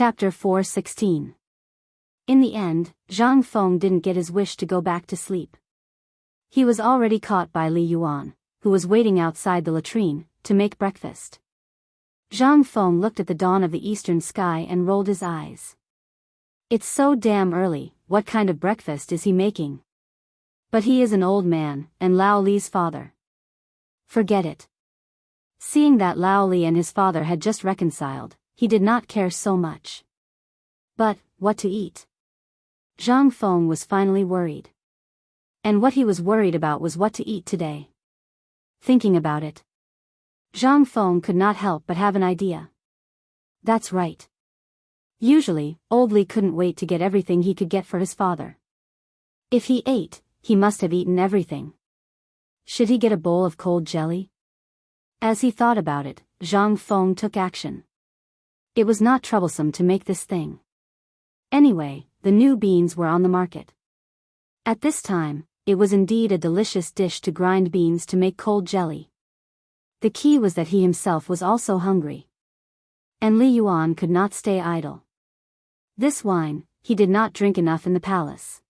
Chapter 4:16. In the end, Zhang Feng didn't get his wish to go back to sleep. He was already caught by Li Yuan, who was waiting outside the latrine, to make breakfast. Zhang Feng looked at the dawn of the eastern sky and rolled his eyes. It's so damn early, what kind of breakfast is he making? But he is an old man, and Lao Li's father. Forget it. Seeing that Lao Li and his father had just reconciled, he did not care so much. But, what to eat? Zhang Feng was finally worried. And what he was worried about was what to eat today. Thinking about it, Zhang Feng could not help but have an idea. That's right. Usually, old Li couldn't wait to get everything he could get for his father. If he ate, he must have eaten everything. Should he get a bowl of cold jelly? As he thought about it, Zhang Feng took action. It was not troublesome to make this thing. Anyway, the new beans were on the market. At this time, it was indeed a delicious dish to grind beans to make cold jelly. The key was that he himself was also hungry. And Li Yuan could not stay idle. This wine, he did not drink enough in the palace.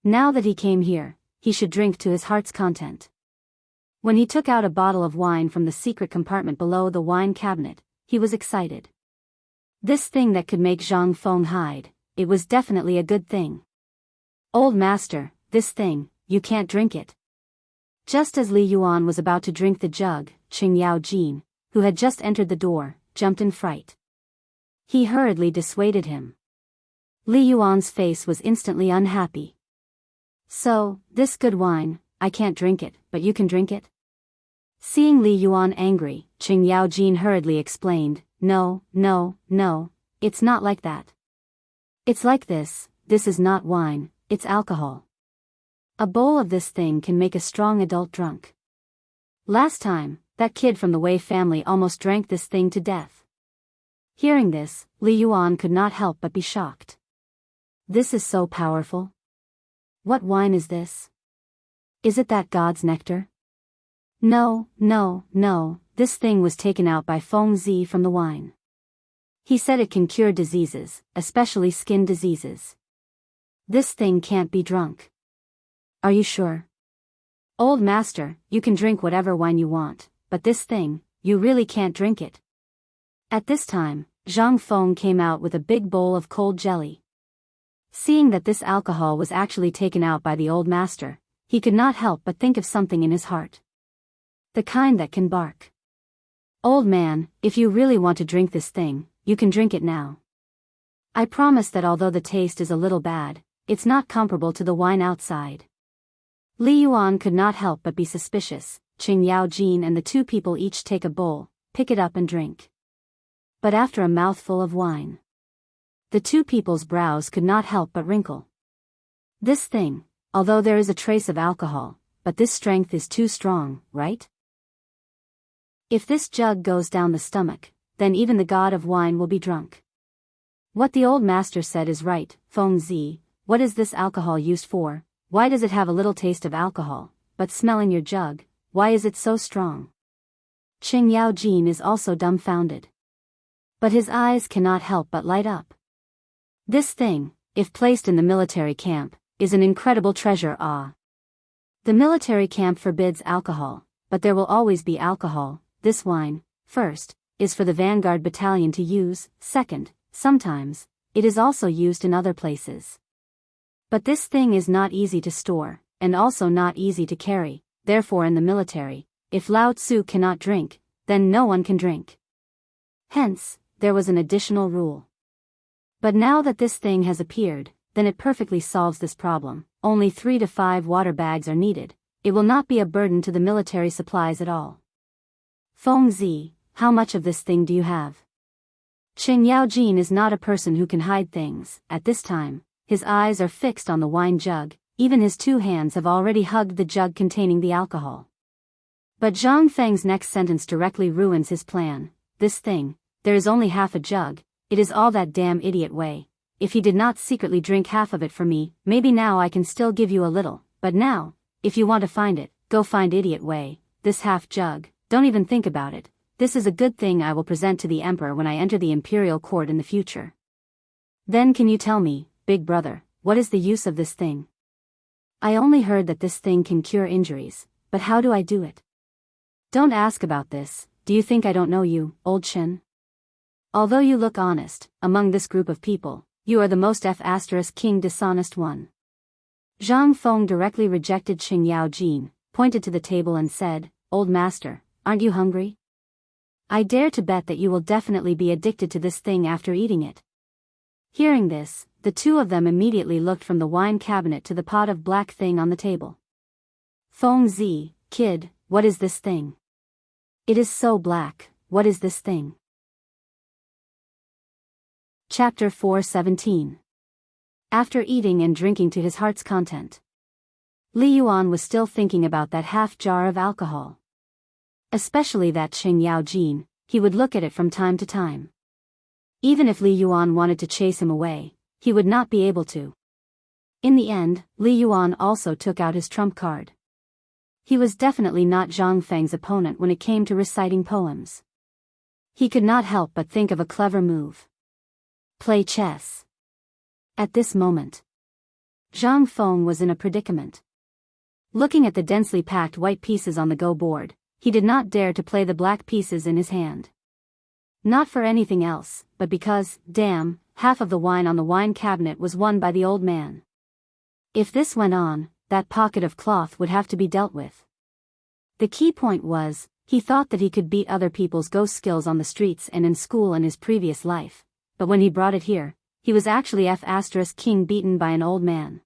Now that he came here, he should drink to his heart's content. When he took out a bottle of wine from the secret compartment below the wine cabinet, he was excited. This thing that could make Zhang Feng hide, it was definitely a good thing. Old master, this thing, you can't drink it. Just as Li Yuan was about to drink the jug, Qing Yao Jin, who had just entered the door, jumped in fright. He hurriedly dissuaded him. Li Yuan's face was instantly unhappy. So, this good wine, I can't drink it, but you can drink it? Seeing Li Yuan angry, Qing Yao Jin hurriedly explained, No, it's not like that. It's like this is not wine, it's alcohol. A bowl of this thing can make a strong adult drunk. Last time, that kid from the Wei family almost drank this thing to death. Hearing this, Li Yuan could not help but be shocked. This is so powerful. What wine is this? Is it that god's nectar? No, this thing was taken out by Feng Zi from the wine. He said it can cure diseases, especially skin diseases. This thing can't be drunk. Are you sure? Old master, you can drink whatever wine you want, but this thing, you really can't drink it. At this time, Zhang Feng came out with a big bowl of cold jelly. Seeing that this alcohol was actually taken out by the old master, he could not help but think of something in his heart. The kind that can bark. Old man, if you really want to drink this thing, you can drink it now. I promise that although the taste is a little bad, it's not comparable to the wine outside. Li Yuan could not help but be suspicious. Qing Yao Jin and the two people each take a bowl, pick it up and drink. But after a mouthful of wine, the two people's brows could not help but wrinkle. This thing, although there is a trace of alcohol, but this strength is too strong, right? If this jug goes down the stomach, then even the god of wine will be drunk. What the old master said is right, Feng Zi, what is this alcohol used for? Why does it have a little taste of alcohol, but smell in your jug, why is it so strong? Qing Yao Jin is also dumbfounded. But his eyes cannot help but light up. This thing, if placed in the military camp, is an incredible treasure. The military camp forbids alcohol, but there will always be alcohol. This wine, first, is for the vanguard battalion to use, second, sometimes, it is also used in other places. But this thing is not easy to store, and also not easy to carry, therefore in the military, if Lao Tzu cannot drink, then no one can drink. Hence, there was an additional rule. But now that this thing has appeared, then it perfectly solves this problem. Only 3 to 5 water bags are needed. It will not be a burden to the military supplies at all. Feng Zi, how much of this thing do you have? Qing Yao Jin is not a person who can hide things. At this time, his eyes are fixed on the wine jug, even his 2 hands have already hugged the jug containing the alcohol. But Zhang Feng's next sentence directly ruins his plan. This thing, there is only half a jug, it is all that damn idiot Wei. If he did not secretly drink half of it for me, maybe now I can still give you a little, but now, if you want to find it, go find idiot Wei, this half jug, don't even think about it. This is a good thing I will present to the emperor when I enter the imperial court in the future. Then can you tell me, big brother, what is the use of this thing? I only heard that this thing can cure injuries, but how do I do it? Don't ask about this. Do you think I don't know you, old Chen? Although you look honest, among this group of people, you are the most King dishonest one. Zhang Feng directly rejected Qing Yaojin, pointed to the table and said, Old master, aren't you hungry? I dare to bet that you will definitely be addicted to this thing after eating it. Hearing this, the two of them immediately looked from the wine cabinet to the pot of black thing on the table. Feng Zi, kid, what is this thing? It is so black, what is this thing? Chapter 4:17. After eating and drinking to his heart's content, Li Yuan was still thinking about that half jar of alcohol. Especially that Qing Yaojin, he would look at it from time to time. Even if Li Yuan wanted to chase him away, he would not be able to. In the end, Li Yuan also took out his trump card. He was definitely not Zhang Feng's opponent when it came to reciting poems. He could not help but think of a clever move. Play chess. At this moment, Zhang Feng was in a predicament. Looking at the densely packed white pieces on the Go board, he did not dare to play the black pieces in his hand. Not for anything else, but because, damn, half of the wine on the wine cabinet was won by the old man. If this went on, that pocket of cloth would have to be dealt with. The key point was, he thought that he could beat other people's Go skills on the streets and in school in his previous life, but when he brought it here, he was actually King beaten by an old man.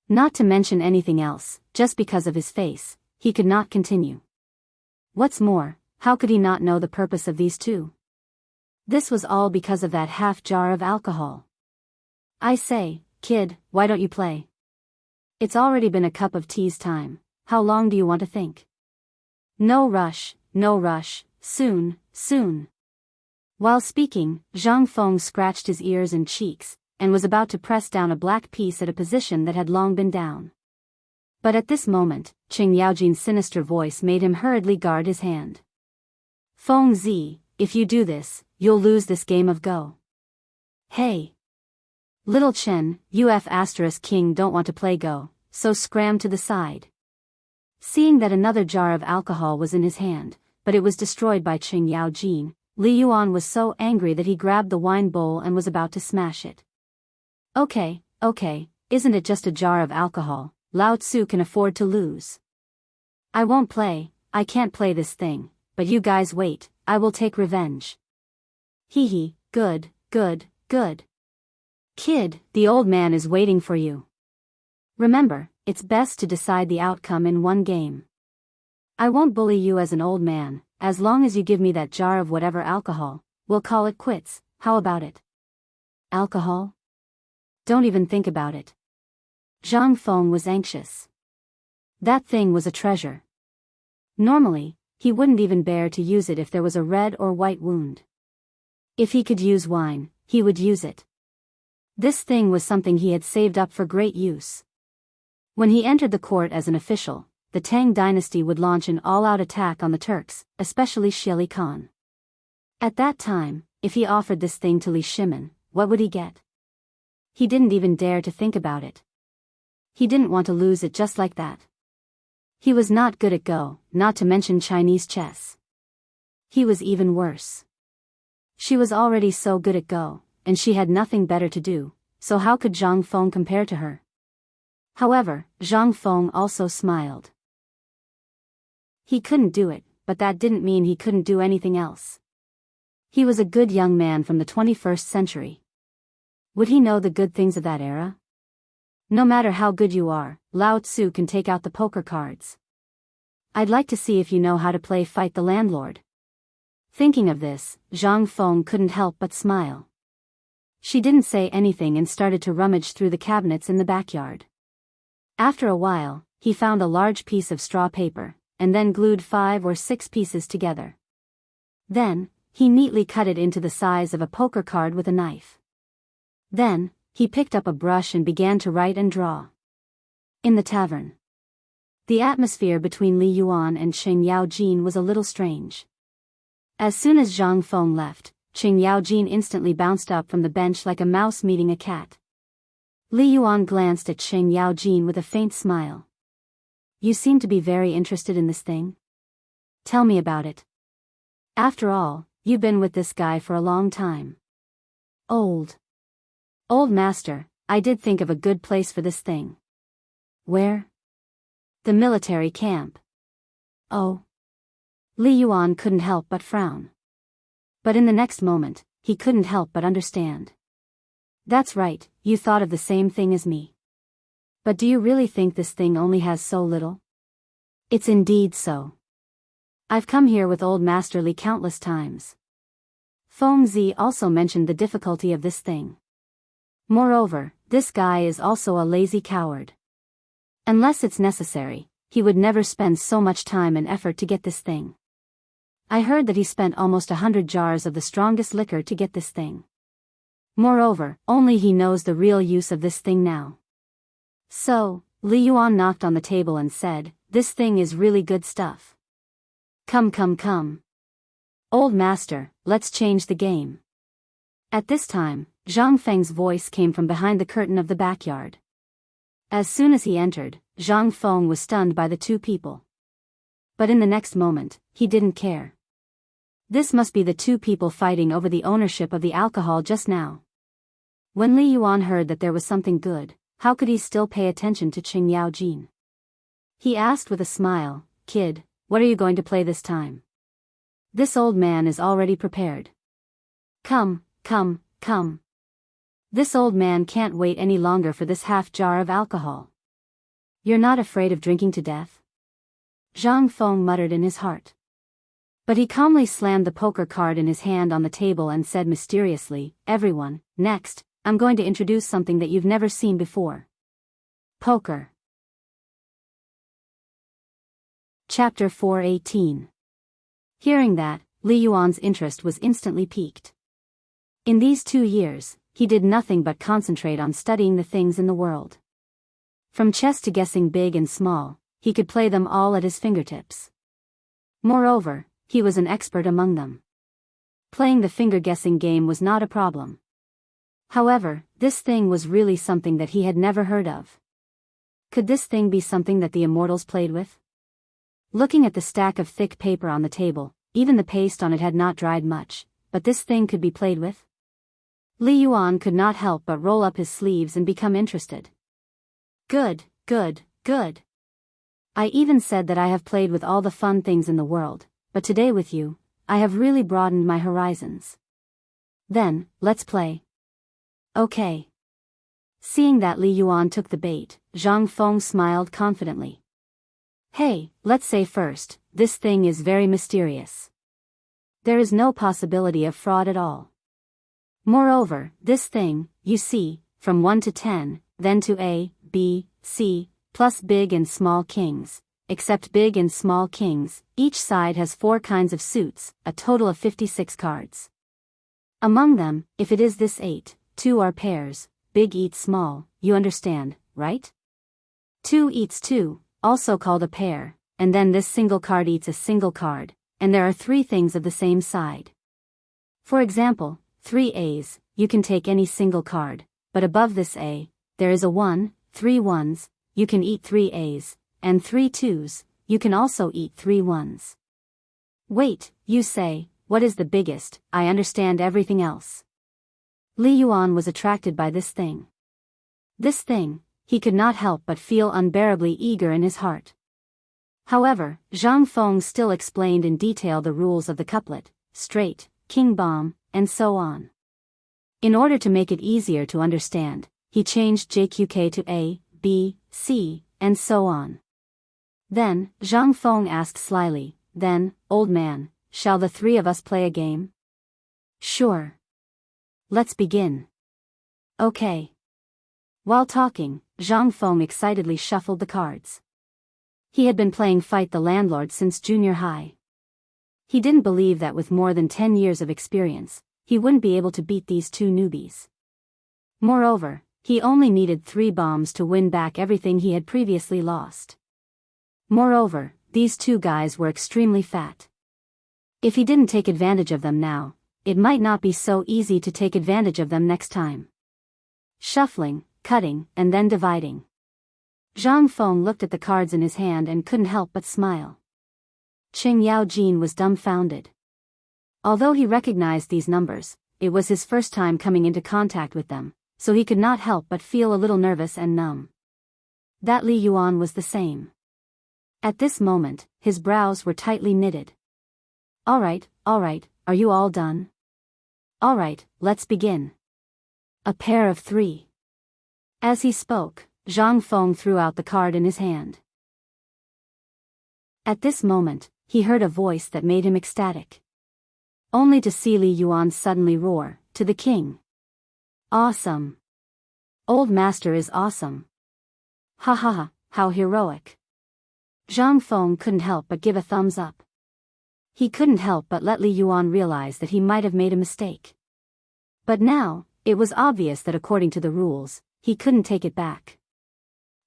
Not to mention anything else, just because of his face, he could not continue. What's more, how could he not know the purpose of these two? This was all because of that half jar of alcohol. I say, kid, why don't you play? It's already been a cup of tea's time, how long do you want to think? No rush, soon, soon. While speaking, Zhang Feng scratched his ears and cheeks, and was about to press down a black piece at a position that had long been down. But at this moment, Qing Yaojin's sinister voice made him hurriedly guard his hand. Feng Zi, if you do this, you'll lose this game of Go. Hey! Little Chen, you King don't want to play Go, so scram to the side. Seeing that another jar of alcohol was in his hand, but it was destroyed by Qing Yaojin, Li Yuan was so angry that he grabbed the wine bowl and was about to smash it. Okay, isn't it just a jar of alcohol? Lao Tzu can afford to lose. I won't play, I can't play this thing, but you guys wait, I will take revenge. Hee, good. Kid, the old man is waiting for you. Remember, it's best to decide the outcome in one game. I won't bully you as an old man, as long as you give me that jar of whatever alcohol, we'll call it quits, how about it? Alcohol? Don't even think about it. Zhang Feng was anxious. That thing was a treasure. Normally, he wouldn't even bear to use it if there was a red or white wound. If he could use wine, he would use it. This thing was something he had saved up for great use. When he entered the court as an official, the Tang dynasty would launch an all-out attack on the Turks, especially Shili Khan. At that time, if he offered this thing to Li Shimin, what would he get? He didn't even dare to think about it. He didn't want to lose it just like that. He was not good at Go, not to mention Chinese chess. He was even worse. She was already so good at Go, and she had nothing better to do, so how could Zhang Feng compare to her? However, Zhang Feng also smiled. He couldn't do it, but that didn't mean he couldn't do anything else. He was a good young man from the 21st century. Would he know the good things of that era? No matter how good you are, Lao Tzu can take out the poker cards. I'd like to see if you know how to play Fight the Landlord. Thinking of this, Zhang Feng couldn't help but smile. She didn't say anything and started to rummage through the cabinets in the backyard. After a while, he found a large piece of straw paper, and then glued 5 or 6 pieces together. Then, he neatly cut it into the size of a poker card with a knife. Then, he picked up a brush and began to write and draw. In the tavern, the atmosphere between Li Yuan and Qing Yaojin was a little strange. As soon as Zhang Feng left, Qing Yaojin instantly bounced up from the bench like a mouse meeting a cat. Li Yuan glanced at Qing Yaojin with a faint smile. You seem to be very interested in this thing. Tell me about it. After all, you've been with this guy for a long time. Old master, I did think of a good place for this thing. Where? The military camp. Oh. Li Yuan couldn't help but frown. But in the next moment, he couldn't help but understand. That's right, you thought of the same thing as me. But do you really think this thing only has so little? It's indeed so. I've come here with old Master Li countless times. Feng Zi also mentioned the difficulty of this thing. Moreover, this guy is also a lazy coward. Unless it's necessary, he would never spend so much time and effort to get this thing. I heard that he spent almost 100 jars of the strongest liquor to get this thing. Moreover, only he knows the real use of this thing now. So, Li Yuan knocked on the table and said, this thing is really good stuff. Come. Old master, let's change the game. At this time, Zhang Feng's voice came from behind the curtain of the backyard. As soon as he entered, Zhang Feng was stunned by the two people. But in the next moment, he didn't care. This must be the two people fighting over the ownership of the alcohol just now. When Li Yuan heard that there was something good, how could he still pay attention to Qing Yaojin? He asked with a smile, Kid, what are you going to play this time? This old man is already prepared. Come. This old man can't wait any longer for this half jar of alcohol. You're not afraid of drinking to death? Zhang Feng muttered in his heart. But he calmly slammed the poker card in his hand on the table and said mysteriously, Everyone, next, I'm going to introduce something that you've never seen before. Poker. Chapter 418. Hearing that, Li Yuan's interest was instantly piqued. In these 2 years, he did nothing but concentrate on studying the things in the world. From chess to guessing big and small, he could play them all at his fingertips. Moreover, he was an expert among them. Playing the finger-guessing game was not a problem. However, this thing was really something that he had never heard of. Could this thing be something that the immortals played with? Looking at the stack of thick paper on the table, even the paste on it had not dried much, but this thing could be played with? Li Yuan could not help but roll up his sleeves and become interested. Good. I even said that I have played with all the fun things in the world, but today with you, I have really broadened my horizons. Then, let's play. Okay. Seeing that Li Yuan took the bait, Zhang Feng smiled confidently. Hey, let's say first, this thing is very mysterious. There is no possibility of fraud at all. Moreover, this thing, you see, from 1 to 10, then to A, B, C, plus big and small kings, except big and small kings, each side has 4 kinds of suits, a total of 56 cards. Among them, if it is this 8, 2 are pairs, big eats small, you understand, right? 2 eats 2, also called a pair, and then this single card eats a single card, and there are 3 things of the same side. For example, 3 A's, you can take any single card, but above this A, there is a 1, 3 ones, you can eat 3 A's, and 3 2's, you can also eat 3 ones. Wait, you say, what is the biggest? I understand everything else. Li Yuan was attracted by this thing. This thing, he could not help but feel unbearably eager in his heart. However, Zhang Feng still explained in detail the rules of the couplet, straight, king bomb, and so on. In order to make it easier to understand, he changed JQK to A, B, C, and so on. Then, Zhang Feng asked slyly, then, old man, shall the 3 of us play a game? Sure. Let's begin. Okay. While talking, Zhang Feng excitedly shuffled the cards. He had been playing Fight the Landlord since junior high. He didn't believe that with more than 10 years of experience, he wouldn't be able to beat these 2 newbies. Moreover, he only needed 3 bombs to win back everything he had previously lost. Moreover, these 2 guys were extremely fat. If he didn't take advantage of them now, it might not be so easy to take advantage of them next time. Shuffling, cutting, and then dividing. Zhang Feng looked at the cards in his hand and couldn't help but smile. Qing Yaojin was dumbfounded. Although he recognized these numbers, it was his first time coming into contact with them, so he could not help but feel a little nervous and numb. That Li Yuan was the same. At this moment, his brows were tightly knitted. All right, are you all done? All right, let's begin. A pair of 3. As he spoke, Zhang Feng threw out the card in his hand. At this moment, he heard a voice that made him ecstatic. Only to see Li Yuan suddenly roar, to the king. Awesome! Old master is awesome! Ha ha ha, how heroic! Zhang Feng couldn't help but give a thumbs up. He couldn't help but let Li Yuan realize that he might have made a mistake. But now, it was obvious that according to the rules, he couldn't take it back.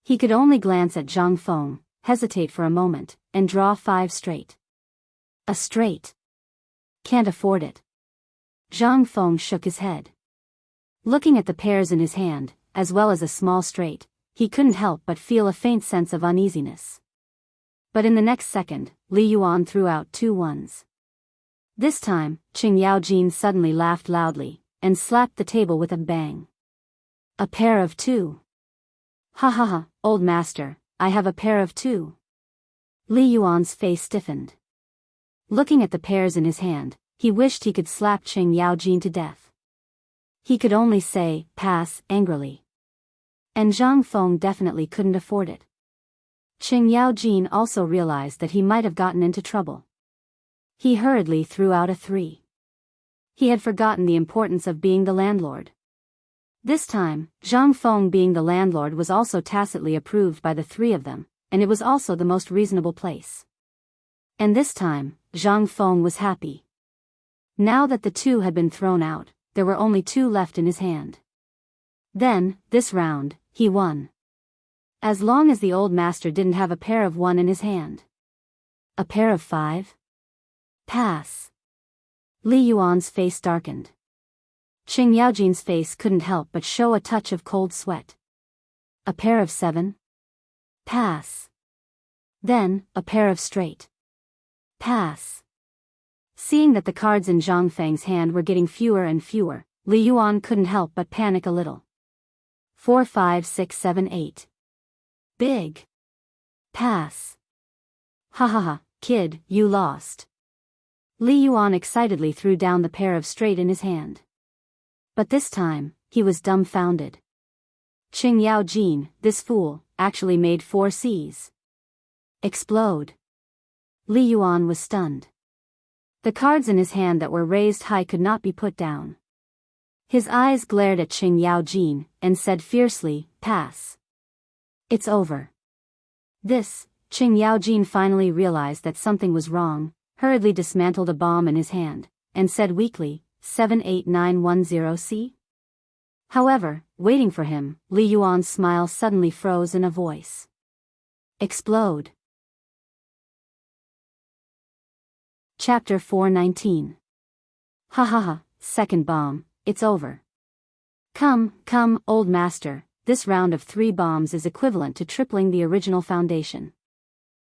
He could only glance at Zhang Feng, hesitate for a moment, and draw 5 straight. A straight. Can't afford it. Zhang Feng shook his head. Looking at the pairs in his hand, as well as a small straight, he couldn't help but feel a faint sense of uneasiness. But in the next second, Li Yuan threw out 2 ones. This time, Qing Yaojin suddenly laughed loudly, and slapped the table with a bang. A pair of 2. Ha ha ha, old master, I have a pair of 2. Li Yuan's face stiffened. Looking at the pairs in his hand, he wished he could slap Qing Yaojin to death. He could only say, pass, angrily. And Zhang Feng definitely couldn't afford it. Qing Yaojin also realized that he might have gotten into trouble. He hurriedly threw out a 3. He had forgotten the importance of being the landlord. This time, Zhang Feng being the landlord was also tacitly approved by the 3 of them, and it was also the most reasonable place. And this time, Zhang Feng was happy. Now that the 2 had been thrown out, there were only 2 left in his hand. Then, this round, he won. As long as the old master didn't have a pair of 1 in his hand. A pair of 5? Pass. Li Yuan's face darkened. Qing Yaojin's face couldn't help but show a touch of cold sweat. A pair of 7? Pass. Then, a pair of straight. Pass. Seeing that the cards in Zhang Feng's hand were getting fewer and fewer, Li Yuan couldn't help but panic a little. 4, 5, 6, 7, 8. Big. Pass. Ha ha ha, kid, you lost. Li Yuan excitedly threw down the pair of straight in his hand. But this time, he was dumbfounded. Qing Yaojin, this fool, actually made 4 Cs. Explode. Li Yuan was stunned. The cards in his hand that were raised high could not be put down. His eyes glared at Qing Yaojin, and said fiercely, pass. It's over. This, Qing Yaojin finally realized that something was wrong, hurriedly dismantled a bomb in his hand, and said weakly, 78910C? However, waiting for him, Li Yuan's smile suddenly froze in a voice. Explode. Chapter 419. Ha ha ha, second bomb, it's over. Come, old master, this round of 3 bombs is equivalent to tripling the original foundation.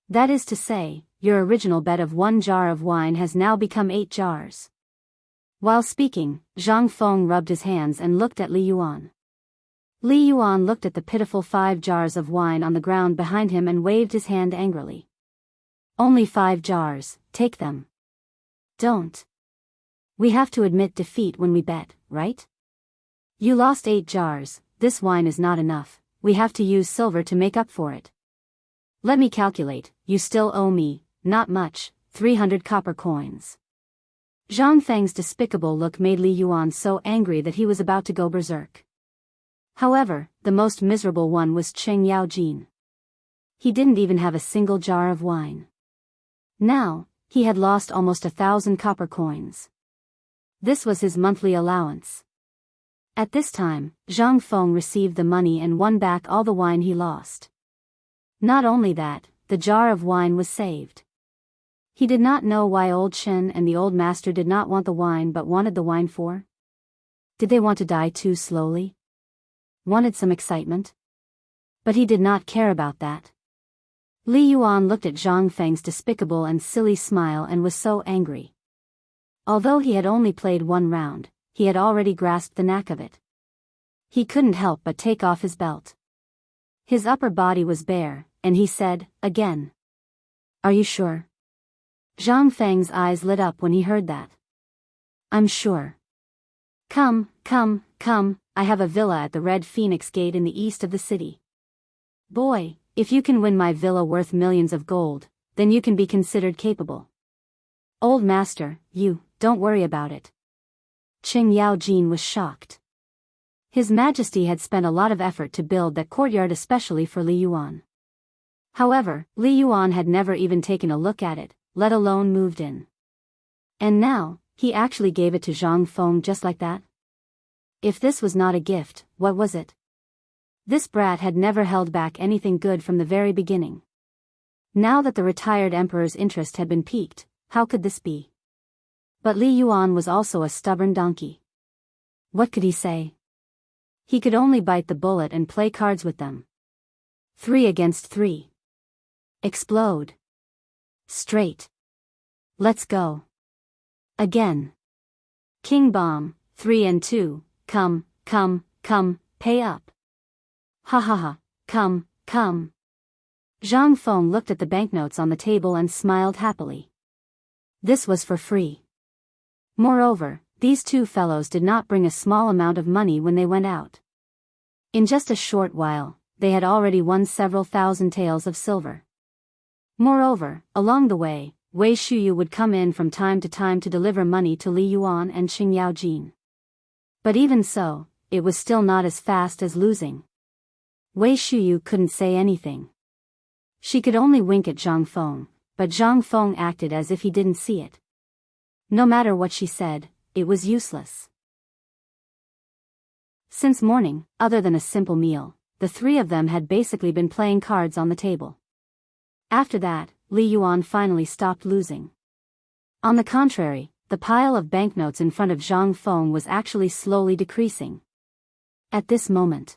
That is to say, your original bet of 1 jar of wine has now become 8 jars. While speaking, Zhang Feng rubbed his hands and looked at Li Yuan. Li Yuan looked at the pitiful 5 jars of wine on the ground behind him and waved his hand angrily. Only 5 jars, take them. Don't. We have to admit defeat when we bet, right? You lost 8 jars, this wine is not enough, we have to use silver to make up for it. Let me calculate, you still owe me, not much, 300 copper coins. Zhang Feng's despicable look made Li Yuan so angry that he was about to go berserk. However, the most miserable one was Qing Yaojin. He didn't even have a single jar of wine. Now, he had lost almost 1,000 copper coins. This was his monthly allowance. At this time, Zhang Feng received the money and won back all the wine he lost. Not only that, the jar of wine was saved. He did not know why old Chen and the old master did not want the wine but wanted the wine for. Did they want to die too slowly? Wanted some excitement? But he did not care about that. Li Yuan looked at Zhang Feng's despicable and silly smile and was so angry. Although he had only played one round, he had already grasped the knack of it. He couldn't help but take off his belt. His upper body was bare, and he said, again. Are you sure? Zhang Feng's eyes lit up when he heard that. I'm sure. Come, I have a villa at the Red Phoenix Gate in the east of the city. Boy, if you can win my villa worth millions of gold, then you can be considered capable. Old master, don't worry about it. Qing Yaojin was shocked. His Majesty had spent a lot of effort to build that courtyard especially for Li Yuan. However, Li Yuan had never even taken a look at it, let alone moved in. And now, he actually gave it to Zhang Feng just like that? If this was not a gift, what was it? This brat had never held back anything good from the very beginning. Now that the retired emperor's interest had been piqued, how could this be? But Li Yuan was also a stubborn donkey. What could he say? He could only bite the bullet and play cards with them. 3 against 3. Explode. Straight. Let's go. Again. King Bomb, 3 and 2, come, pay up. Ha ha ha, come. Zhang Feng looked at the banknotes on the table and smiled happily. This was for free. Moreover, these two fellows did not bring a small amount of money when they went out. In just a short while, they had already won several thousand taels of silver. Moreover, along the way, Wei Shuyu would come in from time to time to deliver money to Li Yuan and Qing Yaojin. But even so, it was still not as fast as losing. Wei Shuyu couldn't say anything. She could only wink at Zhang Feng, but Zhang Feng acted as if he didn't see it. No matter what she said, it was useless. Since morning, other than a simple meal, the three of them had basically been playing cards on the table. After that, Li Yuan finally stopped losing. On the contrary, the pile of banknotes in front of Zhang Feng was actually slowly decreasing. At this moment,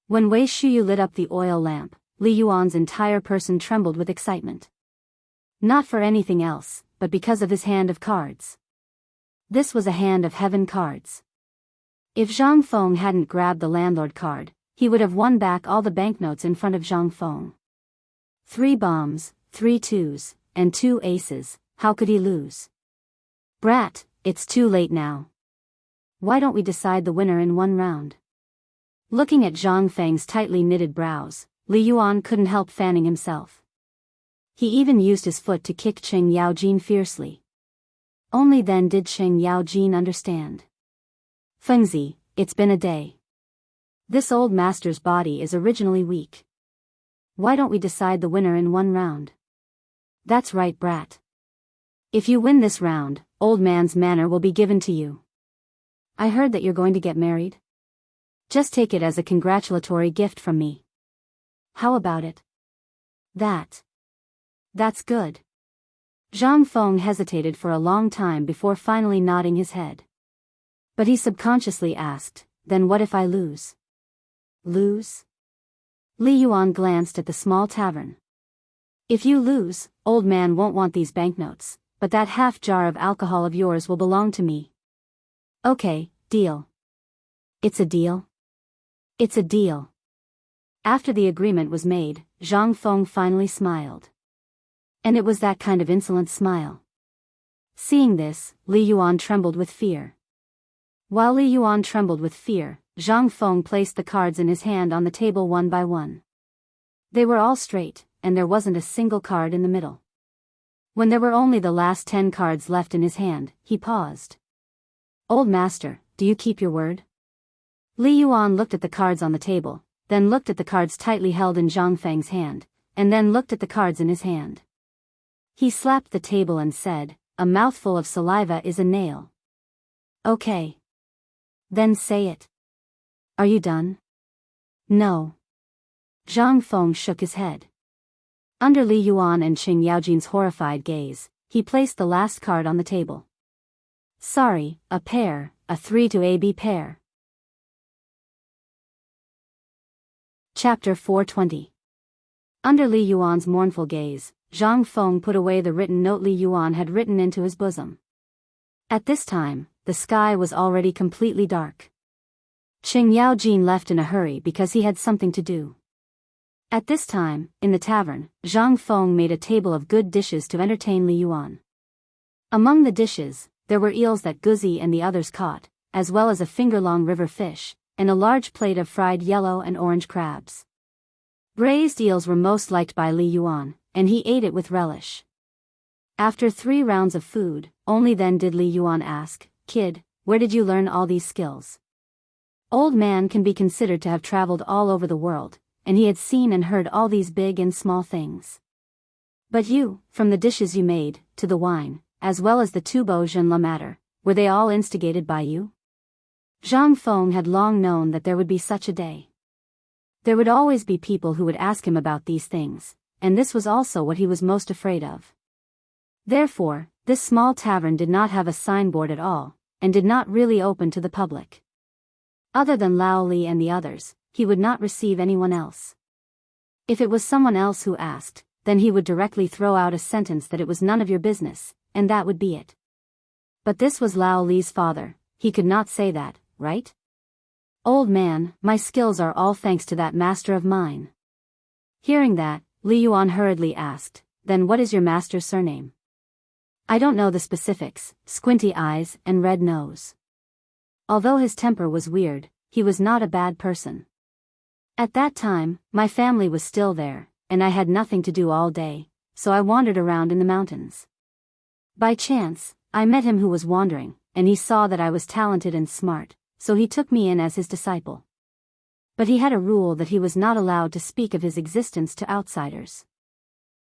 when Wei Shuyu lit up the oil lamp, Li Yuan's entire person trembled with excitement. Not for anything else, but because of his hand of cards. This was a hand of heaven cards. If Zhang Feng hadn't grabbed the landlord card, he would have won back all the banknotes in front of Zhang Feng. 3 bombs, 3 twos, and 2 aces, how could he lose? Brat, it's too late now. Why don't we decide the winner in one round? Looking at Zhang Feng's tightly knitted brows, Li Yuan couldn't help fanning himself. He even used his foot to kick Qing Yaojin fiercely. Only then did Qing Yaojin understand. Fengzi, it's been a day. This old master's body is originally weak. Why don't we decide the winner in one round? That's right, brat. If you win this round, old man's manor will be given to you. I heard that you're going to get married. Just take it as a congratulatory gift from me. How about it? That's good. Zhang Feng hesitated for a long time before finally nodding his head. But he subconsciously asked, then what if I lose? Lose? Li Yuan glanced at the small tavern. If you lose, old man won't want these banknotes, but that half jar of alcohol of yours will belong to me. Okay, deal. It's a deal? It's a deal. After the agreement was made, Zhang Feng finally smiled. And it was that kind of insolent smile. Seeing this, Li Yuan trembled with fear. While Li Yuan trembled with fear, Zhang Feng placed the cards in his hand on the table one by one. They were all straight, and there wasn't a single card in the middle. When there were only the last 10 cards left in his hand, he paused. Old master, do you keep your word? Li Yuan looked at the cards on the table, then looked at the cards tightly held in Zhang Feng's hand, and then looked at the cards in his hand. He slapped the table and said, a mouthful of saliva is a nail. Okay. Then say it. Are you done? No. Zhang Feng shook his head. Under Li Yuan and Qing Yaojin's horrified gaze, he placed the last card on the table. Sorry, a pair, a 3 to AB pair. Chapter 420. Under Li Yuan's mournful gaze, Zhang Feng put away the written note Li Yuan had written into his bosom. At this time, the sky was already completely dark. Qing Yaojin left in a hurry because he had something to do. At this time, in the tavern, Zhang Feng made a table of good dishes to entertain Li Yuan. Among the dishes, there were eels that Guzi and the others caught, as well as a finger-long river fish, and a large plate of fried yellow and orange crabs. Braised eels were most liked by Li Yuan, and he ate it with relish. After 3 rounds of food, only then did Li Yuan ask, "Kid, where did you learn all these skills?" Old man can be considered to have traveled all over the world, and he had seen and heard all these big and small things. But you, from the dishes you made, to the wine, as well as the tubo and la matter, were they all instigated by you? Zhang Feng had long known that there would be such a day. There would always be people who would ask him about these things, and this was also what he was most afraid of. Therefore, this small tavern did not have a signboard at all, and did not really open to the public. Other than Lao Li and the others, he would not receive anyone else. If it was someone else who asked, then he would directly throw out a sentence that it was none of your business, and that would be it. But this was Lao Li's father, he could not say that, right? Old man, my skills are all thanks to that master of mine. Hearing that, Li Yuan hurriedly asked, then what is your master's surname? I don't know the specifics, squinty eyes and red nose. Although his temper was weird, he was not a bad person. At that time, my family was still there, and I had nothing to do all day, so I wandered around in the mountains. By chance, I met him who was wandering, and he saw that I was talented and smart, so he took me in as his disciple. But he had a rule that he was not allowed to speak of his existence to outsiders.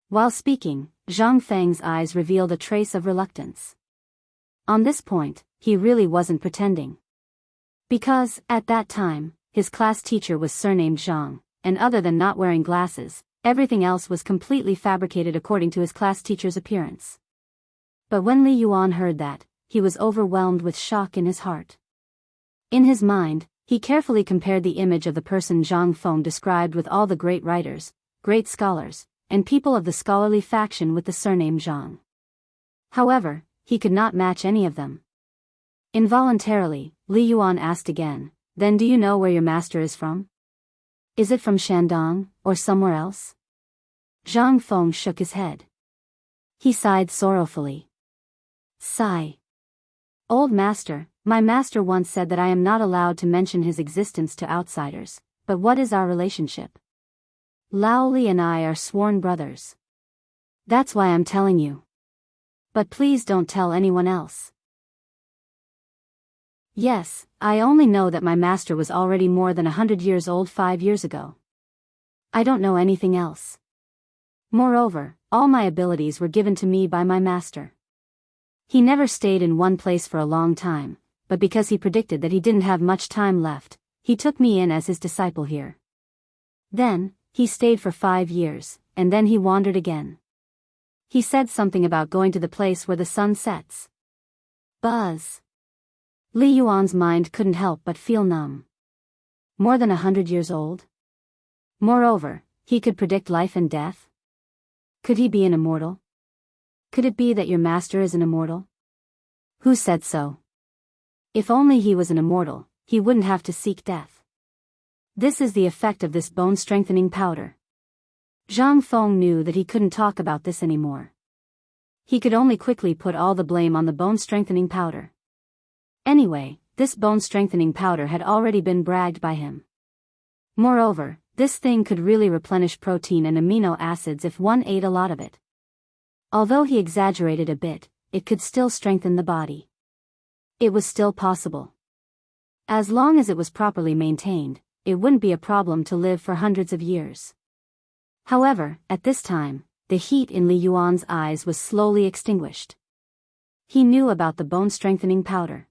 While speaking, Zhang Feng's eyes revealed a trace of reluctance. On this point, he really wasn't pretending. Because, at that time, his class teacher was surnamed Zhang, and other than not wearing glasses, everything else was completely fabricated according to his class teacher's appearance. But when Li Yuan heard that, he was overwhelmed with shock in his heart. In his mind, he carefully compared the image of the person Zhang Feng described with all the great writers, great scholars, and people of the scholarly faction with the surname Zhang. However, he could not match any of them. Involuntarily, Li Yuan asked again, then do you know where your master is from? Is it from Shandong, or somewhere else? Zhang Feng shook his head. He sighed sorrowfully. Sigh. Old master, my master once said that I am not allowed to mention his existence to outsiders, but what is our relationship? Lao Li and I are sworn brothers. That's why I'm telling you. But please don't tell anyone else. Yes, I only know that my master was already more than 100 years old 5 years ago. I don't know anything else. Moreover, all my abilities were given to me by my master. He never stayed in one place for a long time, but because he predicted that he didn't have much time left, he took me in as his disciple here. Then, he stayed for 5 years, and then he wandered again. He said something about going to the place where the sun sets. Buzz. Li Yuan's mind couldn't help but feel numb. More than 100 years old? Moreover, he could predict life and death? Could he be an immortal? Could it be that your master is an immortal? Who said so? If only he was an immortal, he wouldn't have to seek death. This is the effect of this bone-strengthening powder. Zhang Feng knew that he couldn't talk about this anymore. He could only quickly put all the blame on the bone-strengthening powder. Anyway, this bone-strengthening powder had already been bragged by him. Moreover, this thing could really replenish protein and amino acids if one ate a lot of it. Although he exaggerated a bit, it could still strengthen the body. It was still possible. As long as it was properly maintained, it wouldn't be a problem to live for hundreds of years. However, at this time, the heat in Li Yuan's eyes was slowly extinguished. He knew about the bone-strengthening powder.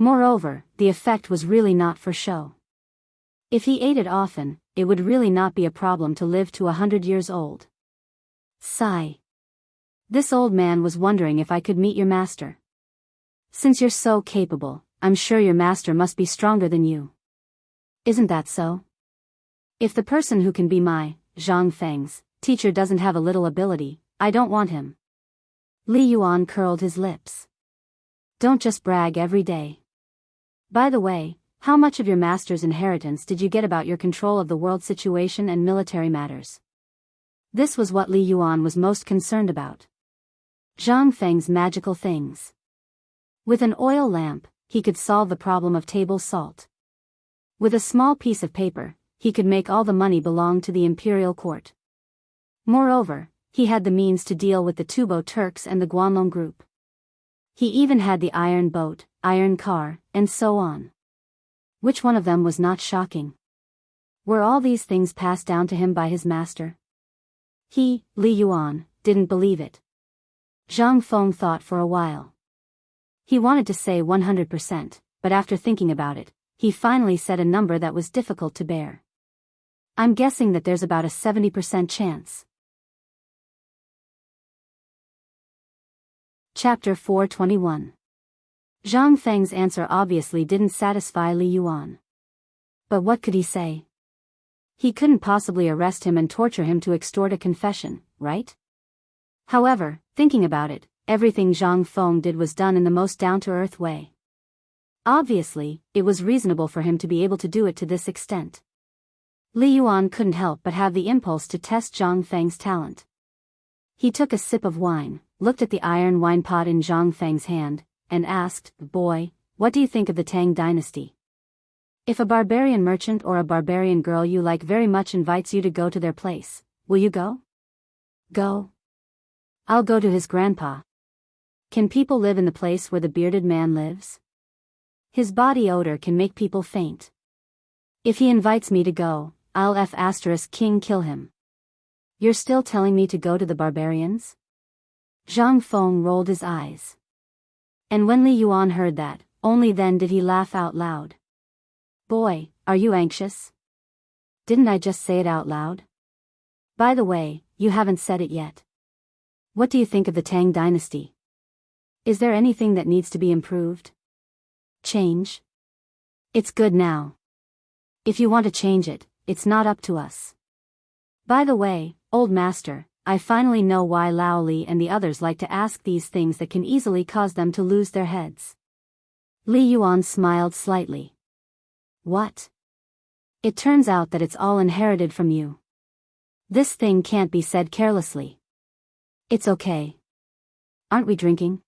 Moreover, the effect was really not for show. If he ate it often, it would really not be a problem to live to 100 years old. Sigh. This old man was wondering if I could meet your master. Since you're so capable, I'm sure your master must be stronger than you. Isn't that so? If the person who can be my, Zhang Feng's, teacher doesn't have a little ability, I don't want him. Li Yuan curled his lips. Don't just brag every day. By the way, how much of your master's inheritance did you get about your control of the world situation and military matters? This was what Li Yuan was most concerned about. Zhang Feng's magical things. With an oil lamp, he could solve the problem of table salt. With a small piece of paper, he could make all the money belong to the imperial court. Moreover, he had the means to deal with the Tubo Turks and the Guanlong group. He even had the iron boat, iron car, and so on. Which one of them was not shocking? Were all these things passed down to him by his master? He, Li Yuan, didn't believe it. Zhang Feng thought for a while. He wanted to say 100%, but after thinking about it, he finally said a number that was difficult to bear. I'm guessing that there's about a 70% chance. Chapter 421. Zhang Feng's answer obviously didn't satisfy Li Yuan. But what could he say? He couldn't possibly arrest him and torture him to extort a confession, right? However, thinking about it, everything Zhang Feng did was done in the most down-to-earth way. Obviously, it was reasonable for him to be able to do it to this extent. Li Yuan couldn't help but have the impulse to test Zhang Feng's talent. He took a sip of wine, looked at the iron wine pot in Zhang Feng's hand, and asked, "Boy, what do you think of the Tang dynasty? If a barbarian merchant or a barbarian girl you like very much invites you to go to their place, will you go?" "Go? I'll go to his grandpa. Can people live in the place where the bearded man lives? His body odor can make people faint. If he invites me to go, I'll *king kill him." "You're still telling me to go to the barbarians?" Zhang Feng rolled his eyes. And when Li Yuan heard that, only then did he laugh out loud. "Boy, are you anxious? Didn't I just say it out loud? By the way, you haven't said it yet. What do you think of the Tang dynasty? Is there anything that needs to be improved? Change? It's good now. If you want to change it, it's not up to us. By the way, old master, I finally know why Lao Li and the others like to ask these things that can easily cause them to lose their heads." Li Yuan smiled slightly. "What?" "It turns out that it's all inherited from you. This thing can't be said carelessly. It's okay. Aren't we drinking?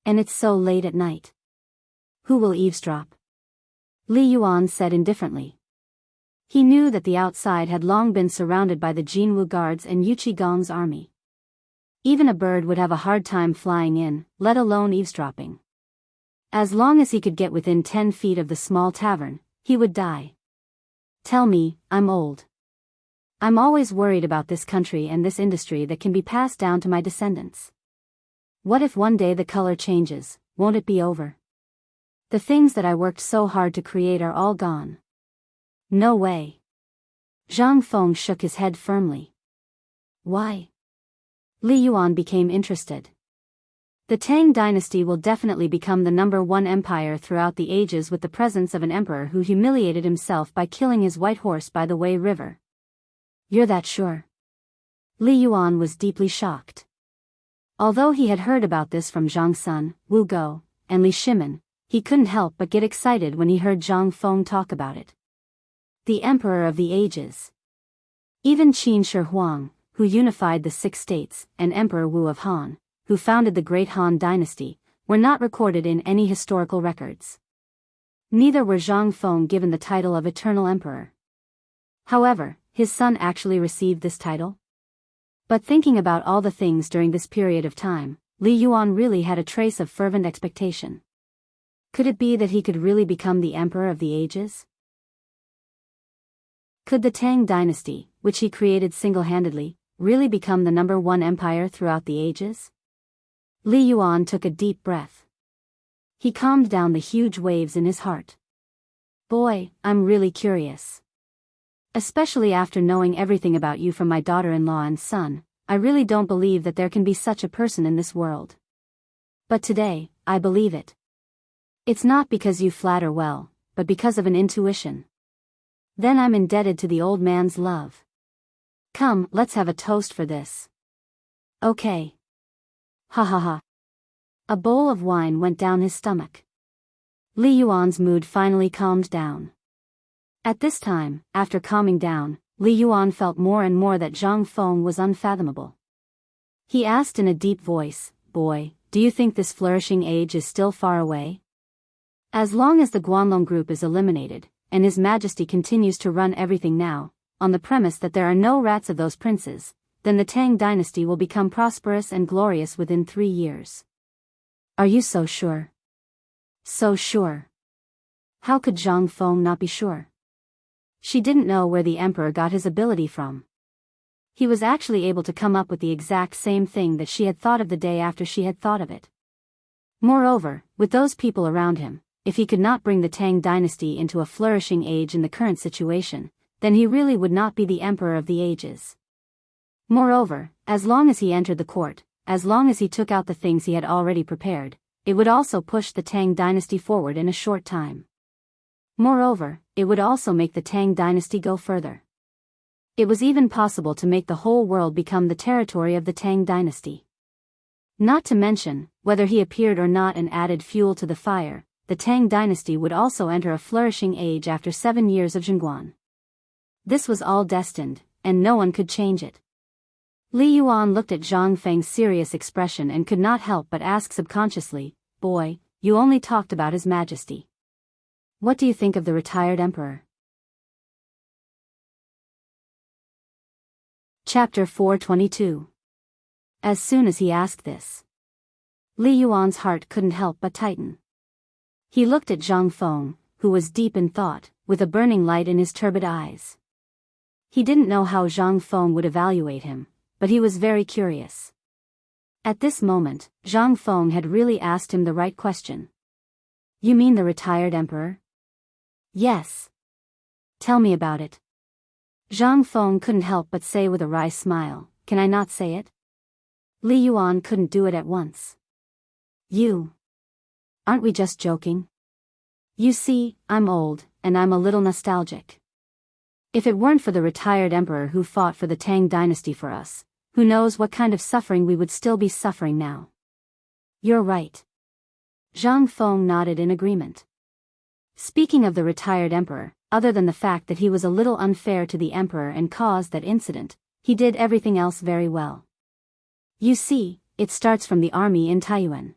And it's so late at night. Who will eavesdrop?" Li Yuan said indifferently. He knew that the outside had long been surrounded by the Jianghu guards and Yuqi Gong's army. Even a bird would have a hard time flying in, let alone eavesdropping. As long as he could get within 10 feet of the small tavern, he would die. "Tell me, I'm old. I'm always worried about this country and this industry that can be passed down to my descendants. What if one day the color changes, won't it be over? The things that I worked so hard to create are all gone." "No way." Zhang Feng shook his head firmly. "Why?" Li Yuan became interested. "The Tang dynasty will definitely become the #1 empire throughout the ages with the presence of an emperor who humiliated himself by killing his white horse by the Wei River." "You're that sure?" Li Yuan was deeply shocked. Although he had heard about this from Zhang Sun, Wu Go, and Li Shimin, he couldn't help but get excited when he heard Zhang Feng talk about it. The Emperor of the Ages. Even Qin Shi Huang, who unified the 6 states, and Emperor Wu of Han, who founded the Great Han Dynasty, were not recorded in any historical records. Neither were Zhang Feng given the title of Eternal Emperor. However, his son actually received this title. But thinking about all the things during this period of time, Li Yuan really had a trace of fervent expectation. Could it be that he could really become the Emperor of the Ages? Could the Tang dynasty, which he created single-handedly, really become the #1 empire throughout the ages? Li Yuan took a deep breath. He calmed down the huge waves in his heart. "Boy, I'm really curious. Especially after knowing everything about you from my daughter-in-law and son, I really don't believe that there can be such a person in this world. But today, I believe it. It's not because you flatter well, but because of an intuition. Then I'm indebted to the old man's love. Come, let's have a toast for this. Okay. Ha ha ha. A bowl of wine went down his stomach. Li Yuan's mood finally calmed down. At this time, after calming down, Li Yuan felt more and more that Zhang Feng was unfathomable. He asked in a deep voice, "Boy, do you think this flourishing age is still far away? As long as the Guanlong group is eliminated, and His Majesty continues to run everything now, on the premise that there are no rats of those princes, then the Tang dynasty will become prosperous and glorious within 3 years." Are you so sure? So sure. How could Zhang Feng not be sure? She didn't know where the emperor got his ability from. He was actually able to come up with the exact same thing that she had thought of the day after she had thought of it. Moreover, with those people around him, if he could not bring the Tang dynasty into a flourishing age in the current situation, then he really would not be the emperor of the ages. Moreover, as long as he entered the court, as long as he took out the things he had already prepared, it would also push the Tang dynasty forward in a short time. Moreover, it would also make the Tang dynasty go further. It was even possible to make the whole world become the territory of the Tang dynasty. Not to mention, whether he appeared or not and added fuel to the fire, the Tang dynasty would also enter a flourishing age after 7 years of Zhongguan. This was all destined, and no one could change it. Li Yuan looked at Zhang Feng's serious expression and could not help but ask subconsciously, "Boy, you only talked about His Majesty. What do you think of the retired emperor?" Chapter 422. As soon as he asked this, Li Yuan's heart couldn't help but tighten. He looked at Zhang Feng, who was deep in thought, with a burning light in his turbid eyes. He didn't know how Zhang Feng would evaluate him, but he was very curious. At this moment, Zhang Feng had really asked him the right question. "You mean the retired emperor?" "Yes." "Tell me about it." Zhang Feng couldn't help but say with a wry smile, "Can I not say it?" Li Yuan couldn't do it at once. Aren't we just joking? You see, I'm old, and I'm a little nostalgic. If it weren't for the retired emperor who fought for the Tang dynasty for us, who knows what kind of suffering we would still be suffering now. You're right. Zhang Feng nodded in agreement. Speaking of the retired emperor, other than the fact that he was a little unfair to the emperor and caused that incident, he did everything else very well. You see, it starts from the army in Taiyuan.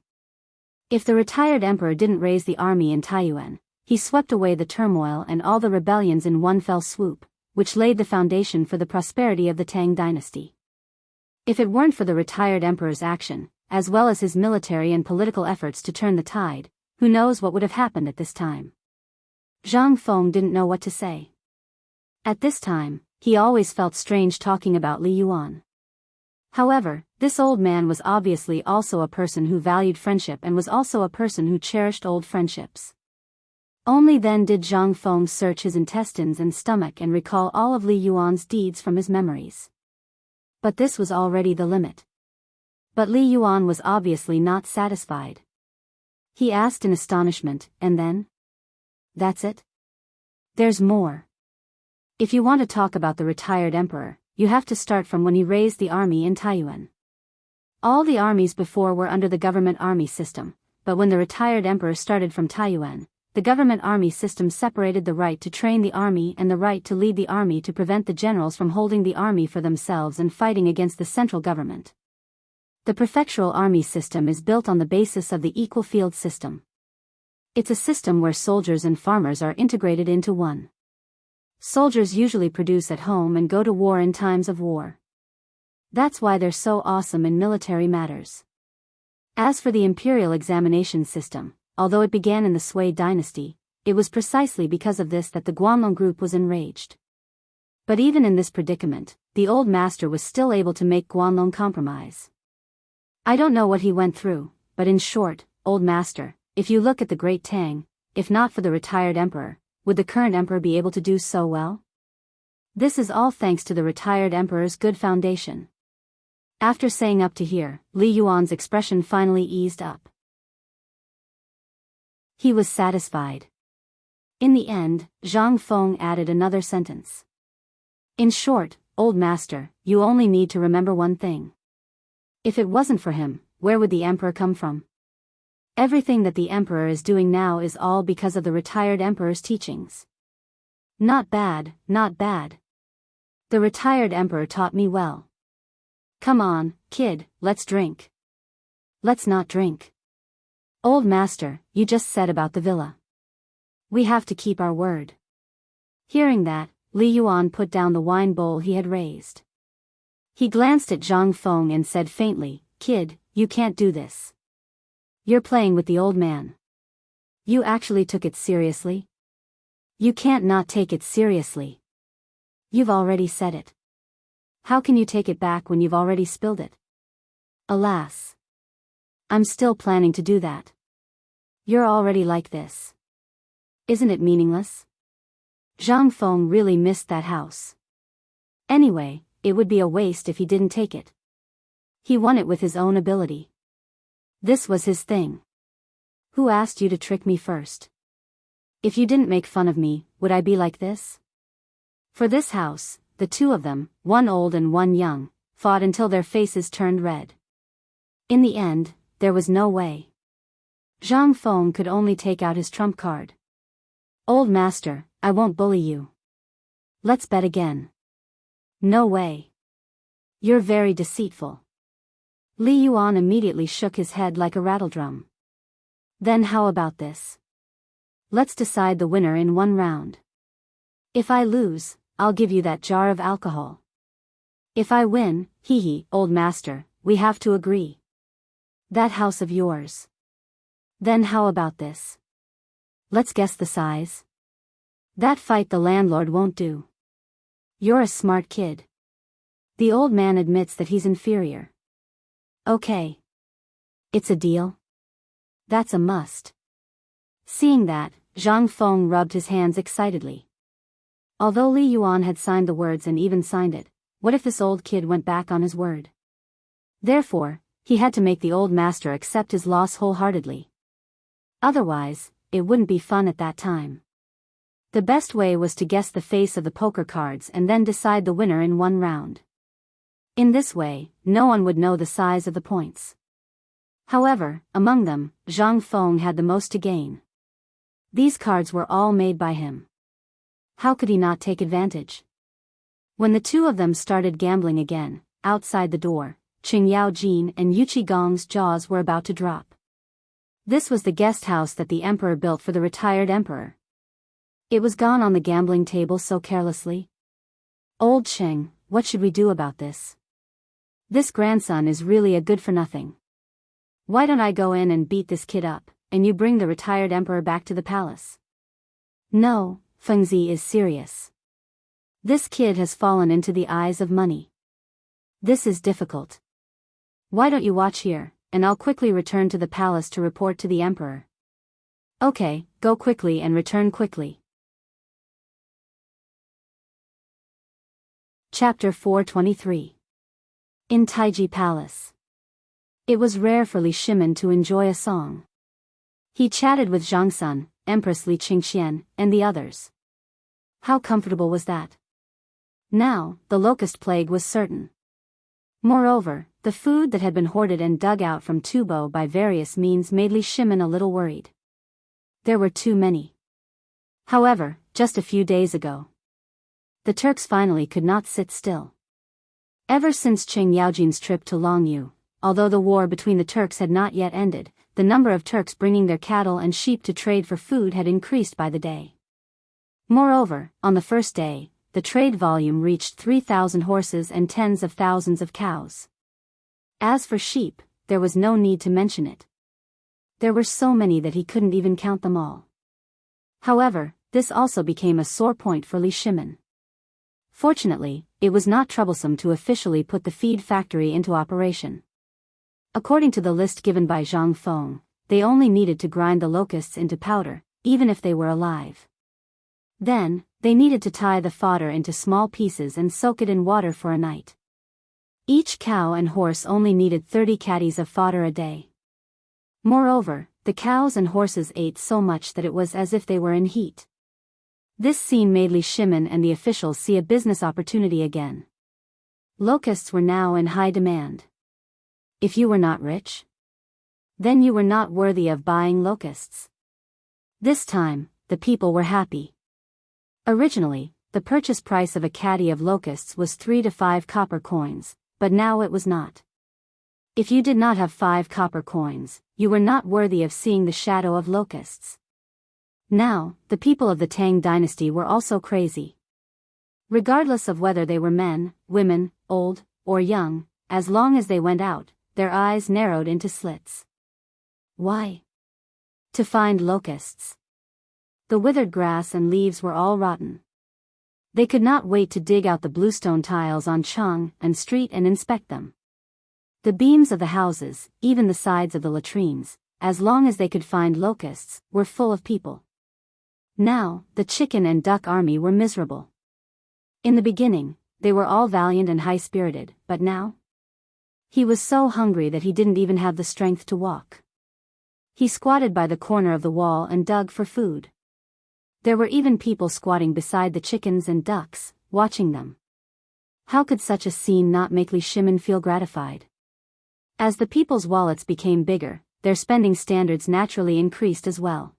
If the retired emperor didn't raise the army in Taiyuan, he swept away the turmoil and all the rebellions in one fell swoop, which laid the foundation for the prosperity of the Tang dynasty. If it weren't for the retired emperor's action, as well as his military and political efforts to turn the tide, who knows what would have happened at this time. Zhang Feng didn't know what to say. At this time, he always felt strange talking about Li Yuan. However, this old man was obviously also a person who valued friendship and was also a person who cherished old friendships. Only then did Zhang Feng search his intestines and stomach and recall all of Li Yuan's deeds from his memories. But this was already the limit. But Li Yuan was obviously not satisfied. He asked in astonishment, "And then? That's it?" "There's more. If you want to talk about the retired emperor, you have to start from when he raised the army in Taiyuan. All the armies before were under the government army system, but when the retired emperor started from Taiyuan, the government army system separated the right to train the army and the right to lead the army to prevent the generals from holding the army for themselves and fighting against the central government. The prefectural army system is built on the basis of the equal field system. It's a system where soldiers and farmers are integrated into one. Soldiers usually produce at home and go to war in times of war. That's why they're so awesome in military matters. As for the imperial examination system, although it began in the Sui dynasty, it was precisely because of this that the Guanlong group was enraged. But even in this predicament, the old master was still able to make Guanlong compromise. I don't know what he went through, but in short, old master, if you look at the great Tang, if not for the retired emperor, would the current emperor be able to do so well? This is all thanks to the retired emperor's good foundation. After saying up to here, Li Yuan's expression finally eased up. He was satisfied. In the end, Zhang Feng added another sentence. In short, old master, you only need to remember one thing. If it wasn't for him, where would the emperor come from? Everything that the emperor is doing now is all because of the retired emperor's teachings. Not bad, not bad. The retired emperor taught me well. Come on, kid, let's drink. Let's not drink. Old master, you just said about the villa. We have to keep our word. Hearing that, Li Yuan put down the wine bowl he had raised. He glanced at Zhang Feng and said faintly, Kid, you can't do this. You're playing with the old man. You actually took it seriously? You can't not take it seriously. You've already said it. How can you take it back when you've already spilled it? Alas. I'm still planning to do that. You're already like this. Isn't it meaningless? Zhang Feng really missed that house. Anyway, it would be a waste if he didn't take it. He won it with his own ability. This was his thing. Who asked you to trick me first? If you didn't make fun of me, would I be like this? For this house, the two of them, one old and one young, fought until their faces turned red. In the end, there was no way. Zhang Feng could only take out his trump card. Old master, I won't bully you. Let's bet again. No way. You're very deceitful. Li Yuan immediately shook his head like a rattledrum. Then how about this? Let's decide the winner in one round. If I lose, I'll give you that jar of alcohol. If I win, hee, old master, we have to agree. That house of yours. Then how about this? Let's guess the size. That fight the landlord won't do. You're a smart kid. The old man admits that he's inferior. Okay. It's a deal? That's a must. Seeing that, Zhang Feng rubbed his hands excitedly. Although Li Yuan had signed the words and even signed it, what if this old kid went back on his word? Therefore, he had to make the old master accept his loss wholeheartedly. Otherwise, it wouldn't be fun at that time. The best way was to guess the face of the poker cards and then decide the winner in one round. In this way, no one would know the size of the points. However, among them, Zhang Feng had the most to gain. These cards were all made by him. How could he not take advantage? When the two of them started gambling again, outside the door, Qing Yaojin and Yu Qigong's jaws were about to drop. This was the guest house that the emperor built for the retired emperor. It was gone on the gambling table so carelessly. Old Qing, what should we do about this? This grandson is really a good-for-nothing. Why don't I go in and beat this kid up, and you bring the retired emperor back to the palace? No, Fengzi is serious. This kid has fallen into the eyes of money. This is difficult. Why don't you watch here, and I'll quickly return to the palace to report to the emperor. Okay, go quickly and return quickly. Chapter 423. In Taiji Palace. It was rare for Li Shimin to enjoy a song. He chatted with Zhang Sun, Empress Li Qingxian, and the others. How comfortable was that? Now, the locust plague was certain. Moreover, the food that had been hoarded and dug out from Tubo by various means made Li Shimin a little worried. There were too many. However, just a few days ago, the Turks finally could not sit still. Ever since Qing Yaojin's trip to Longyu, although the war between the Turks had not yet ended, the number of Turks bringing their cattle and sheep to trade for food had increased by the day. Moreover, on the first day, the trade volume reached 3,000 horses and tens of thousands of cows. As for sheep, there was no need to mention it. There were so many that he couldn't even count them all. However, this also became a sore point for Li Shimin. Fortunately, it was not troublesome to officially put the feed factory into operation. According to the list given by Zhang Feng, they only needed to grind the locusts into powder, even if they were alive. Then, they needed to tie the fodder into small pieces and soak it in water for a night. Each cow and horse only needed 30 caddies of fodder a day. Moreover, the cows and horses ate so much that it was as if they were in heat. This scene made Li Shimin and the officials see a business opportunity again. Locusts were now in high demand. If you were not rich, then you were not worthy of buying locusts. This time, the people were happy. Originally, the purchase price of a caddy of locusts was 3 to 5 copper coins, but now it was not. If you did not have 5 copper coins, you were not worthy of seeing the shadow of locusts. Now, the people of the Tang dynasty were also crazy. Regardless of whether they were men, women, old, or young, as long as they went out, their eyes narrowed into slits. Why? To find locusts. The withered grass and leaves were all rotten. They could not wait to dig out the bluestone tiles on Chang and street and inspect them. The beams of the houses, even the sides of the latrines, as long as they could find locusts, were full of people. Now, the chicken and duck army were miserable. In the beginning, they were all valiant and high-spirited, but now? He was so hungry that he didn't even have the strength to walk. He squatted by the corner of the wall and dug for food. There were even people squatting beside the chickens and ducks, watching them. How could such a scene not make Li Shimin feel gratified? As the people's wallets became bigger, their spending standards naturally increased as well.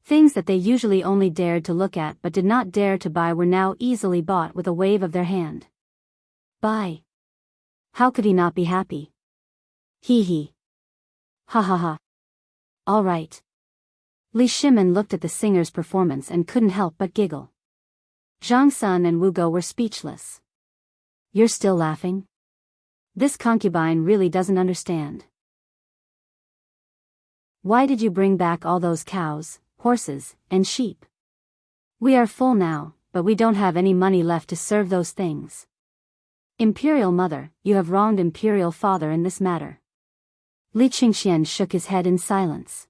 Things that they usually only dared to look at but did not dare to buy were now easily bought with a wave of their hand. Buy. How could he not be happy? Hee hee. Ha ha ha. All right. Li Shimin looked at the singer's performance and couldn't help but giggle. Zhang Sun and Wu Go were speechless. You're still laughing? This concubine really doesn't understand. Why did you bring back all those cows, horses, and sheep? We are full now, but we don't have any money left to serve those things. Imperial mother, you have wronged imperial father in this matter. Li Qingxian shook his head in silence.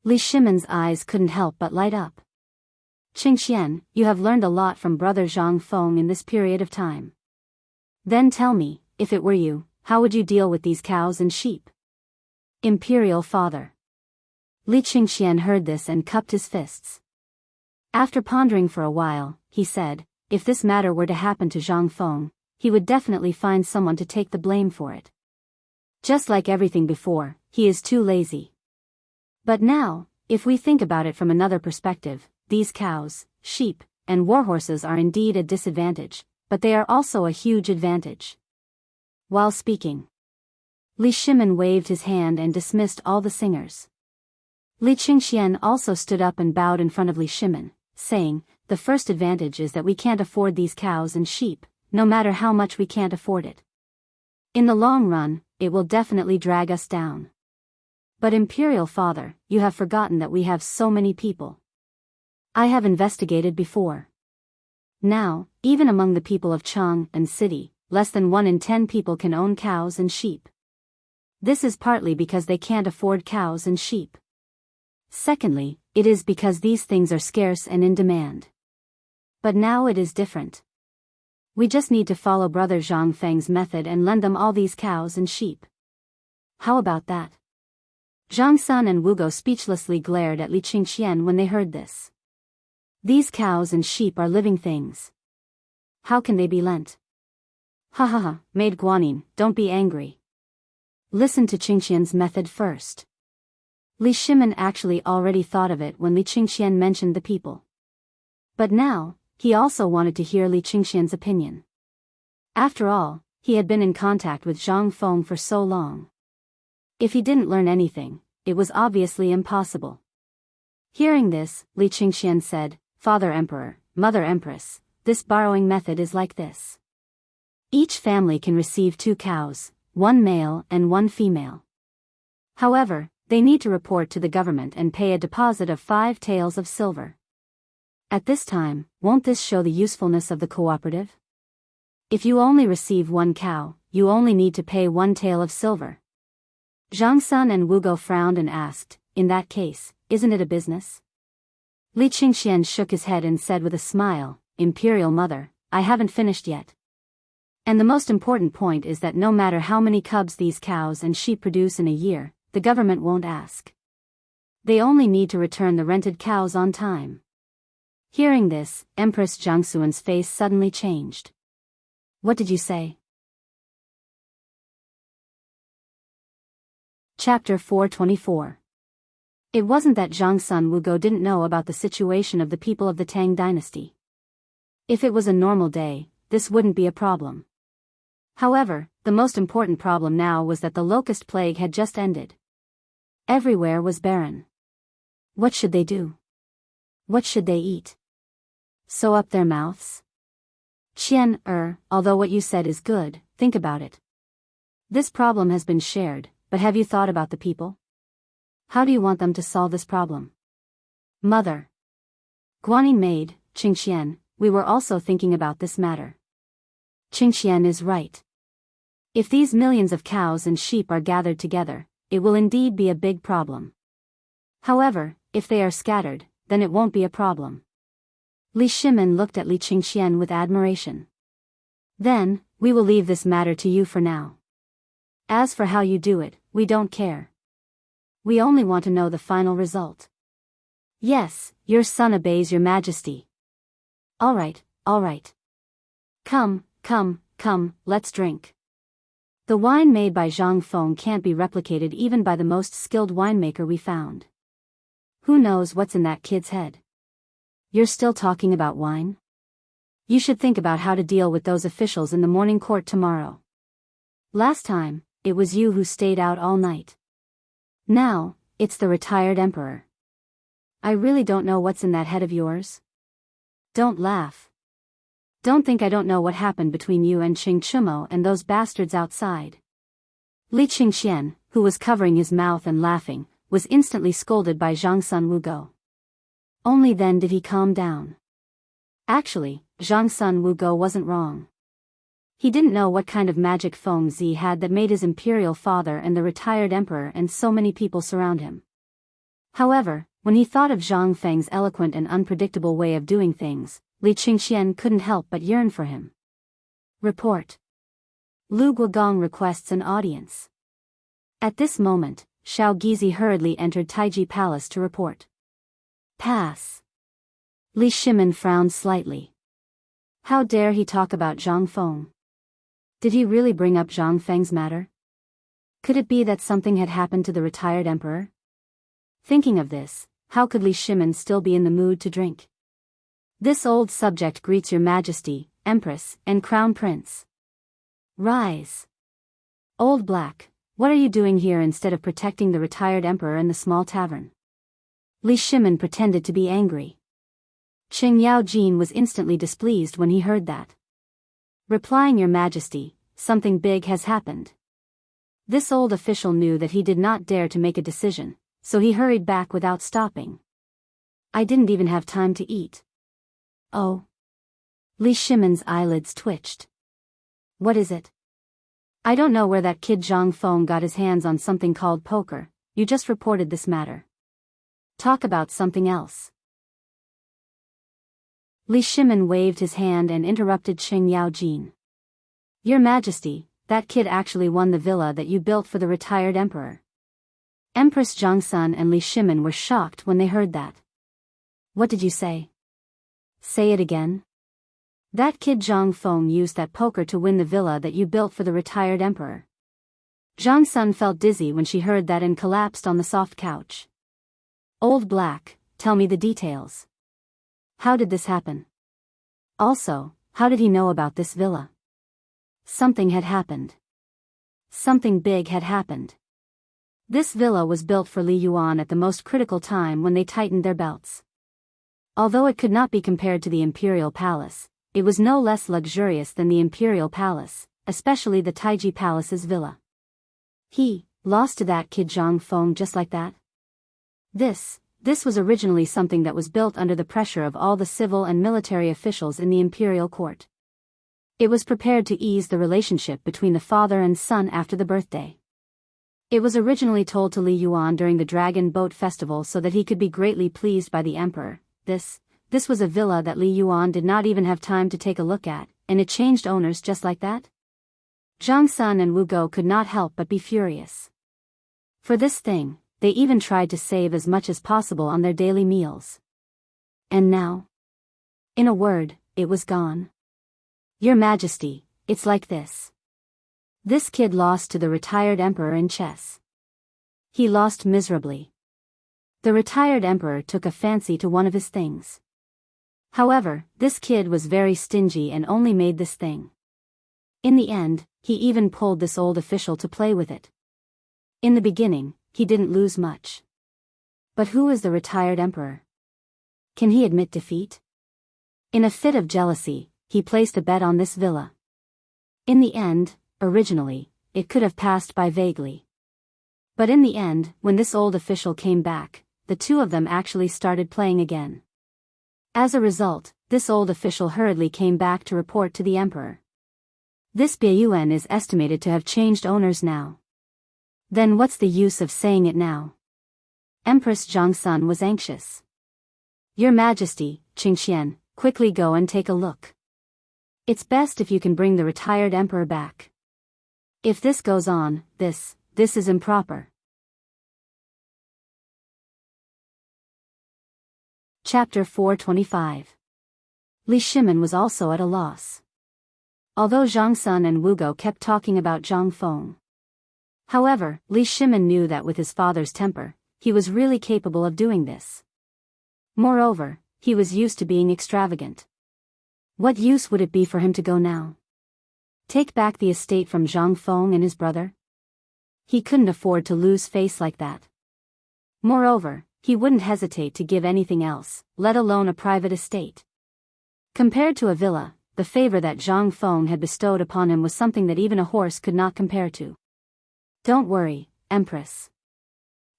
Li Shimin's eyes couldn't help but light up. Qingxian, you have learned a lot from brother Zhang Feng in this period of time. Then tell me, if it were you, how would you deal with these cows and sheep? Imperial father. Li Qingxian heard this and cupped his fists. After pondering for a while, he said, if this matter were to happen to Zhang Feng, he would definitely find someone to take the blame for it. Just like everything before, he is too lazy. But now, if we think about it from another perspective, these cows, sheep, and warhorses are indeed a disadvantage, but they are also a huge advantage. While speaking, Li Shimin waved his hand and dismissed all the singers. Li Qingxian also stood up and bowed in front of Li Shimin, saying, the first advantage is that we can't afford these cows and sheep, no matter how much we can't afford it. In the long run, it will definitely drag us down. But Imperial Father, you have forgotten that we have so many people. I have investigated before. Now, even among the people of Chang and city, less than 1 in 10 people can own cows and sheep. This is partly because they can't afford cows and sheep. Secondly, it is because these things are scarce and in demand. But now it is different. We just need to follow brother Zhang Feng's method and lend them all these cows and sheep. How about that? Zhang Sun and Wu Go speechlessly glared at Li Qingxian when they heard this. These cows and sheep are living things. How can they be lent? Ha ha ha, Maid Guanyin, don't be angry. Listen to Qingxian's method first. Li Shimin actually already thought of it when Li Qingxian mentioned the people. But now, he also wanted to hear Li Qingxian's opinion. After all, he had been in contact with Zhang Feng for so long. If he didn't learn anything, it was obviously impossible. Hearing this, Li Qingxian said, Father Emperor, Mother Empress, this borrowing method is like this. Each family can receive 2 cows, 1 male and 1 female. However, they need to report to the government and pay a deposit of 5 taels of silver. At this time, won't this show the usefulness of the cooperative? If you only receive 1 cow, you only need to pay 1 tael of silver. Zhang Sun and Wu Go frowned and asked, in that case, isn't it a business? Li Qingxian shook his head and said with a smile, Imperial Mother, I haven't finished yet. And the most important point is that no matter how many cubs these cows and sheep produce in a year, the government won't ask. They only need to return the rented cows on time. Hearing this, Empress Jiangxuan's face suddenly changed. What did you say? Chapter 424. It wasn't that Zhang Sun Wugo didn't know about the situation of the people of the Tang dynasty. If it was a normal day, this wouldn't be a problem. However, the most important problem now was that the locust plague had just ended. Everywhere was barren. What should they do? What should they eat? Sew up their mouths? Although what you said is good, think about it. This problem has been shared, but have you thought about the people? How do you want them to solve this problem? Mother. Guanyin maid, Qingxian, we were also thinking about this matter. Qingxian is right. If these millions of cows and sheep are gathered together, it will indeed be a big problem. However, if they are scattered, then it won't be a problem. Li Shimin looked at Li Qingxian with admiration. Then, we will leave this matter to you for now. As for how you do it, we don't care. We only want to know the final result. Yes, your son obeys your majesty. All right. Come, let's drink. The wine made by Zhang Feng can't be replicated even by the most skilled winemaker we found. Who knows what's in that kid's head? You're still talking about wine? You should think about how to deal with those officials in the morning court tomorrow. Last time, it was you who stayed out all night. Now, it's the retired emperor. I really don't know what's in that head of yours. Don't laugh. Don't think I don't know what happened between you and Qing Chumo and those bastards outside. Li Qingxian, who was covering his mouth and laughing, was instantly scolded by Zhang Sun Wugo. Only then did he calm down. Actually, Zhang Sun Wugo wasn't wrong. He didn't know what kind of magic Feng Zi had that made his imperial father and the retired emperor and so many people surround him. However, when he thought of Zhang Feng's eloquent and unpredictable way of doing things, Li Qingxian couldn't help but yearn for him. Report. Lu Guogong requests an audience. At this moment, Xiao Gizi hurriedly entered Taiji Palace to report. Pass. Li Shimin frowned slightly. How dare he talk about Zhang Feng? Did he really bring up Zhang Feng's matter? Could it be that something had happened to the retired emperor? Thinking of this, how could Li Shimin still be in the mood to drink? This old subject greets your majesty, empress, and crown prince. Rise. Old Black, what are you doing here instead of protecting the retired emperor in the small tavern? Li Shimin pretended to be angry. Qing Yao Jin was instantly displeased when he heard that. Replying, Your Majesty, something big has happened. This old official knew that he did not dare to make a decision, so he hurried back without stopping. I didn't even have time to eat. Oh. Li Shimin's eyelids twitched. What is it? I don't know where that kid Zhang Feng got his hands on something called poker, you just reported this matter. Talk about something else. Li Shimin waved his hand and interrupted Qing Yao Jin. Your Majesty, that kid actually won the villa that you built for the retired emperor. Empress Jiangsun and Li Shimin were shocked when they heard that. What did you say? Say it again. That kid Zhang Feng used that poker to win the villa that you built for the retired emperor. Zhang Sun felt dizzy when she heard that and collapsed on the soft couch. Old Black, tell me the details. How did this happen? Also, how did he know about this villa? Something had happened. Something big had happened. This villa was built for Li Yuan at the most critical time when they tightened their belts. Although it could not be compared to the Imperial Palace, it was no less luxurious than the Imperial Palace, especially the Taiji Palace's villa. He lost to that kid Zhang Feng just like that? This was originally something that was built under the pressure of all the civil and military officials in the imperial court. It was prepared to ease the relationship between the father and son after the birthday. It was originally told to Li Yuan during the Dragon Boat Festival so that he could be greatly pleased by the emperor. This was a villa that Li Yuan did not even have time to take a look at, and it changed owners just like that? Zhang Sun and Wu Go could not help but be furious. For this thing, they even tried to save as much as possible on their daily meals. And now? In a word, it was gone. Your Majesty, it's like this. This kid lost to the retired emperor in chess. He lost miserably. The retired emperor took a fancy to one of his things. However, this kid was very stingy and only made this thing. In the end, he even pulled this old official to play with it. In the beginning, he didn't lose much. But who is the retired emperor? Can he admit defeat? In a fit of jealousy, he placed a bet on this villa. In the end, originally, it could have passed by vaguely. But in the end, when this old official came back, the two of them actually started playing again. As a result, this old official hurriedly came back to report to the emperor. This Beiyuan is estimated to have changed owners now. Then what's the use of saying it now? Empress Zhangsun was anxious. Your Majesty, Qingxian, quickly go and take a look. It's best if you can bring the retired emperor back. If this goes on, this is improper. Chapter 425. Li Shimin was also at a loss. Although Zhang Sun and Wu Go kept talking about Zhang Feng. However, Li Shimin knew that with his father's temper, he was really capable of doing this. Moreover, he was used to being extravagant. What use would it be for him to go now? Take back the estate from Zhang Feng and his brother? He couldn't afford to lose face like that. Moreover, he wouldn't hesitate to give anything else, let alone a private estate. Compared to a villa, the favor that Zhang Feng had bestowed upon him was something that even a horse could not compare to. Don't worry, Empress.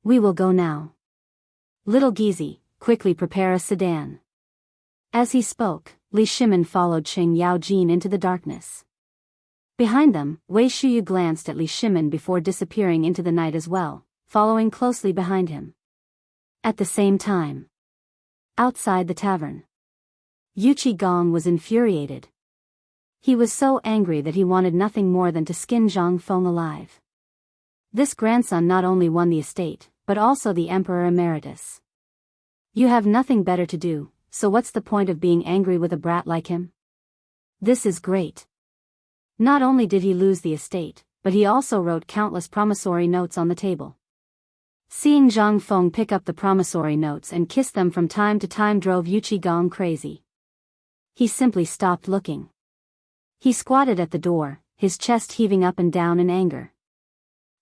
We will go now. Little Gizi, quickly prepare a sedan. As he spoke, Li Shimin followed Qing Yaojin into the darkness. Behind them, Wei Shuyu glanced at Li Shimin before disappearing into the night as well, following closely behind him. At the same time, outside the tavern, Yu Qigong was infuriated. He was so angry that he wanted nothing more than to skin Zhang Feng alive. This grandson not only won the estate, but also the Emperor Emeritus. You have nothing better to do, so what's the point of being angry with a brat like him? This is great. Not only did he lose the estate, but he also wrote countless promissory notes on the table. Seeing Zhang Feng pick up the promissory notes and kiss them from time to time drove Yu Qigong crazy. He simply stopped looking. He squatted at the door, his chest heaving up and down in anger.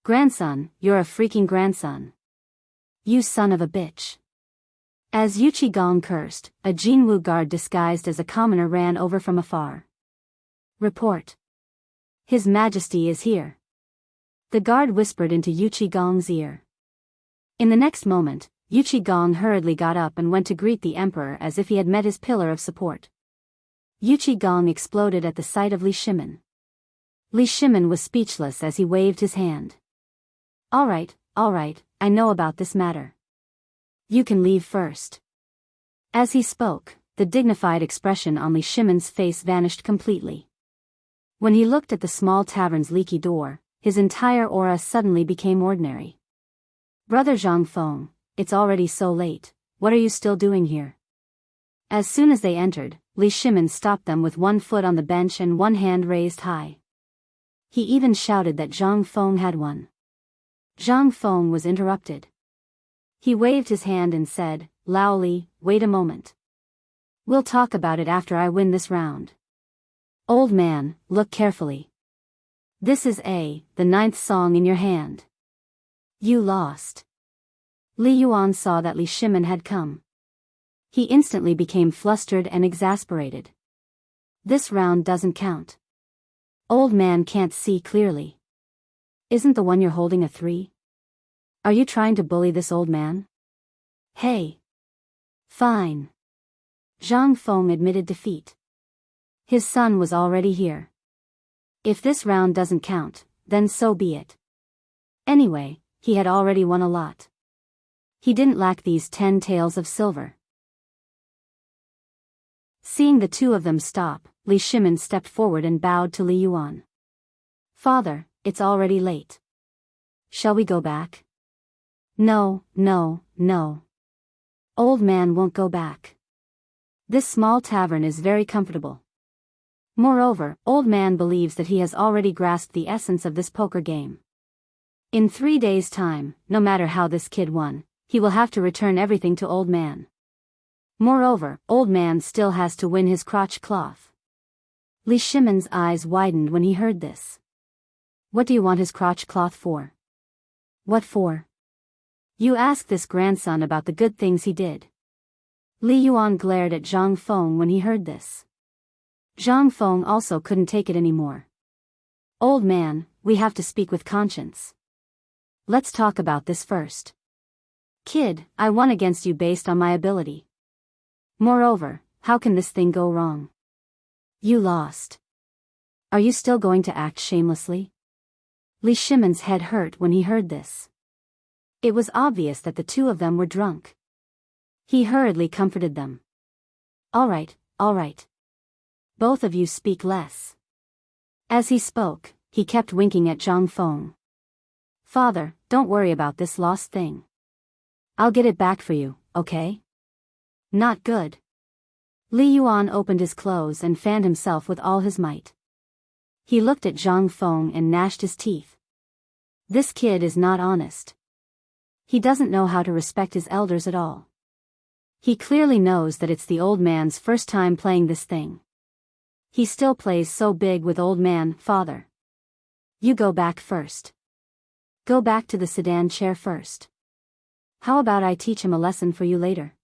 Grandson, you're a freaking grandson. You son of a bitch. As Yu Qigong cursed, a Jianghu guard disguised as a commoner ran over from afar. Report. His Majesty is here. The guard whispered into Yu Qigong's ear. In the next moment, Yu Qigong hurriedly got up and went to greet the emperor as if he had met his pillar of support. Yu Qigong exploded at the sight of Li Shimin. Li Shimin was speechless as he waved his hand. All right, I know about this matter. You can leave first. As he spoke, the dignified expression on Li Shimin's face vanished completely. When he looked at the small tavern's leaky door, his entire aura suddenly became ordinary. Brother Zhang Feng, it's already so late, what are you still doing here? As soon as they entered, Li Shimin stopped them with one foot on the bench and one hand raised high. He even shouted that Zhang Feng had won. Zhang Feng was interrupted. He waved his hand and said, Lao Li, wait a moment. We'll talk about it after I win this round. Old man, look carefully. This is the 9th song in your hand. You lost. Li Yuan saw that Li Shimin had come. He instantly became flustered and exasperated. This round doesn't count. Old man can't see clearly. Isn't the one you're holding a 3? Are you trying to bully this old man? Hey. Fine. Zhang Feng admitted defeat. His son was already here. If this round doesn't count, then so be it. Anyway, he had already won a lot. He didn't lack these 10 taels of silver. Seeing the two of them stop, Li Shimin stepped forward and bowed to Li Yuan. Father, it's already late. Shall we go back? No, no, no. Old man won't go back. This small tavern is very comfortable. Moreover, old man believes that he has already grasped the essence of this poker game. In 3 days' time, no matter how this kid won, he will have to return everything to old man. Moreover, old man still has to win his crotch cloth. Li Shimon's eyes widened when he heard this. What do you want his crotch cloth for? What for? You ask this grandson about the good things he did. Li Yuan glared at Zhang Feng when he heard this. Zhang Feng also couldn't take it anymore. Old man, we have to speak with conscience. Let's talk about this first. Kid, I won against you based on my ability. Moreover, how can this thing go wrong? You lost. Are you still going to act shamelessly? Li Shimon's head hurt when he heard this. It was obvious that the two of them were drunk. He hurriedly comforted them. All right, all right. Both of you speak less. As he spoke, he kept winking at Zhang Feng. Father, don't worry about this lost thing. I'll get it back for you, okay? Not good. Li Yuan opened his clothes and fanned himself with all his might. He looked at Zhang Feng and gnashed his teeth. This kid is not honest. He doesn't know how to respect his elders at all. He clearly knows that it's the old man's first time playing this thing. He still plays so big with old man, father. You go back first. Go back to the sedan chair first. How about I teach him a lesson for you later?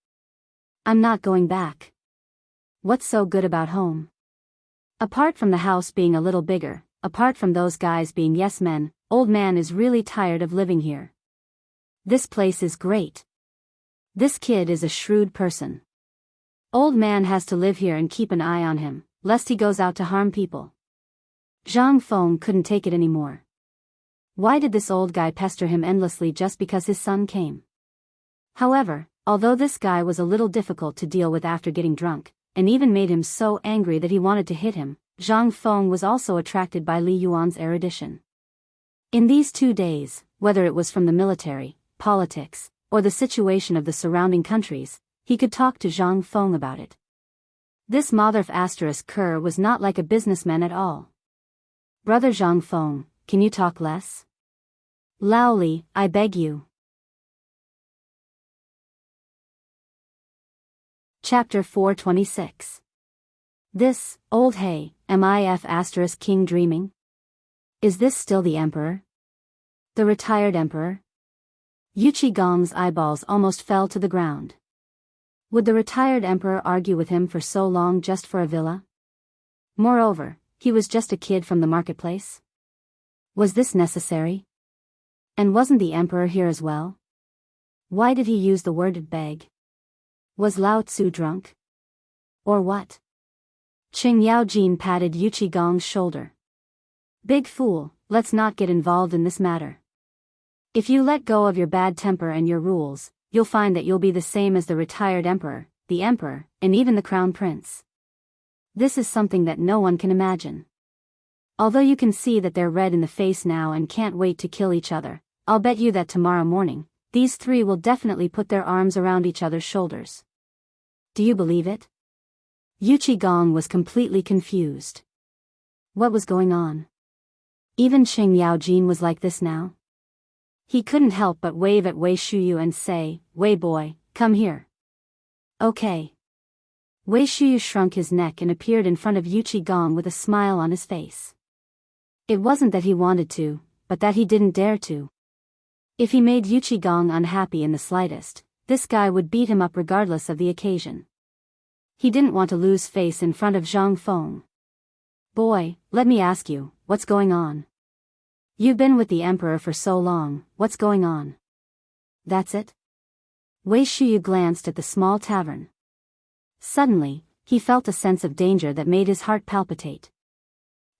I'm not going back. What's so good about home? Apart from the house being a little bigger, apart from those guys being yes men, old man is really tired of living here. This place is great. This kid is a shrewd person. Old man has to live here and keep an eye on him, lest he goes out to harm people. Zhang Feng couldn't take it anymore. Why did this old guy pester him endlessly just because his son came? However, although this guy was a little difficult to deal with after getting drunk, and even made him so angry that he wanted to hit him, Zhang Feng was also attracted by Li Yuan's erudition. In these 2 days, whether it was from the military, politics, or the situation of the surrounding countries, he could talk to Zhang Feng about it. This Motherf * Kerr was not like a businessman at all. Brother Zhang Feng, can you talk less? Lao Li, I beg you. Chapter 426. This, old hey, MIF * king dreaming? Is this still the emperor? The retired emperor? Yu Qigong's eyeballs almost fell to the ground. Would the retired emperor argue with him for so long just for a villa? Moreover, he was just a kid from the marketplace. Was this necessary? And wasn't the emperor here as well? Why did he use the word beg? Was Lao Tzu drunk? Or what? Qing Yaojin patted Yu Qigong's shoulder. Big fool, let's not get involved in this matter. If you let go of your bad temper and your rules, you'll find that you'll be the same as the retired emperor, the emperor, and even the crown prince. This is something that no one can imagine. Although you can see that they're red in the face now and can't wait to kill each other, I'll bet you that tomorrow morning, these three will definitely put their arms around each other's shoulders. Do you believe it? Yu Qigong was completely confused. What was going on? Even Qing Yaojin was like this now? He couldn't help but wave at Wei Shuyu and say, Wei boy, come here. Okay. Wei Shuyu shrunk his neck and appeared in front of Yu Qigong with a smile on his face. It wasn't that he wanted to, but that he didn't dare to. If he made Yu Qigong unhappy in the slightest, this guy would beat him up regardless of the occasion. He didn't want to lose face in front of Zhang Feng. Boy, let me ask you, what's going on? You've been with the emperor for so long, what's going on? That's it? Wei Shuyu glanced at the small tavern. Suddenly, he felt a sense of danger that made his heart palpitate.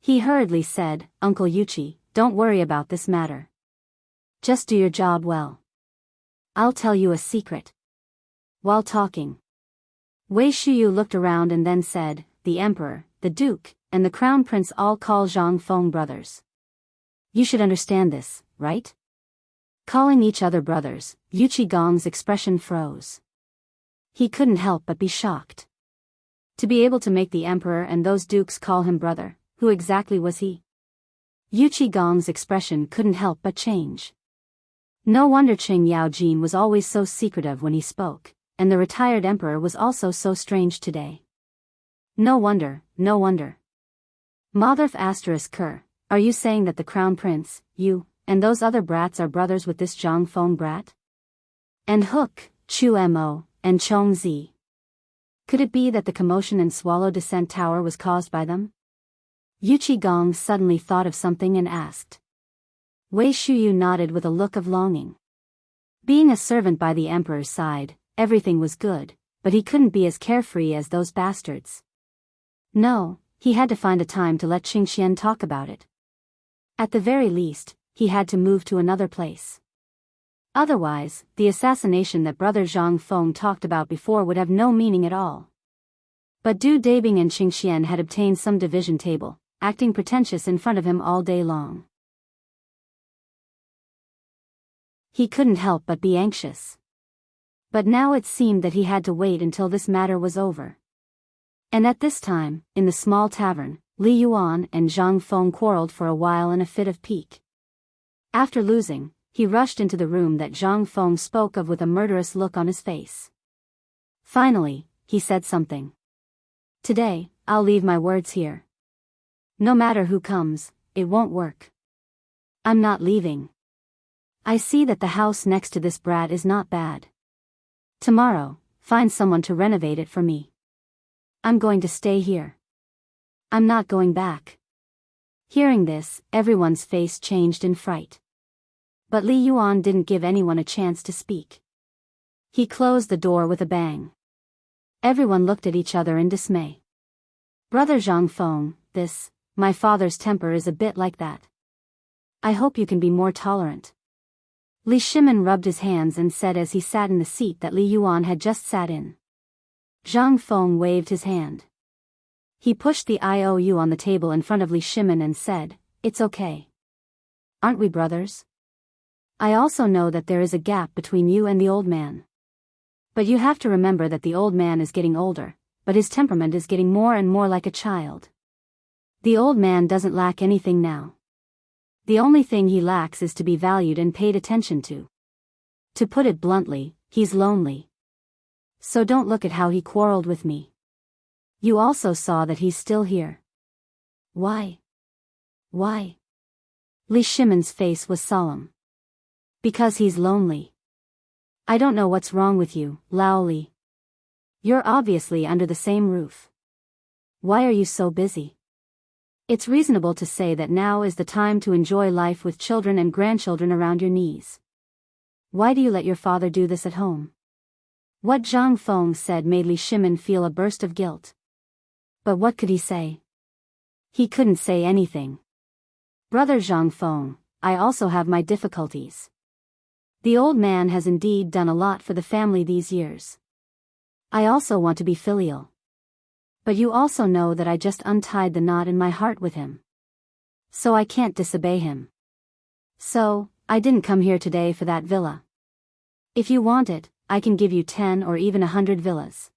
He hurriedly said, Uncle Yuchi, don't worry about this matter. Just do your job well. I'll tell you a secret. While talking, Wei Shuyu looked around and then said, the emperor, the duke, and the crown prince all call Zhang Feng brothers. You should understand this, right? Calling each other brothers, Yu Qigong's expression froze. He couldn't help but be shocked. To be able to make the emperor and those dukes call him brother, who exactly was he? Yu Qigong's expression couldn't help but change. No wonder Qing Yaojin was always so secretive when he spoke, and the retired emperor was also so strange today. No wonder, no wonder. Motherf *Ker, are you saying that the crown prince, you, and those other brats are brothers with this Zhang Feng brat? And Hook, Chu Mo, and Chong Zi? Could it be that the commotion in Swallow Descent Tower was caused by them? Yu Qigong suddenly thought of something and asked. Wei Shuyu nodded with a look of longing. Being a servant by the emperor's side, everything was good, but he couldn't be as carefree as those bastards. No, he had to find a time to let Qingxian talk about it. At the very least, he had to move to another place. Otherwise, the assassination that brother Zhang Feng talked about before would have no meaning at all. But Du Dabing and Qingxian had obtained some division table, acting pretentious in front of him all day long. He couldn't help but be anxious. But now it seemed that he had to wait until this matter was over. And at this time, in the small tavern, Li Yuan and Zhang Feng quarreled for a while in a fit of pique. After losing, he rushed into the room that Zhang Feng spoke of with a murderous look on his face. Finally, he said something. Today, I'll leave my words here. No matter who comes, it won't work. I'm not leaving. I see that the house next to this brat is not bad. Tomorrow, find someone to renovate it for me. I'm going to stay here. I'm not going back. Hearing this, everyone's face changed in fright. But Li Yuan didn't give anyone a chance to speak. He closed the door with a bang. Everyone looked at each other in dismay. Brother Zhang Feng, my father's temper is a bit like that. I hope you can be more tolerant. Li Shimin rubbed his hands and said as he sat in the seat that Li Yuan had just sat in. Zhang Feng waved his hand. He pushed the IOU on the table in front of Li Shimin and said, It's okay. Aren't we brothers? I also know that there is a gap between you and the old man. But you have to remember that the old man is getting older, but his temperament is getting more and more like a child. The old man doesn't lack anything now. The only thing he lacks is to be valued and paid attention to. To put it bluntly, he's lonely. So don't look at how he quarreled with me. You also saw that he's still here. Why? Why? Li Shimin's face was solemn. Because he's lonely. I don't know what's wrong with you, Lao Li. You're obviously under the same roof. Why are you so busy? It's reasonable to say that now is the time to enjoy life with children and grandchildren around your knees. Why do you let your father do this at home? What Zhang Feng said made Li Shimin feel a burst of guilt. But what could he say? He couldn't say anything. Brother Zhang Feng, I also have my difficulties. The old man has indeed done a lot for the family these years. I also want to be filial. But you also know that I just untied the knot in my heart with him. So I can't disobey him. So, I didn't come here today for that villa. If you want it, I can give you 10 or even 100 villas.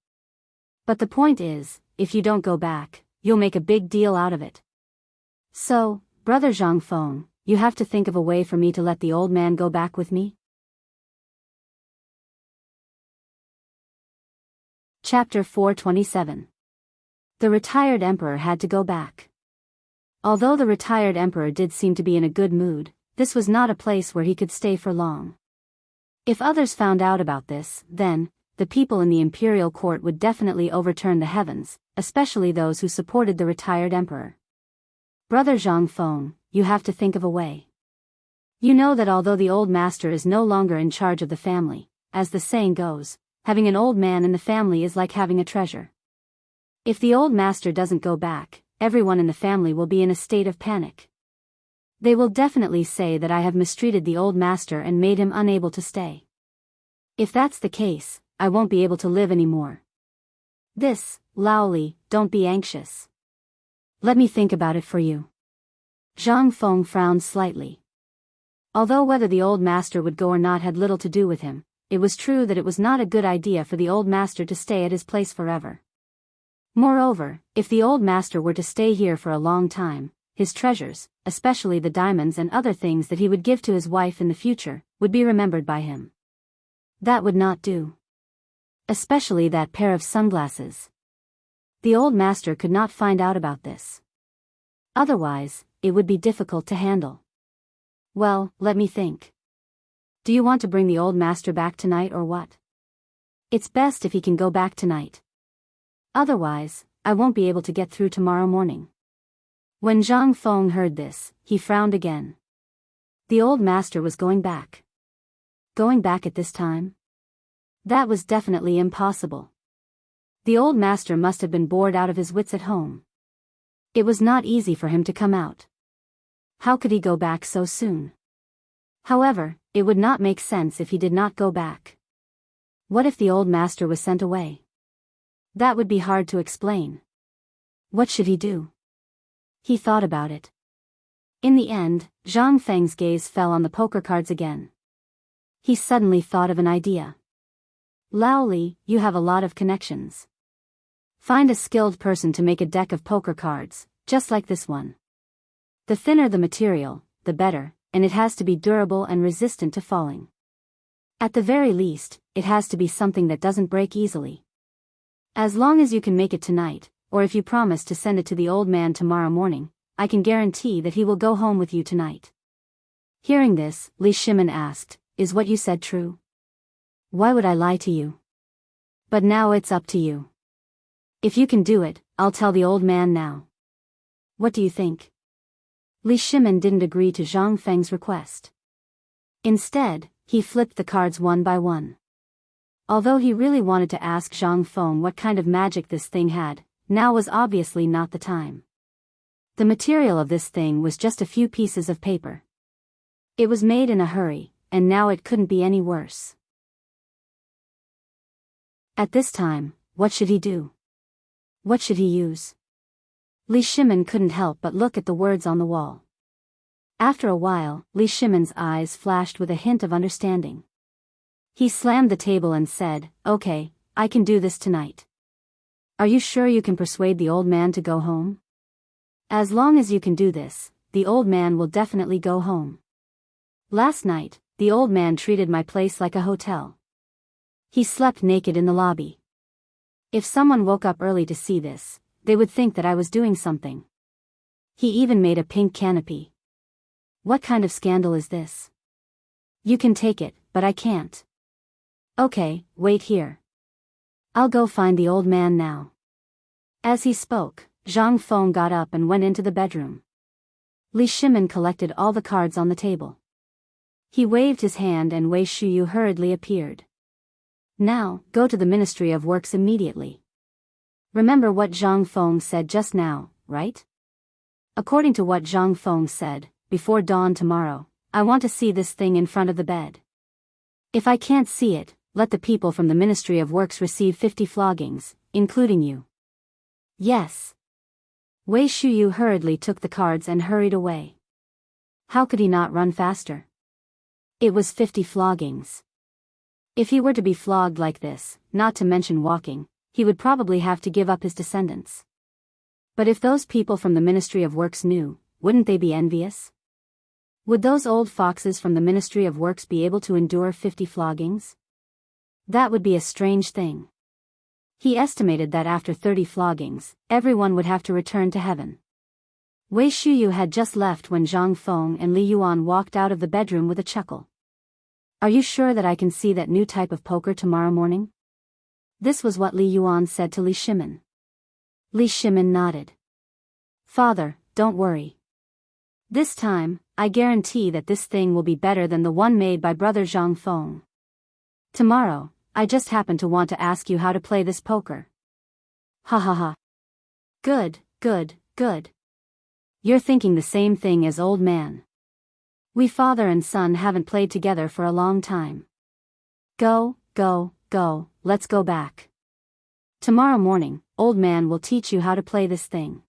But the point is, if you don't go back, you'll make a big deal out of it. So, Brother Zhang Feng, you have to think of a way for me to let the old man go back with me. Chapter 427. The retired emperor had to go back. Although the retired emperor did seem to be in a good mood, this was not a place where he could stay for long. If others found out about this, then, the people in the imperial court would definitely overturn the heavens, especially those who supported the retired emperor. Brother Zhang Feng, you have to think of a way. You know that although the old master is no longer in charge of the family, as the saying goes, having an old man in the family is like having a treasure. If the old master doesn't go back, everyone in the family will be in a state of panic. They will definitely say that I have mistreated the old master and made him unable to stay. If that's the case, I won't be able to live anymore. Lao Li, don't be anxious. Let me think about it for you. Zhang Feng frowned slightly. Although whether the old master would go or not had little to do with him, it was true that it was not a good idea for the old master to stay at his place forever. Moreover, if the old master were to stay here for a long time, his treasures, especially the diamonds and other things that he would give to his wife in the future, would be remembered by him. That would not do. Especially that pair of sunglasses. The old master could not find out about this. Otherwise, it would be difficult to handle. Well, let me think. Do you want to bring the old master back tonight or what? It's best if he can go back tonight. Otherwise, I won't be able to get through tomorrow morning. When Zhang Feng heard this, he frowned again. The old master was going back. Going back at this time? That was definitely impossible. The old master must have been bored out of his wits at home. It was not easy for him to come out. How could he go back so soon? However, it would not make sense if he did not go back. What if the old master was sent away? That would be hard to explain. What should he do? He thought about it. In the end, Zhang Feng's gaze fell on the poker cards again. He suddenly thought of an idea. Lao Li, you have a lot of connections. Find a skilled person to make a deck of poker cards, just like this one. The thinner the material, the better, and it has to be durable and resistant to falling. At the very least, it has to be something that doesn't break easily. As long as you can make it tonight, or if you promise to send it to the old man tomorrow morning, I can guarantee that he will go home with you tonight. Hearing this, Li Shimin asked, is what you said true? Why would I lie to you? But now it's up to you. If you can do it, I'll tell the old man now. What do you think? Li Shimin didn't agree to Zhang Feng's request. Instead, he flipped the cards one by one. Although he really wanted to ask Zhang Feng what kind of magic this thing had, now was obviously not the time. The material of this thing was just a few pieces of paper. It was made in a hurry, and now it couldn't be any worse. At this time, what should he do? What should he use? Li Shimin couldn't help but look at the words on the wall. After a while, Li Shimin's eyes flashed with a hint of understanding. He slammed the table and said, okay, I can do this tonight. Are you sure you can persuade the old man to go home? As long as you can do this, the old man will definitely go home. Last night, the old man treated my place like a hotel. He slept naked in the lobby. If someone woke up early to see this, they would think that I was doing something. He even made a pink canopy. What kind of scandal is this? You can take it, but I can't. Okay, wait here. I'll go find the old man now. As he spoke, Zhang Feng got up and went into the bedroom. Li Shimin collected all the cards on the table. He waved his hand and Wei Shuyu hurriedly appeared. Now, go to the Ministry of Works immediately. Remember what Zhang Feng said just now, right? According to what Zhang Feng said, before dawn tomorrow, I want to see this thing in front of the bed. If I can't see it, let the people from the Ministry of Works receive 50 floggings, including you. Yes. Wei Shuyu hurriedly took the cards and hurried away. How could he not run faster? It was 50 floggings. If he were to be flogged like this, not to mention walking, he would probably have to give up his descendants. But if those people from the Ministry of Works knew, wouldn't they be envious? Would those old foxes from the Ministry of Works be able to endure 50 floggings? That would be a strange thing. He estimated that after 30 floggings, everyone would have to return to heaven. Wei Shuyu had just left when Zhang Feng and Li Yuan walked out of the bedroom with a chuckle. Are you sure that I can see that new type of poker tomorrow morning? This was what Li Yuan said to Li Shimin. Li Shimin nodded. Father, don't worry. This time, I guarantee that this thing will be better than the one made by brother Zhang Feng. Tomorrow, I just happen to want to ask you how to play this poker. Ha ha ha. Good, good, good. You're thinking the same thing as old man. We father and son haven't played together for a long time. Go, go, go, let's go back. Tomorrow morning, old man will teach you how to play this thing.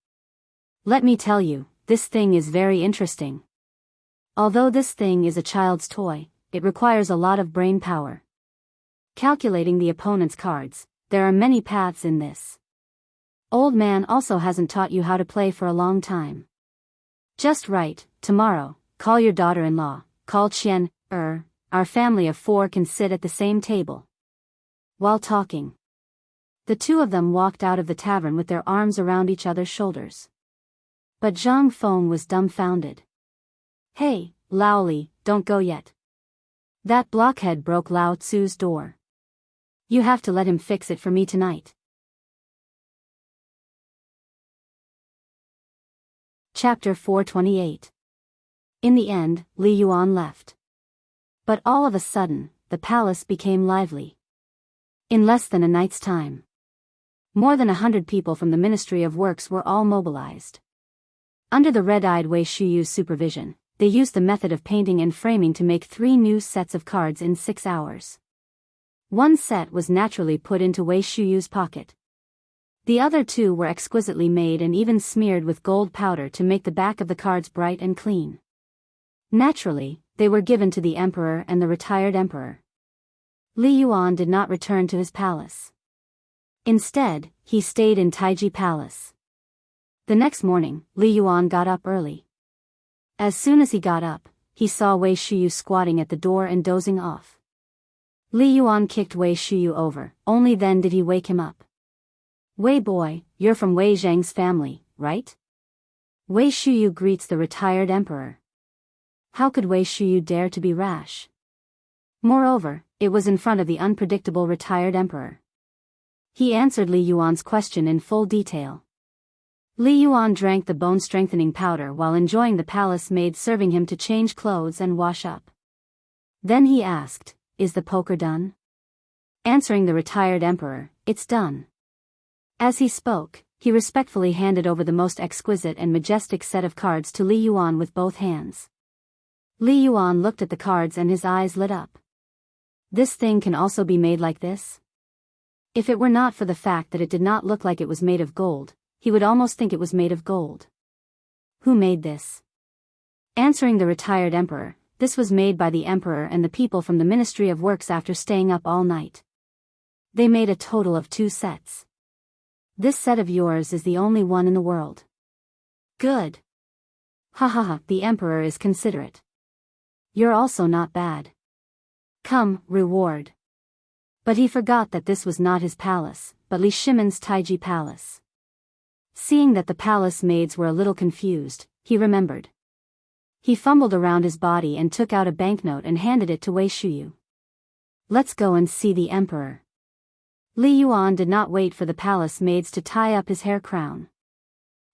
Let me tell you, this thing is very interesting. Although this thing is a child's toy, it requires a lot of brain power. Calculating the opponent's cards, there are many paths in this. Old man also hasn't taught you how to play for a long time. Just right, tomorrow, call your daughter-in-law, call Qian, our family of 4 can sit at the same table. While talking, the two of them walked out of the tavern with their arms around each other's shoulders. But Zhang Feng was dumbfounded. Hey, Lao Li, don't go yet. That blockhead broke Lao Tzu's door. You have to let him fix it for me tonight. Chapter 428. In the end, Li Yuan left. But all of a sudden, the palace became lively. In less than a night's time, more than 100 people from the Ministry of Works were all mobilized. Under the red-eyed Wei Shuyu's supervision, they used the method of painting and framing to make 3 new sets of cards in 6 hours. One set was naturally put into Wei Shuyu's pocket. The other 2 were exquisitely made and even smeared with gold powder to make the back of the cards bright and clean. Naturally, they were given to the emperor and the retired emperor. Li Yuan did not return to his palace. Instead, he stayed in Taiji Palace. The next morning, Li Yuan got up early. As soon as he got up, he saw Wei Shuyu squatting at the door and dozing off. Li Yuan kicked Wei Shuyu over, only then did he wake him up. Wei boy, you're from Wei Zhang's family, right? Wei Shuyu greets the retired emperor. How could Wei Shuyu dare to be rash? Moreover, it was in front of the unpredictable retired emperor. He answered Li Yuan's question in full detail. Li Yuan drank the bone-strengthening powder while enjoying the palace maid serving him to change clothes and wash up. Then he asked, "Is the poker done?" Answering the retired emperor, "It's done." As he spoke, he respectfully handed over the most exquisite and majestic set of cards to Li Yuan with both hands. Li Yuan looked at the cards and his eyes lit up. This thing can also be made like this? If it were not for the fact that it did not look like it was made of gold, he would almost think it was made of gold. Who made this? Answering the retired emperor, this was made by the emperor and the people from the Ministry of Works after staying up all night. They made a total of 2 sets. This set of yours is the only one in the world. Good. Ha ha ha, the emperor is considerate. You're also not bad. Come, reward. But he forgot that this was not his palace, but Li Shimon's Taiji Palace. Seeing that the palace maids were a little confused, he remembered. He fumbled around his body and took out a banknote and handed it to Wei Shuyu. Let's go and see the emperor. Li Yuan did not wait for the palace maids to tie up his hair crown.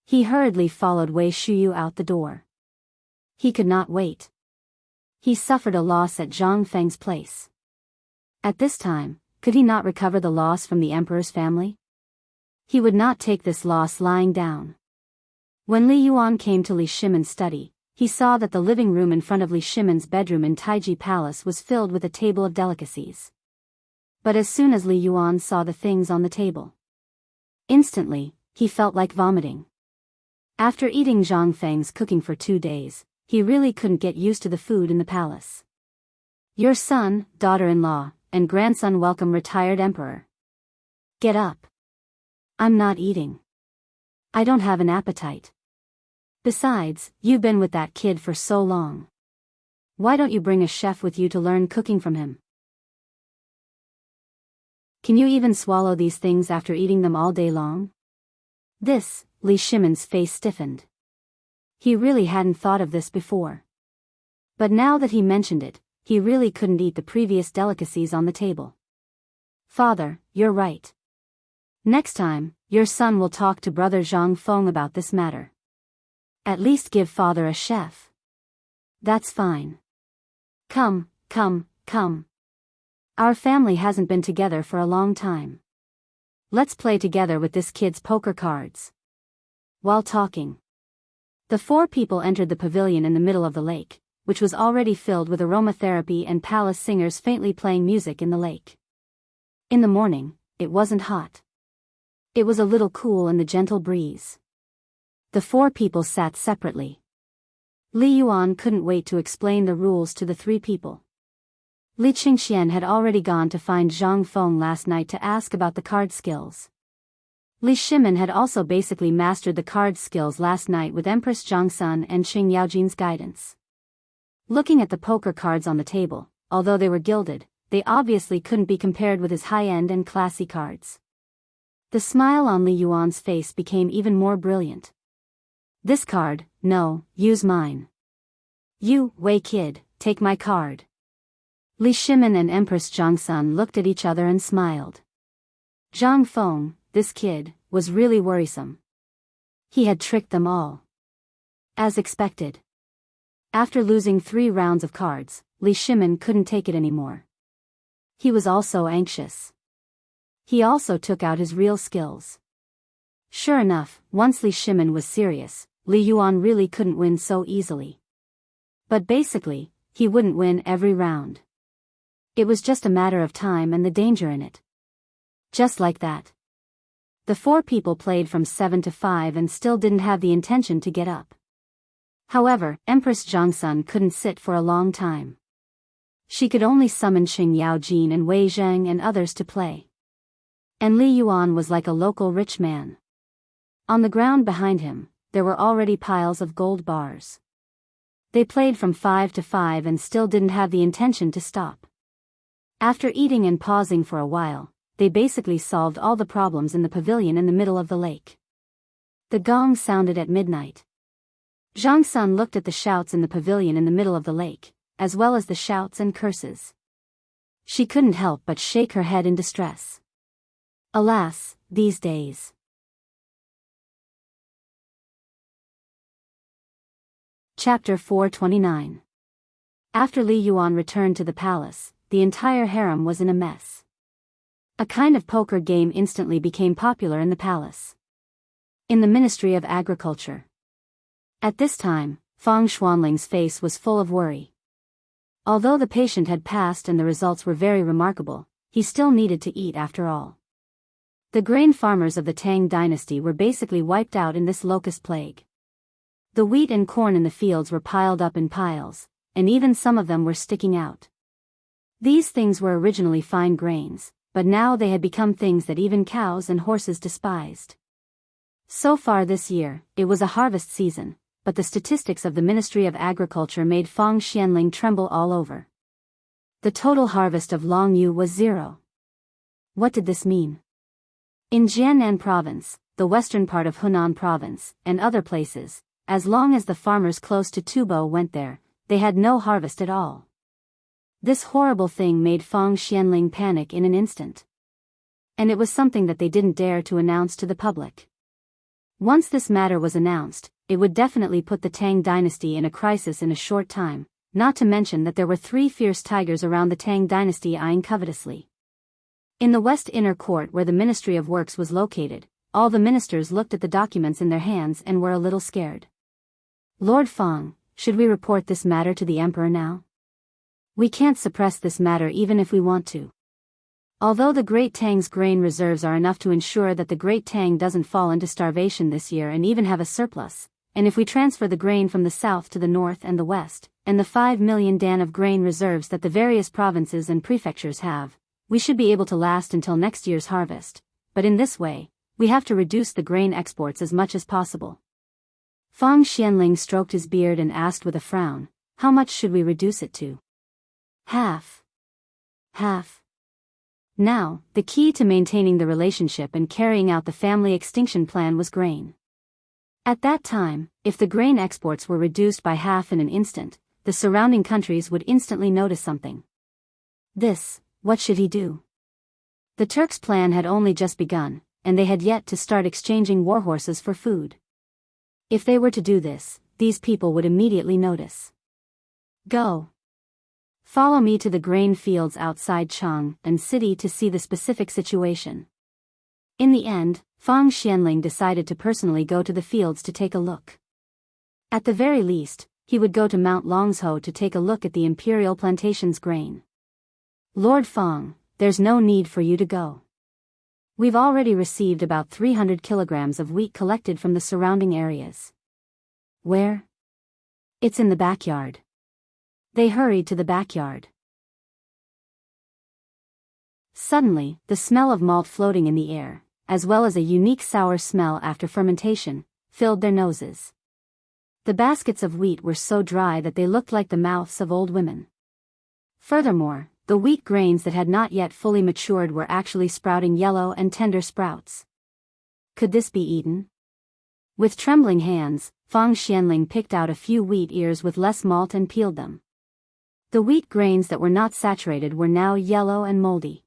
He hurriedly followed Wei Shuyu out the door. He could not wait. He suffered a loss at Zhang Feng's place. At this time, could he not recover the loss from the emperor's family? He would not take this loss lying down. When Li Yuan came to Li Shimon's study, he saw that the living room in front of Li Shimon's bedroom in Taiji Palace was filled with a table of delicacies. But as soon as Li Yuan saw the things on the table, instantly, he felt like vomiting. After eating Zhang Feng's cooking for 2 days, he really couldn't get used to the food in the palace. Your son, daughter-in-law, and grandson welcome retired emperor. Get up. I'm not eating. I don't have an appetite. Besides, you've been with that kid for so long. Why don't you bring a chef with you to learn cooking from him? Can you even swallow these things after eating them all day long? This, Li Shimon's face stiffened. He really hadn't thought of this before. But now that he mentioned it, he really couldn't eat the previous delicacies on the table. Father, you're right. Next time, your son will talk to brother Zhang Feng about this matter. At least give father a chef. That's fine. Come, come, come. Our family hasn't been together for a long time. Let's play together with this kid's poker cards. While talking, the 4 people entered the pavilion in the middle of the lake, which was already filled with aromatherapy and palace singers faintly playing music in the lake. In the morning, it wasn't hot. It was a little cool in the gentle breeze. The 4 people sat separately. Li Yuan couldn't wait to explain the rules to the 3 people. Li Qingxian had already gone to find Zhang Feng last night to ask about the card skills. Li Shimin had also basically mastered the card skills last night with Empress Zhangsun and Qing Yaojin's guidance. Looking at the poker cards on the table, although they were gilded, they obviously couldn't be compared with his high-end and classy cards. The smile on Li Yuan's face became even more brilliant. This card, no, use mine. You, Wei kid, take my card. Li Shimin and Empress Zhangsun looked at each other and smiled. Zhang Feng, this kid, was really worrisome. He had tricked them all. As expected. After losing 3 rounds of cards, Li Shimin couldn't take it anymore. He was also anxious. He also took out his real skills. Sure enough, once Li Shimin was serious, Li Yuan really couldn't win so easily. But basically, he wouldn't win every round. It was just a matter of time and the danger in it. Just like that. The 4 people played from 7 to 5 and still didn't have the intention to get up. However, Empress Zhangsun couldn't sit for a long time. She could only summon Qing Yaojin and Wei Zheng and others to play. And Li Yuan was like a local rich man. On the ground behind him, there were already piles of gold bars. They played from 5 to 5 and still didn't have the intention to stop. After eating and pausing for a while, they basically solved all the problems in the pavilion in the middle of the lake. The gong sounded at midnight. Zhang Sun looked at the shouts in the pavilion in the middle of the lake, as well as the shouts and curses. She couldn't help but shake her head in distress. Alas, these days. Chapter 429. After Li Yuan returned to the palace, the entire harem was in a mess. A kind of poker game instantly became popular in the palace. In the Ministry of Agriculture. At this time, Fang Xuanling's face was full of worry. Although the patient had passed and the results were very remarkable, he still needed to eat after all. The grain farmers of the Tang dynasty were basically wiped out in this locust plague. The wheat and corn in the fields were piled up in piles, and even some of them were sticking out. These things were originally fine grains, but now they had become things that even cows and horses despised. So far this year, it was a harvest season, but the statistics of the Ministry of Agriculture made Fang Xianling tremble all over. The total harvest of Longyu was 0. What did this mean? In Jiannan province, the western part of Hunan province, and other places, as long as the farmers close to Tubo went there, they had no harvest at all. This horrible thing made Fang Xianling panic in an instant. And it was something that they didn't dare to announce to the public. Once this matter was announced, it would definitely put the Tang dynasty in a crisis in a short time, not to mention that there were 3 fierce tigers around the Tang dynasty eyeing covetously. In the west inner court where the Ministry of Works was located, all the ministers looked at the documents in their hands and were a little scared. Lord Fang, should we report this matter to the emperor now? We can't suppress this matter even if we want to. Although the Great Tang's grain reserves are enough to ensure that the Great Tang doesn't fall into starvation this year and even have a surplus, and if we transfer the grain from the south to the north and the west, and the 5 million dan of grain reserves that the various provinces and prefectures have, we should be able to last until next year's harvest, but in this way, we have to reduce the grain exports as much as possible. Fang Xianling stroked his beard and asked with a frown, how much should we reduce it to? Half. Half. Now, the key to maintaining the relationship and carrying out the family extinction plan was grain. At that time, if the grain exports were reduced by half in an instant, the surrounding countries would instantly notice something. What should he do? The Turks' plan had only just begun, and they had yet to start exchanging warhorses for food. If they were to do this, these people would immediately notice. Go. Follow me to the grain fields outside Chang'an city to see the specific situation. In the end, Fang Xianling decided to personally go to the fields to take a look. At the very least, he would go to Mount Longsho to take a look at the imperial plantation's grain. Lord Fang, there's no need for you to go. We've already received about 300 kilograms of wheat collected from the surrounding areas. Where? It's in the backyard. They hurried to the backyard. Suddenly, the smell of malt floating in the air, as well as a unique sour smell after fermentation, filled their noses. The baskets of wheat were so dry that they looked like the mouths of old women. Furthermore, the wheat grains that had not yet fully matured were actually sprouting yellow and tender sprouts. Could this be eaten? With trembling hands, Fang Xianling picked out a few wheat ears with less malt and peeled them. The wheat grains that were not saturated were now yellow and moldy.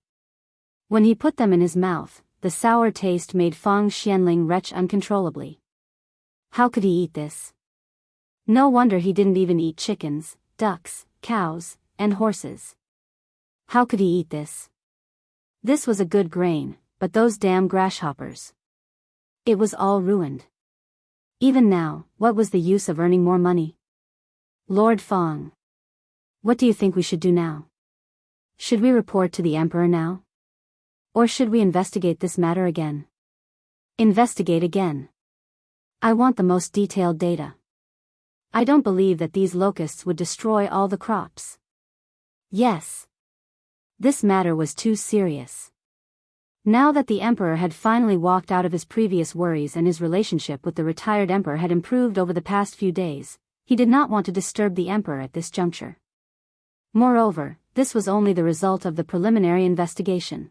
When he put them in his mouth, the sour taste made Fang Xianling retch uncontrollably. How could he eat this? No wonder he didn't even eat chickens, ducks, cows, and horses. How could he eat this? This was a good grain, but those damn grasshoppers. It was all ruined. Even now, what was the use of earning more money? Lord Fang. What do you think we should do now? Should we report to the emperor now? Or should we investigate this matter again? Investigate again. I want the most detailed data. I don't believe that these locusts would destroy all the crops. Yes. This matter was too serious. Now that the emperor had finally walked out of his previous worries and his relationship with the retired emperor had improved over the past few days, he did not want to disturb the emperor at this juncture. Moreover, this was only the result of the preliminary investigation.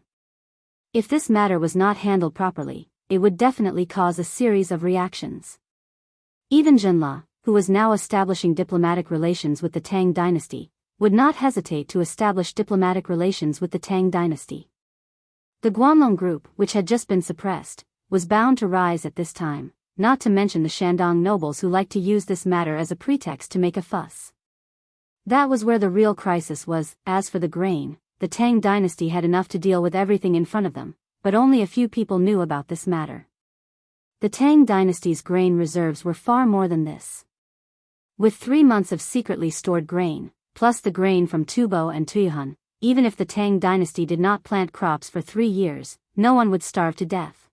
If this matter was not handled properly, it would definitely cause a series of reactions. Even Zhenla, who was now establishing diplomatic relations with the Tang dynasty, would not hesitate to establish diplomatic relations with the Tang dynasty. The Guanlong group, which had just been suppressed, was bound to rise at this time, not to mention the Shandong nobles who liked to use this matter as a pretext to make a fuss. That was where the real crisis was. As for the grain, the Tang dynasty had enough to deal with everything in front of them, but only a few people knew about this matter. The Tang dynasty's grain reserves were far more than this. With 3 months of secretly stored grain, plus the grain from Tubo and Tuyuhun, even if the Tang dynasty did not plant crops for 3 years, no one would starve to death.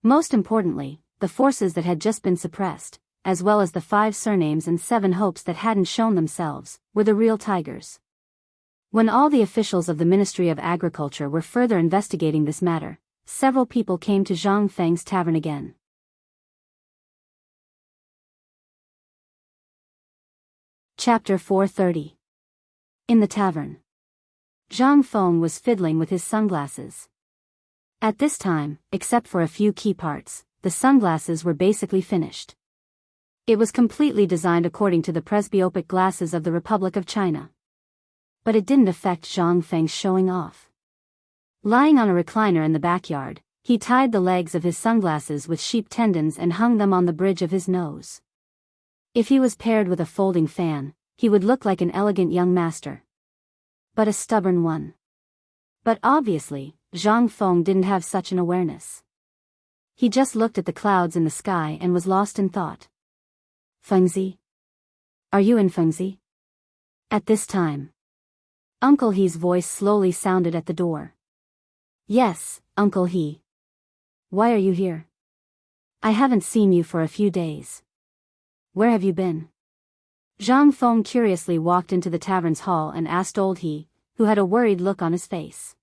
Most importantly, the forces that had just been suppressed, as well as the 5 surnames and 7 hopes that hadn't shown themselves, were the real tigers. When all the officials of the Ministry of Agriculture were further investigating this matter, several people came to Zhang Feng's tavern again. Chapter 430. In the tavern. Zhang Feng was fiddling with his sunglasses. At this time, except for a few key parts, the sunglasses were basically finished. It was completely designed according to the presbyopic glasses of the Republic of China. But it didn't affect Zhang Feng's showing off. Lying on a recliner in the backyard, he tied the legs of his sunglasses with sheep tendons and hung them on the bridge of his nose. If he was paired with a folding fan, he would look like an elegant young master. But a stubborn one. But obviously, Zhang Feng didn't have such an awareness. He just looked at the clouds in the sky and was lost in thought. Fengzi? Are you in Fengzi? At this time. Uncle He's voice slowly sounded at the door. Yes, Uncle He. Why are you here? I haven't seen you for a few days. Where have you been? Zhang Feng curiously walked into the tavern's hall and asked old He, who had a worried look on his face.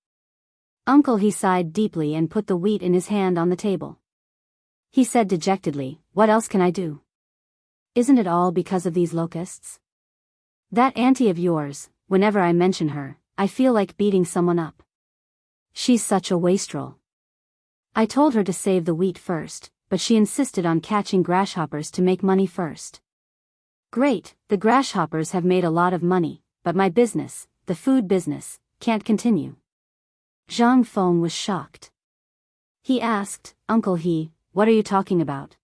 Uncle He sighed deeply and put the wheat in his hand on the table. He said dejectedly, "What else can I do? Isn't it all because of these locusts? That auntie of yours, whenever I mention her, I feel like beating someone up. She's such a wastrel. I told her to save the wheat first, but she insisted on catching grasshoppers to make money first. Great, the grasshoppers have made a lot of money, but my business, the food business, can't continue." Zhang Feng was shocked. He asked, "Uncle He, what are you talking about?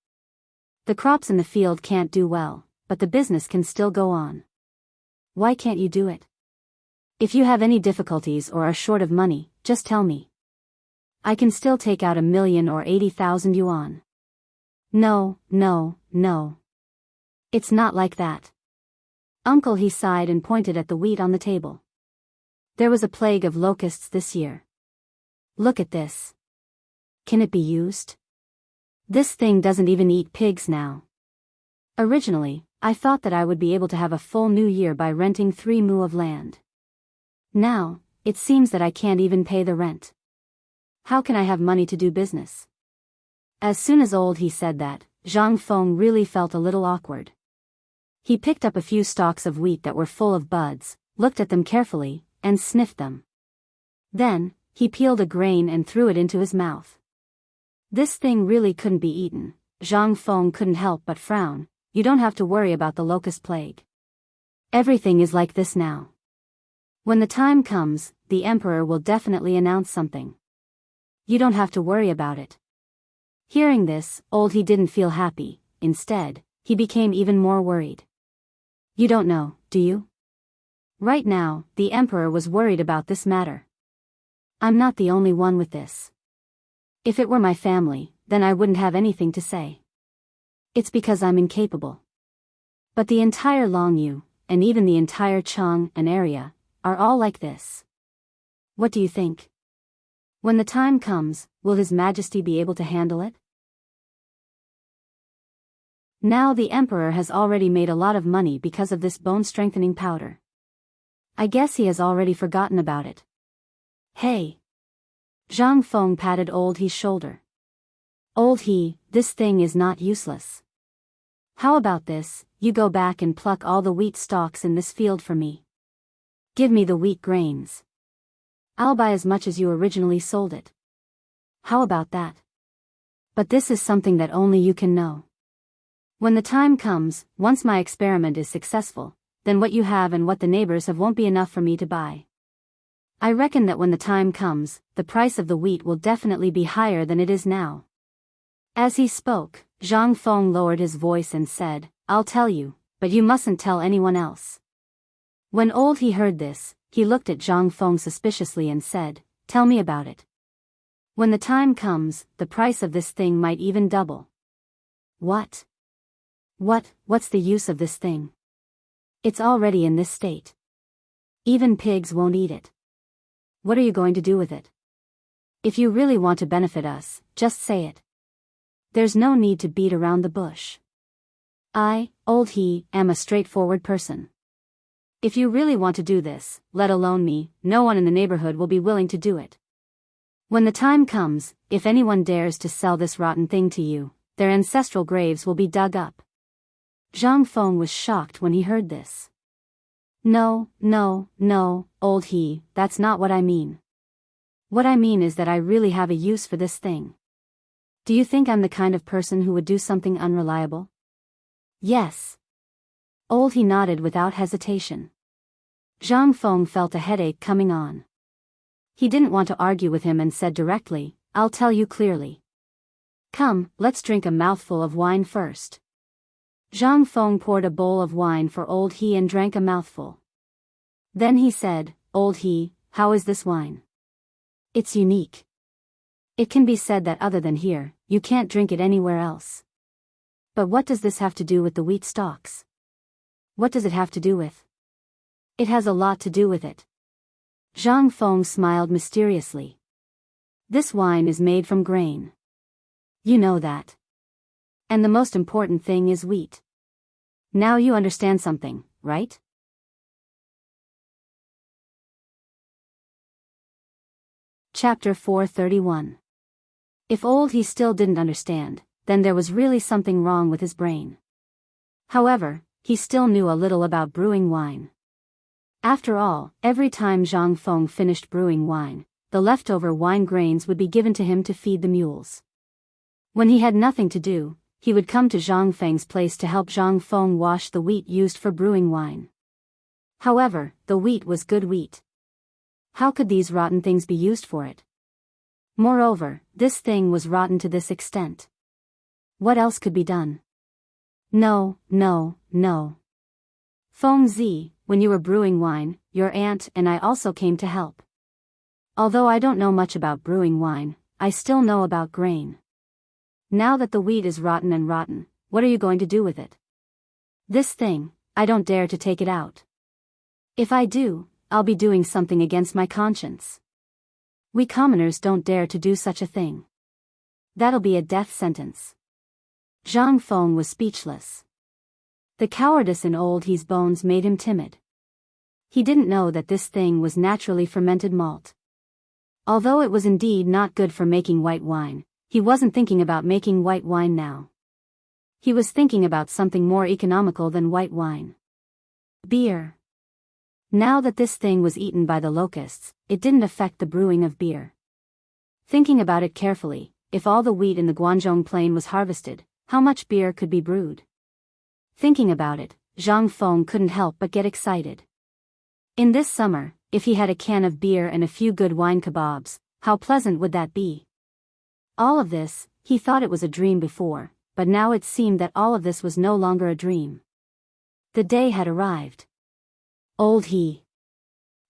The crops in the field can't do well, but the business can still go on. Why can't you do it? If you have any difficulties or are short of money, just tell me. I can still take out 1,000,000 or 80,000 yuan. No. It's not like that." Uncle He sighed and pointed at the wheat on the table. There was a plague of locusts this year. Look at this. Can it be used? This thing doesn't even eat pigs now. Originally, I thought that I would be able to have a full new year by renting 3 mu of land. Now, it seems that I can't even pay the rent. How can I have money to do business? As soon as old he said that, Zhang Feng really felt a little awkward. He picked up a few stalks of wheat that were full of buds, looked at them carefully, and sniffed them. Then, he peeled a grain and threw it into his mouth. This thing really couldn't be eaten. Zhang Feng couldn't help but frown. You don't have to worry about the locust plague. Everything is like this now. When the time comes, the emperor will definitely announce something. You don't have to worry about it. Hearing this, old he didn't feel happy. Instead, he became even more worried. You don't know, do you? Right now, the emperor was worried about this matter. I'm not the only one with this. If it were my family, then I wouldn't have anything to say. It's because I'm incapable. But the entire Longyu, and even the entire Chang'an area, are all like this. What do you think? When the time comes, will His Majesty be able to handle it? Now the emperor has already made a lot of money because of this bone-strengthening powder. I guess he has already forgotten about it. Hey! Zhang Feng patted old He's shoulder. Old He, this thing is not useless. How about this, you go back and pluck all the wheat stalks in this field for me. Give me the wheat grains. I'll buy as much as you originally sold it. How about that? But this is something that only you can know. When the time comes, once my experiment is successful, then what you have and what the neighbors have won't be enough for me to buy. I reckon that when the time comes, the price of the wheat will definitely be higher than it is now. As he spoke, Zhang Feng lowered his voice and said, I'll tell you, but you mustn't tell anyone else. When old he heard this, he looked at Zhang Feng suspiciously and said, Tell me about it. When the time comes, the price of this thing might even double. What? What's the use of this thing? It's already in this state. Even pigs won't eat it. What are you going to do with it? If you really want to benefit us, just say it. There's no need to beat around the bush. I, old he, am a straightforward person. If you really want to do this, let alone me, no one in the neighborhood will be willing to do it. When the time comes, if anyone dares to sell this rotten thing to you, their ancestral graves will be dug up. Zhang Feng was shocked when he heard this. No, old he, that's not what I mean. What I mean is that I really have a use for this thing. Do you think I'm the kind of person who would do something unreliable? Yes. Old he nodded without hesitation. Zhang Feng felt a headache coming on. He didn't want to argue with him and said directly, I'll tell you clearly. Come, let's drink a mouthful of wine first. Zhang Feng poured a bowl of wine for old he and drank a mouthful. Then he said, Old he, how is this wine? It's unique. It can be said that other than here, you can't drink it anywhere else. But what does this have to do with the wheat stalks? What does it have to do with? It has a lot to do with it. Zhang Feng smiled mysteriously. This wine is made from grain. You know that. And the most important thing is wheat. Now you understand something, right? Chapter 431. If old he still didn't understand, then there was really something wrong with his brain. However, he still knew a little about brewing wine. After all, every time Zhang Feng finished brewing wine, the leftover wine grains would be given to him to feed the mules. When he had nothing to do, he would come to Zhang Feng's place to help Zhang Feng wash the wheat used for brewing wine. However, the wheat was good wheat. How could these rotten things be used for it? Moreover, this thing was rotten to this extent. What else could be done? No. Feng Zi, when you were brewing wine, your aunt and I also came to help. Although I don't know much about brewing wine, I still know about grain. Now that the wheat is rotten and rotten, what are you going to do with it? This thing, I don't dare to take it out. If I do, I'll be doing something against my conscience. We commoners don't dare to do such a thing. That'll be a death sentence. Zhang Feng was speechless. The cowardice in old He's bones made him timid. He didn't know that this thing was naturally fermented malt. Although it was indeed not good for making white wine, he wasn't thinking about making white wine now. He was thinking about something more economical than white wine. Beer. Now that this thing was eaten by the locusts, it didn't affect the brewing of beer. Thinking about it carefully, if all the wheat in the Guangzhou plain was harvested, how much beer could be brewed? Thinking about it, Zhang Feng couldn't help but get excited. In this summer, if he had a can of beer and a few good wine kebabs, how pleasant would that be? All of this, he thought it was a dream before, but now it seemed that all of this was no longer a dream. The day had arrived. Old He.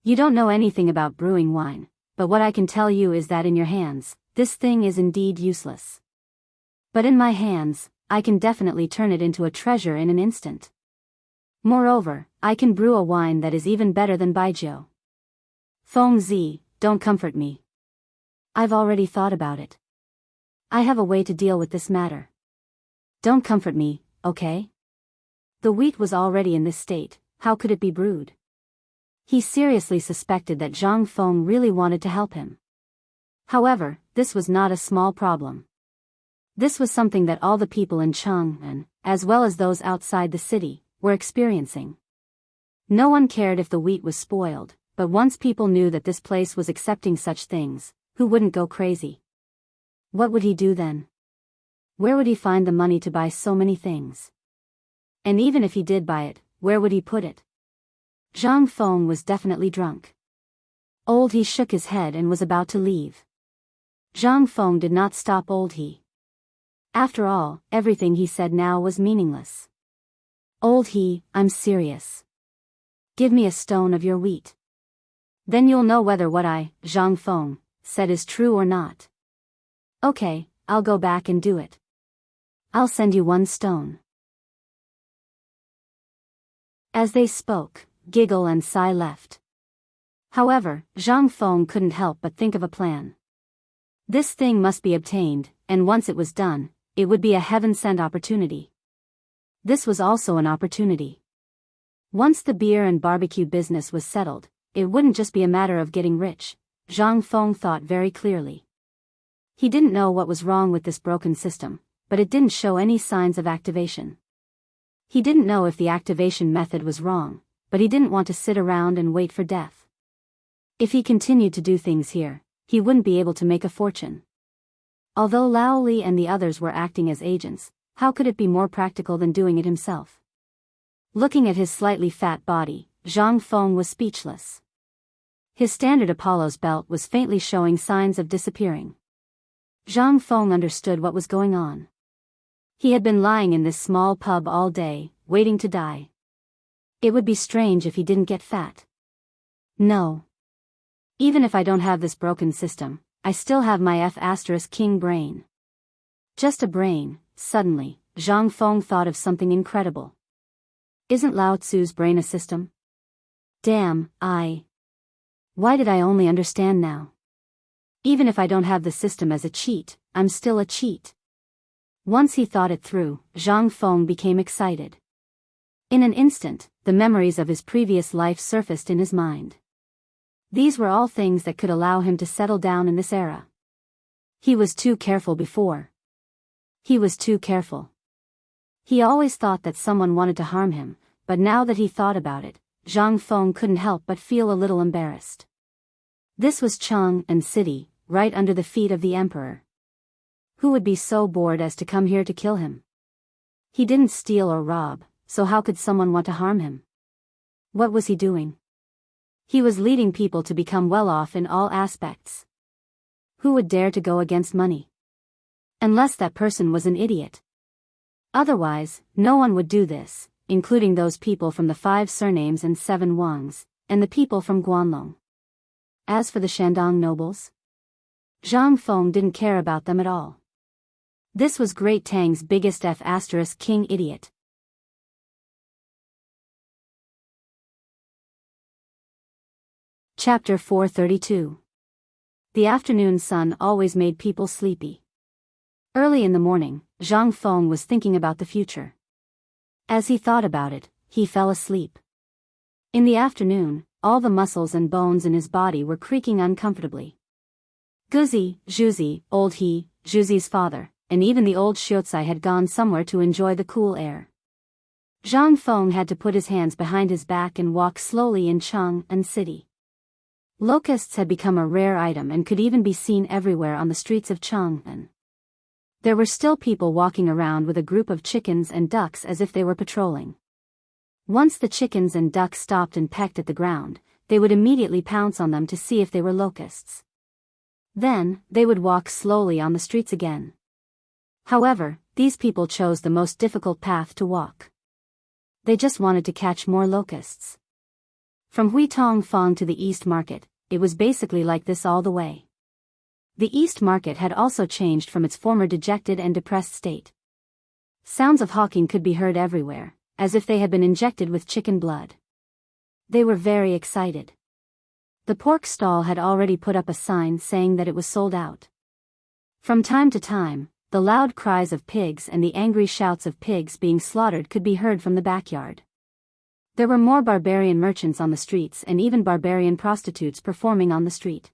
You don't know anything about brewing wine, but what I can tell you is that in your hands, this thing is indeed useless. But in my hands, I can definitely turn it into a treasure in an instant. Moreover, I can brew a wine that is even better than Baijiu. Feng Zi, don't comfort me. I've already thought about it. I have a way to deal with this matter. Don't comfort me, okay? The wheat was already in this state, how could it be brewed? He seriously suspected that Zhang Feng really wanted to help him. However, this was not a small problem. This was something that all the people in Chang'an, as well as those outside the city, were experiencing. No one cared if the wheat was spoiled, but once people knew that this place was accepting such things, who wouldn't go crazy? What would he do then? Where would he find the money to buy so many things? And even if he did buy it, where would he put it? Zhang Feng was definitely drunk. Old He shook his head and was about to leave. Zhang Feng did not stop Old He. After all, everything he said now was meaningless. Old He, I'm serious. Give me a stone of your wheat. Then you'll know whether what I, Zhang Feng, said is true or not. Okay, I'll go back and do it. I'll send you 1 stone. As they spoke, Giggle and Sigh left. However, Zhang Feng couldn't help but think of a plan. This thing must be obtained, and once it was done, it would be a heaven-sent opportunity. This was also an opportunity. Once the beer and barbecue business was settled, it wouldn't just be a matter of getting rich, Zhang Feng thought very clearly. He didn't know what was wrong with this broken system, but it didn't show any signs of activation. He didn't know if the activation method was wrong, but he didn't want to sit around and wait for death. If he continued to do things here, he wouldn't be able to make a fortune. Although Lao Li and the others were acting as agents, how could it be more practical than doing it himself? Looking at his slightly fat body, Zhang Feng was speechless. His standard Apollo's belt was faintly showing signs of disappearing. Zhang Feng understood what was going on. He had been lying in this small pub all day, waiting to die. It would be strange if he didn't get fat. No. Even if I don't have this broken system, I still have my F*King brain. Just a brain. Suddenly, Zhang Feng thought of something incredible. Isn't Lao Tzu's brain a system? Damn, Why did I only understand now? Even if I don't have the system as a cheat, I'm still a cheat. Once he thought it through, Zhang Feng became excited. In an instant, the memories of his previous life surfaced in his mind. These were all things that could allow him to settle down in this era. He was too careful before. He was too careful. He always thought that someone wanted to harm him, but now that he thought about it, Zhang Feng couldn't help but feel a little embarrassed. This was Chang'an City, right under the feet of the emperor. Who would be so bored as to come here to kill him? He didn't steal or rob, so how could someone want to harm him? What was he doing? He was leading people to become well off in all aspects. Who would dare to go against money? Unless that person was an idiot. Otherwise, no one would do this, including those people from the 5 surnames and 7 Wangs, and the people from Guanlong. As for the Shandong nobles, Zhang Feng didn't care about them at all. This was Great Tang's biggest F*King idiot. Chapter 432. The afternoon sun always made people sleepy. Early in the morning, Zhang Feng was thinking about the future. As he thought about it, he fell asleep. In the afternoon, all the muscles and bones in his body were creaking uncomfortably. Guzi, Zhuzi, old He, Zhuzi's father, and even the old Xiaotsai had gone somewhere to enjoy the cool air. Zhang Feng had to put his hands behind his back and walk slowly in Chang'an city. Locusts had become a rare item and could even be seen everywhere on the streets of Chang'an. There were still people walking around with a group of chickens and ducks as if they were patrolling. Once the chickens and ducks stopped and pecked at the ground, they would immediately pounce on them to see if they were locusts. Then, they would walk slowly on the streets again. However, these people chose the most difficult path to walk. They just wanted to catch more locusts. From Huitong Fong to the East Market, it was basically like this all the way. The East Market had also changed from its former dejected and depressed state. Sounds of hawking could be heard everywhere, as if they had been injected with chicken blood. They were very excited. The pork stall had already put up a sign saying that it was sold out. From time to time, the loud cries of pigs and the angry shouts of pigs being slaughtered could be heard from the backyard. There were more barbarian merchants on the streets and even barbarian prostitutes performing on the street.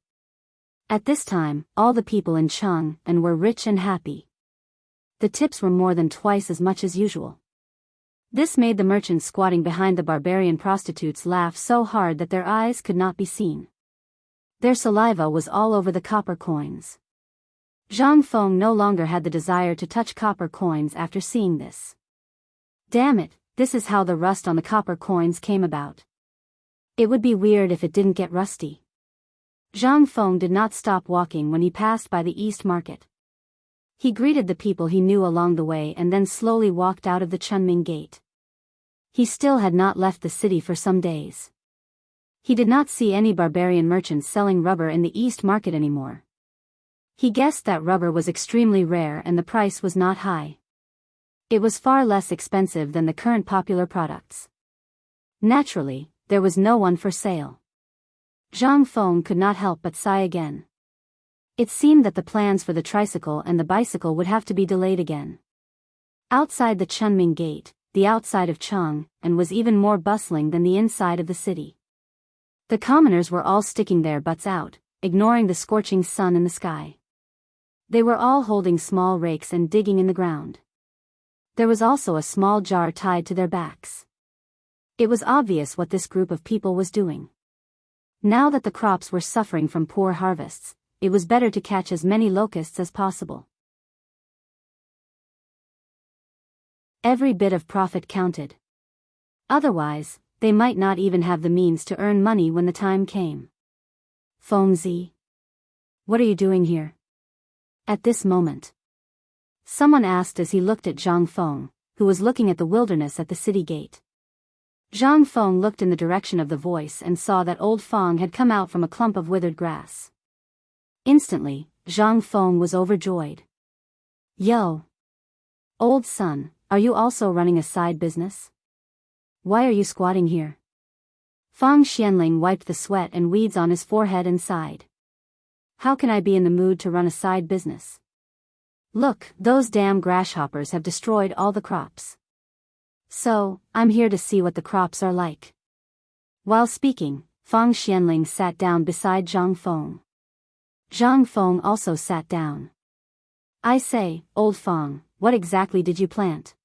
At this time, all the people in Chang'an were rich and happy. The tips were more than twice as much as usual. This made the merchants squatting behind the barbarian prostitutes laugh so hard that their eyes could not be seen. Their saliva was all over the copper coins. Zhang Feng no longer had the desire to touch copper coins after seeing this. Damn it, this is how the rust on the copper coins came about. It would be weird if it didn't get rusty. Zhang Feng did not stop walking when he passed by the East Market. He greeted the people he knew along the way and then slowly walked out of the Chunming Gate. He still had not left the city for some days. He did not see any barbarian merchants selling rubber in the East Market anymore. He guessed that rubber was extremely rare and the price was not high. It was far less expensive than the current popular products. Naturally, there was no one for sale. Zhang Feng could not help but sigh again. It seemed that the plans for the tricycle and the bicycle would have to be delayed again. Outside the Chunming Gate, the outside of Chang'an was even more bustling than the inside of the city. The commoners were all sticking their butts out, ignoring the scorching sun in the sky. They were all holding small rakes and digging in the ground. There was also a small jar tied to their backs. It was obvious what this group of people was doing. Now that the crops were suffering from poor harvests, it was better to catch as many locusts as possible. Every bit of profit counted. Otherwise, they might not even have the means to earn money when the time came. Fengzi, what are you doing here? At this moment, someone asked as he looked at Zhang Feng, who was looking at the wilderness at the city gate. Zhang Feng looked in the direction of the voice and saw that old Feng had come out from a clump of withered grass. Instantly, Zhang Feng was overjoyed. Yo! Old son, are you also running a side business? Why are you squatting here? Feng Xianling wiped the sweat and weeds on his forehead and sighed. How can I be in the mood to run a side business? Look, those damn grasshoppers have destroyed all the crops. So, I'm here to see what the crops are like. While speaking, Feng Xianling sat down beside Zhang Feng. Zhang Feng also sat down. I say, old Feng, what exactly did you plant?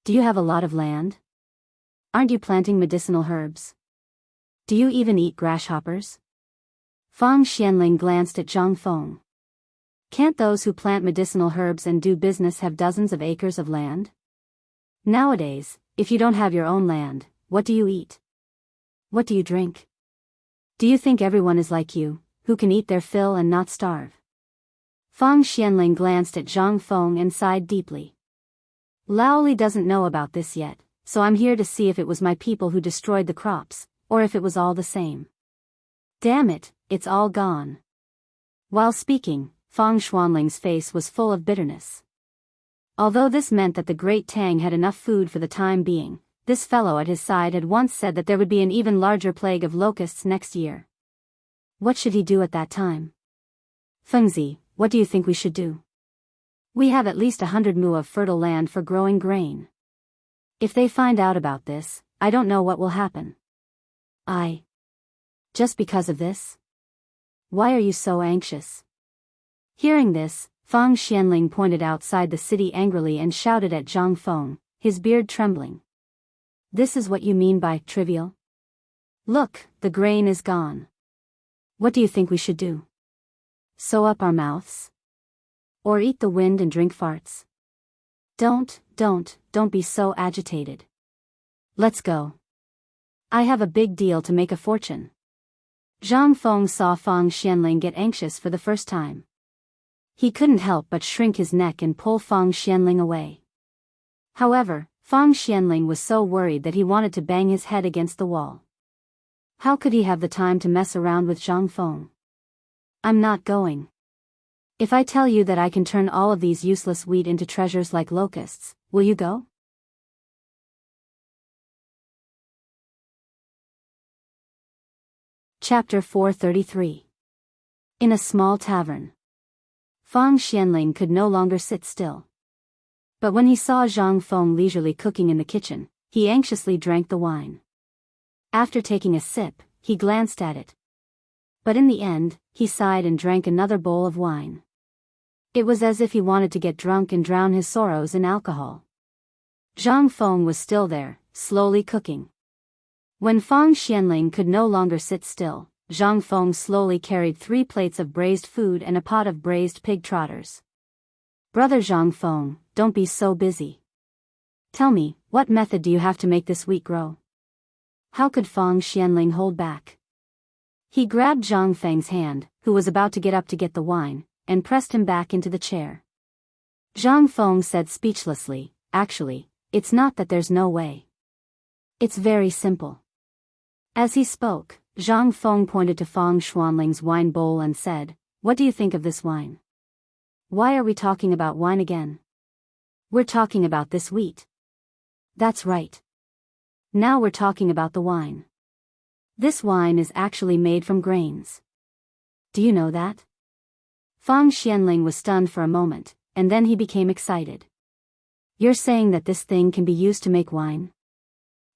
Do you have a lot of land? Aren't you planting medicinal herbs? Do you even eat grasshoppers? Feng Xianling glanced at Zhang Feng. Can't those who plant medicinal herbs and do business have dozens of acres of land? Nowadays, if you don't have your own land, what do you eat? What do you drink? Do you think everyone is like you, who can eat their fill and not starve? Feng Xianling glanced at Zhang Feng and sighed deeply. Laoli doesn't know about this yet, so I'm here to see if it was my people who destroyed the crops, or if it was all the same. Damn it, it's all gone. While speaking, Feng Xuanling's face was full of bitterness. Although this meant that the Great Tang had enough food for the time being, this fellow at his side had once said that there would be an even larger plague of locusts next year. What should he do at that time? Fengzi, what do you think we should do? We have at least 100 mu of fertile land for growing grain. If they find out about this, I don't know what will happen. Just because of this? Why are you so anxious? Hearing this, Fang Xianling pointed outside the city angrily and shouted at Zhang Feng, his beard trembling. This is what you mean by trivial? Look, the grain is gone. What do you think we should do? Sew up our mouths? Or eat the wind and drink farts? Don't be so agitated. Let's go. I have a big deal to make a fortune. Zhang Feng saw Fang Xianling get anxious for the first time. He couldn't help but shrink his neck and pull Fang Xianling away. However, Fang Xianling was so worried that he wanted to bang his head against the wall. How could he have the time to mess around with Zhang Feng? I'm not going. If I tell you that I can turn all of these useless wheat into treasures like locusts, will you go? Chapter 433. In a small tavern. Fang Xianling could no longer sit still. But when he saw Zhang Feng leisurely cooking in the kitchen, he anxiously drank the wine. After taking a sip, he glanced at it. But in the end, he sighed and drank another bowl of wine. It was as if he wanted to get drunk and drown his sorrows in alcohol. Zhang Feng was still there, slowly cooking. When Fang Xianling could no longer sit still, Zhang Feng slowly carried 3 plates of braised food and a pot of braised pig trotters. Brother Zhang Feng, don't be so busy. Tell me, what method do you have to make this wheat grow? How could Fang Xianling hold back? He grabbed Zhang Feng's hand, who was about to get up to get the wine, and pressed him back into the chair. Zhang Feng said speechlessly, actually, it's not that there's no way. It's very simple. As he spoke, Zhang Feng pointed to Fang Xianling's wine bowl and said, what do you think of this wine? Why are we talking about wine again? We're talking about this wheat. That's right. Now we're talking about the wine. This wine is actually made from grains. Do you know that? Fang Xianling was stunned for a moment, and then he became excited. You're saying that this thing can be used to make wine?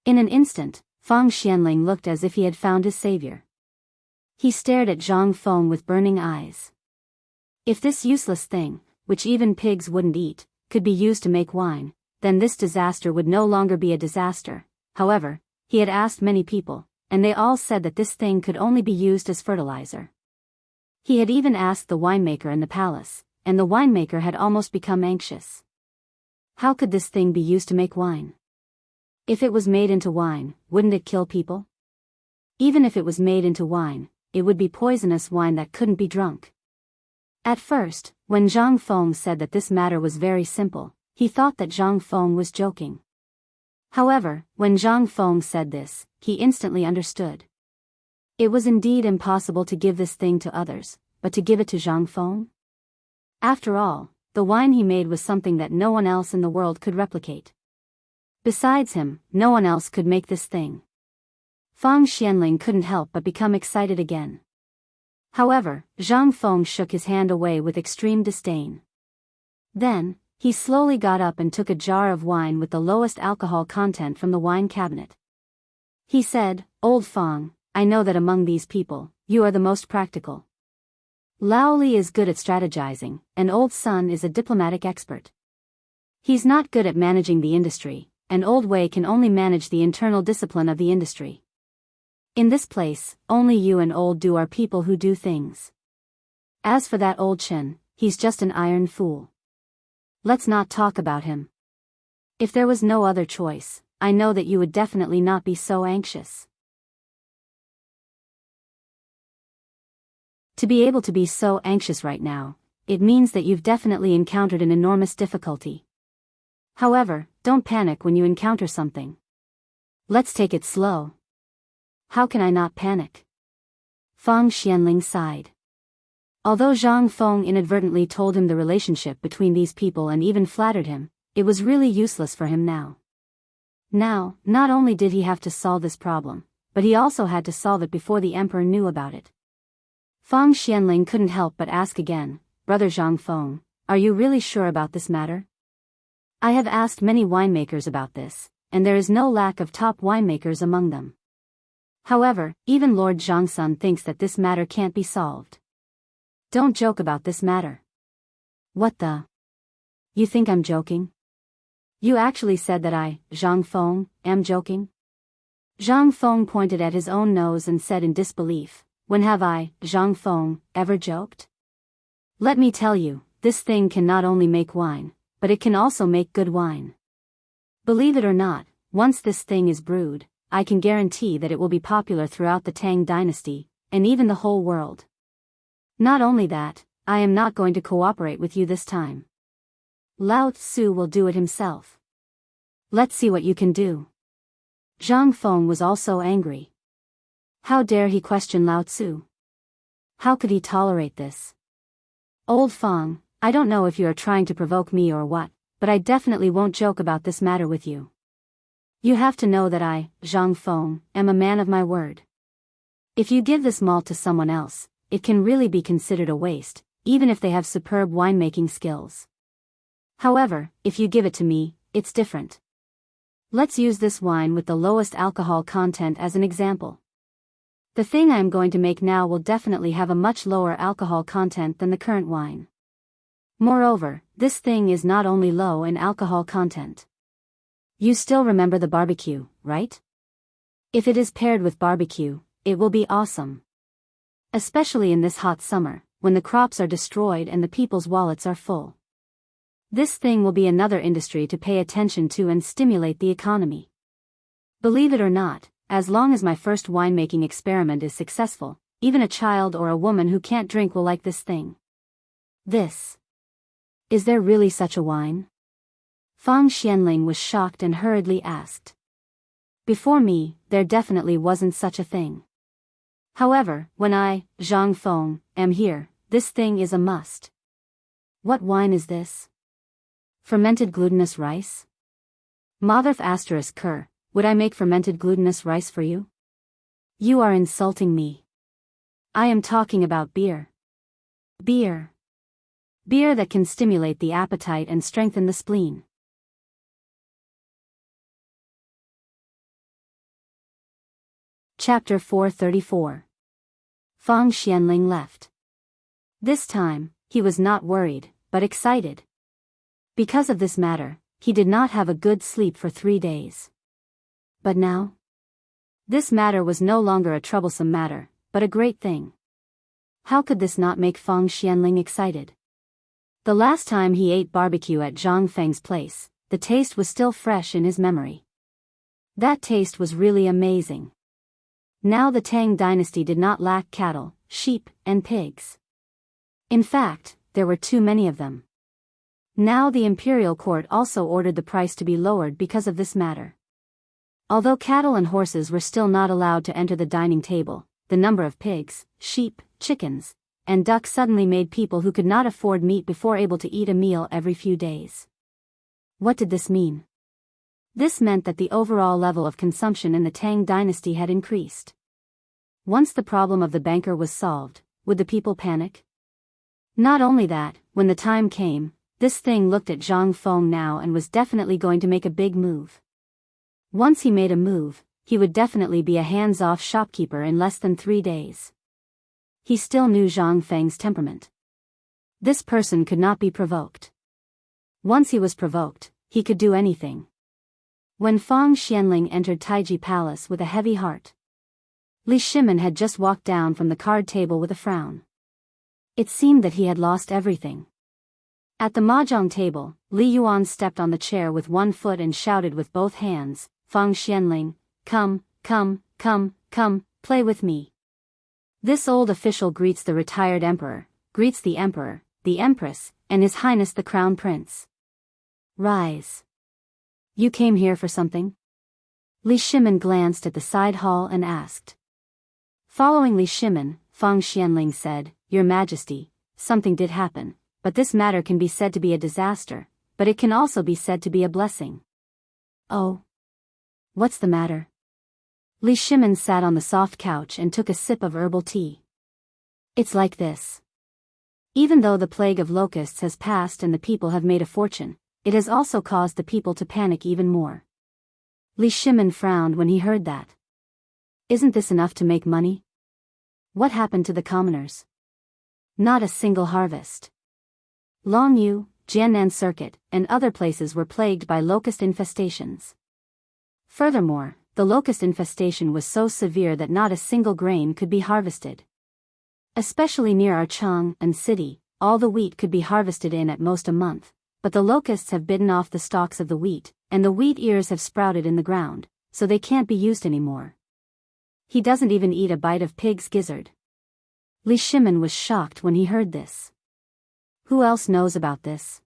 In an instant, Fang Xianling looked as if he had found his savior. He stared at Zhang Feng with burning eyes. If this useless thing, which even pigs wouldn't eat, could be used to make wine, then this disaster would no longer be a disaster. However, he had asked many people, and they all said that this thing could only be used as fertilizer. He had even asked the winemaker in the palace, and the winemaker had almost become anxious. How could this thing be used to make wine? If it was made into wine, wouldn't it kill people? Even if it was made into wine, it would be poisonous wine that couldn't be drunk. At first, when Zhang Feng said that this matter was very simple, he thought that Zhang Feng was joking. However, when Zhang Feng said this, he instantly understood. It was indeed impossible to give this thing to others, but to give it to Zhang Feng? After all, the wine he made was something that no one else in the world could replicate. Besides him, no one else could make this thing. Fang Xianling couldn't help but become excited again. However, Zhang Feng shook his hand away with extreme disdain. Then, he slowly got up and took a jar of wine with the lowest alcohol content from the wine cabinet. He said, Old Fang, I know that among these people, you are the most practical. Lao Li is good at strategizing, and Old Sun is a diplomatic expert. He's not good at managing the industry, and Old Wei can only manage the internal discipline of the industry. In this place, only you and Old Du are people who do things. As for that Old Chen, he's just an iron fool. Let's not talk about him. If there was no other choice, I know that you would definitely not be so anxious. To be able to be so anxious right now, it means that you've definitely encountered an enormous difficulty. However, don't panic when you encounter something. Let's take it slow. How can I not panic? Fang Xianling sighed. Although Zhang Feng inadvertently told him the relationship between these people and even flattered him, it was really useless for him now. Now, not only did he have to solve this problem, but he also had to solve it before the emperor knew about it. Fang Xianling couldn't help but ask again, Brother Zhang Feng, are you really sure about this matter? I have asked many winemakers about this, and there is no lack of top winemakers among them. However, even Lord Zhangsun thinks that this matter can't be solved. Don't joke about this matter. What the? You think I'm joking? You actually said that I, Zhang Feng, am joking? Zhang Feng pointed at his own nose and said in disbelief, when have I, Zhang Feng, ever joked? Let me tell you, this thing can not only make wine, but it can also make good wine. Believe it or not, once this thing is brewed, I can guarantee that it will be popular throughout the Tang dynasty, and even the whole world. Not only that, I am not going to cooperate with you this time. Lao Tzu will do it himself. Let's see what you can do. Zhang Feng was also angry. How dare he question Lao Tzu? How could he tolerate this? Old Feng, I don't know if you are trying to provoke me or what, but I definitely won't joke about this matter with you. You have to know that I, Zhang Feng, am a man of my word. If you give this malt to someone else, it can really be considered a waste, even if they have superb winemaking skills. However, if you give it to me, it's different. Let's use this wine with the lowest alcohol content as an example. The thing I am going to make now will definitely have a much lower alcohol content than the current wine. Moreover, this thing is not only low in alcohol content. You still remember the barbecue, right? If it is paired with barbecue, it will be awesome. Especially in this hot summer, when the crops are destroyed and the people's wallets are full. This thing will be another industry to pay attention to and stimulate the economy. Believe it or not, as long as my first winemaking experiment is successful, even a child or a woman who can't drink will like this thing. This. Is there really such a wine? Fang Xianling was shocked and hurriedly asked. Before me, there definitely wasn't such a thing. However, when I, Zhang Feng, am here, this thing is a must. What wine is this? Fermented glutinous rice? Motherf ****, would I make fermented glutinous rice for you? You are insulting me. I am talking about beer. Beer. Beer that can stimulate the appetite and strengthen the spleen. Chapter 434. Fang Xianling left. This time, he was not worried, but excited. Because of this matter, he did not have a good sleep for 3 days. But now? This matter was no longer a troublesome matter, but a great thing. How could this not make Fang Xianling excited? The last time he ate barbecue at Zhang Feng's place, the taste was still fresh in his memory. That taste was really amazing. Now the Tang dynasty did not lack cattle, sheep, and pigs. In fact, there were too many of them. Now the imperial court also ordered the price to be lowered because of this matter. Although cattle and horses were still not allowed to enter the dining table, the number of pigs, sheep, chickens, and ducks suddenly made people who could not afford meat before able to eat a meal every few days. What did this mean? This meant that the overall level of consumption in the Tang dynasty had increased. Once the problem of the banker was solved, would the people panic? Not only that, when the time came, this thing looked at Zhang Feng now and was definitely going to make a big move. Once he made a move, he would definitely be a hands-off shopkeeper in less than 3 days. He still knew Zhang Feng's temperament. This person could not be provoked. Once he was provoked, he could do anything. When Fang Xianling entered Taiji Palace with a heavy heart, Li Shimin had just walked down from the card table with a frown. It seemed that he had lost everything. At the mahjong table, Li Yuan stepped on the chair with one foot and shouted with both hands, Fang Xianling, come, play with me. This old official greets the retired emperor, greets the emperor, the empress, and His Highness the Crown Prince. Rise. You came here for something? Li Shimin glanced at the side hall and asked. Following Li Shimin, Fang Xianling said, Your Majesty, something did happen. But this matter can be said to be a disaster, but it can also be said to be a blessing. Oh. What's the matter? Li Shimin sat on the soft couch and took a sip of herbal tea. It's like this. Even though the plague of locusts has passed and the people have made a fortune, it has also caused the people to panic even more. Li Shimin frowned when he heard that. Isn't this enough to make money? What happened to the commoners? Not a single harvest. Longyu, Jiannan Circuit, and other places were plagued by locust infestations. Furthermore, the locust infestation was so severe that not a single grain could be harvested. Especially near our Chang'an city, all the wheat could be harvested in at most a month, but the locusts have bitten off the stalks of the wheat, and the wheat ears have sprouted in the ground, so they can't be used anymore. He doesn't even eat a bite of pig's gizzard. Li Shimin was shocked when he heard this. Who else knows about this?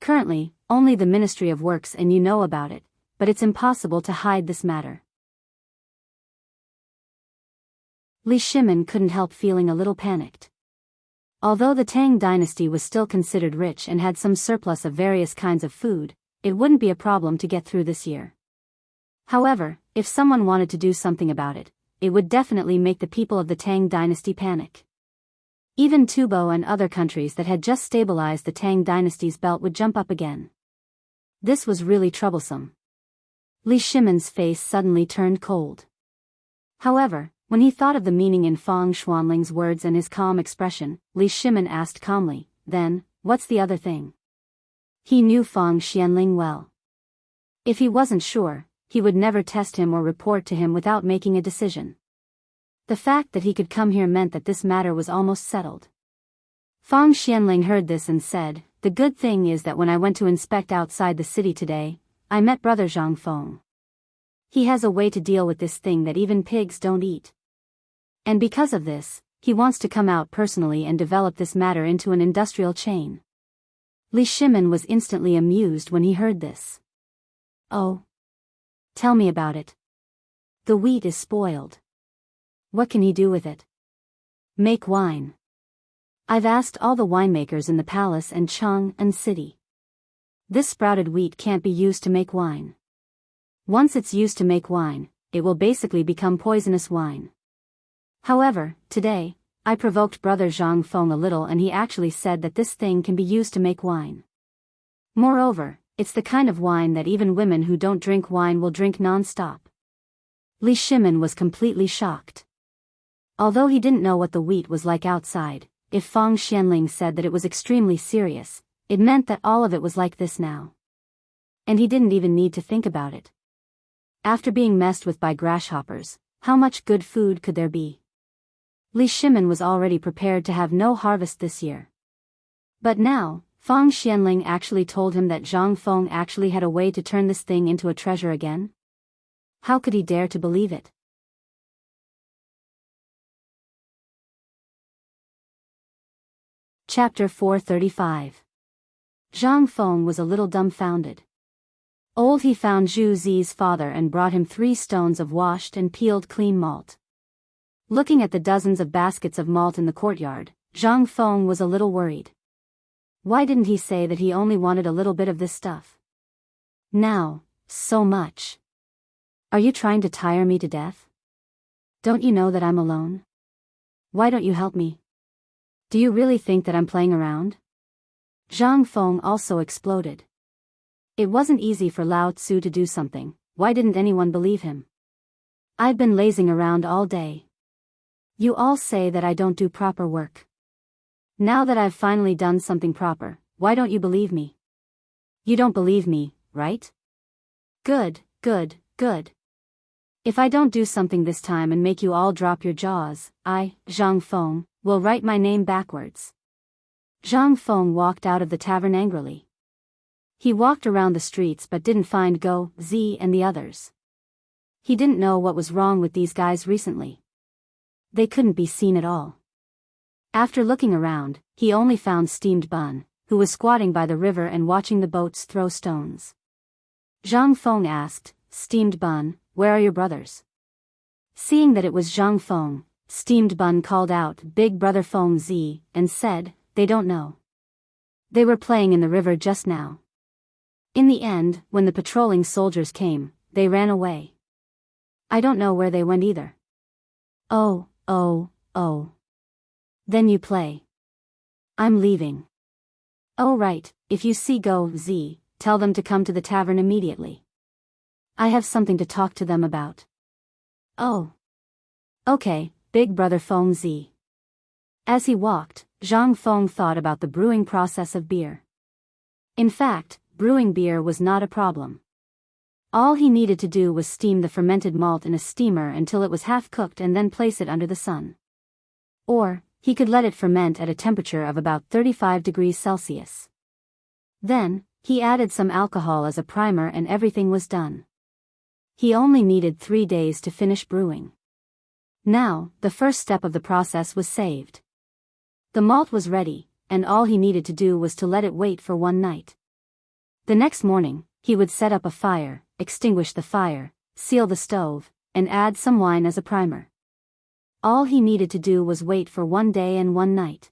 Currently, only the Ministry of Works and you know about it, but it's impossible to hide this matter. Li Shimin couldn't help feeling a little panicked. Although the Tang dynasty was still considered rich and had some surplus of various kinds of food, it wouldn't be a problem to get through this year. However, if someone wanted to do something about it, it would definitely make the people of the Tang dynasty panic. Even Tubo and other countries that had just stabilized the Tang dynasty's belt would jump up again. This was really troublesome. Li Shimin's face suddenly turned cold. However, when he thought of the meaning in Fang Xuanling's words and his calm expression, Li Shimin asked calmly, then, what's the other thing? He knew Fang Xianling well. If he wasn't sure, he would never test him or report to him without making a decision. The fact that he could come here meant that this matter was almost settled. Fang Xianling heard this and said, the good thing is that when I went to inspect outside the city today, I met Brother Zhang Feng. He has a way to deal with this thing that even pigs don't eat. And because of this, he wants to come out personally and develop this matter into an industrial chain. Li Shimin was instantly amused when he heard this. Oh. Tell me about it. The wheat is spoiled. What can he do with it? Make wine. I've asked all the winemakers in the palace and Chang'an city. This sprouted wheat can't be used to make wine. Once it's used to make wine, it will basically become poisonous wine. However, today, I provoked Brother Zhang Feng a little and he actually said that this thing can be used to make wine. Moreover, it's the kind of wine that even women who don't drink wine will drink non-stop. Li Shimin was completely shocked. Although he didn't know what the wheat was like outside, if Fang Xianling said that it was extremely serious, it meant that all of it was like this now. And he didn't even need to think about it. After being messed with by grasshoppers, how much good food could there be? Li Shimin was already prepared to have no harvest this year. But now, Fang Xianling actually told him that Zhang Feng actually had a way to turn this thing into a treasure again? How could he dare to believe it? Chapter 435. Zhang Feng was a little dumbfounded. He found Zhu Zi's father and brought him 3 stones of washed and peeled clean malt. Looking at the dozens of baskets of malt in the courtyard, Zhang Feng was a little worried. Why didn't he say that he only wanted a little bit of this stuff? Now, so much. Are you trying to tire me to death? Don't you know that I'm alone? Why don't you help me? Do you really think that I'm playing around? Zhang Feng also exploded. It wasn't easy for Lao Tzu to do something. Why didn't anyone believe him? I've been lazing around all day. You all say that I don't do proper work. Now that I've finally done something proper, why don't you believe me? You don't believe me, right? Good, good, good. If I don't do something this time and make you all drop your jaws, I, Zhang Feng, will write my name backwards. Zhang Feng walked out of the tavern angrily. He walked around the streets but didn't find Go, Z and the others. He didn't know what was wrong with these guys recently. They couldn't be seen at all. After looking around, he only found Steamed Bun, who was squatting by the river and watching the boats throw stones. Zhang Feng asked, Steamed Bun, where are your brothers? Seeing that it was Zhang Feng, Steamed Bun called out Big Brother Feng Z, and said, they don't know. They were playing in the river just now. In the end, when the patrolling soldiers came, they ran away. I don't know where they went either. Oh. Then you play. I'm leaving. Oh right, if you see Go Z, tell them to come to the tavern immediately. I have something to talk to them about. Oh. Okay, big brother Feng Z. As he walked, Zhang Feng thought about the brewing process of beer. In fact, brewing beer was not a problem. All he needed to do was steam the fermented malt in a steamer until it was half cooked and then place it under the sun. Or, he could let it ferment at a temperature of about 35 degrees Celsius. Then, he added some alcohol as a primer and everything was done. He only needed 3 days to finish brewing. Now, the first step of the process was saved. The malt was ready, and all he needed to do was to let it wait for one night. The next morning, he would set up a fire, extinguish the fire, seal the stove, and add some wine as a primer. All he needed to do was wait for 1 day and 1 night.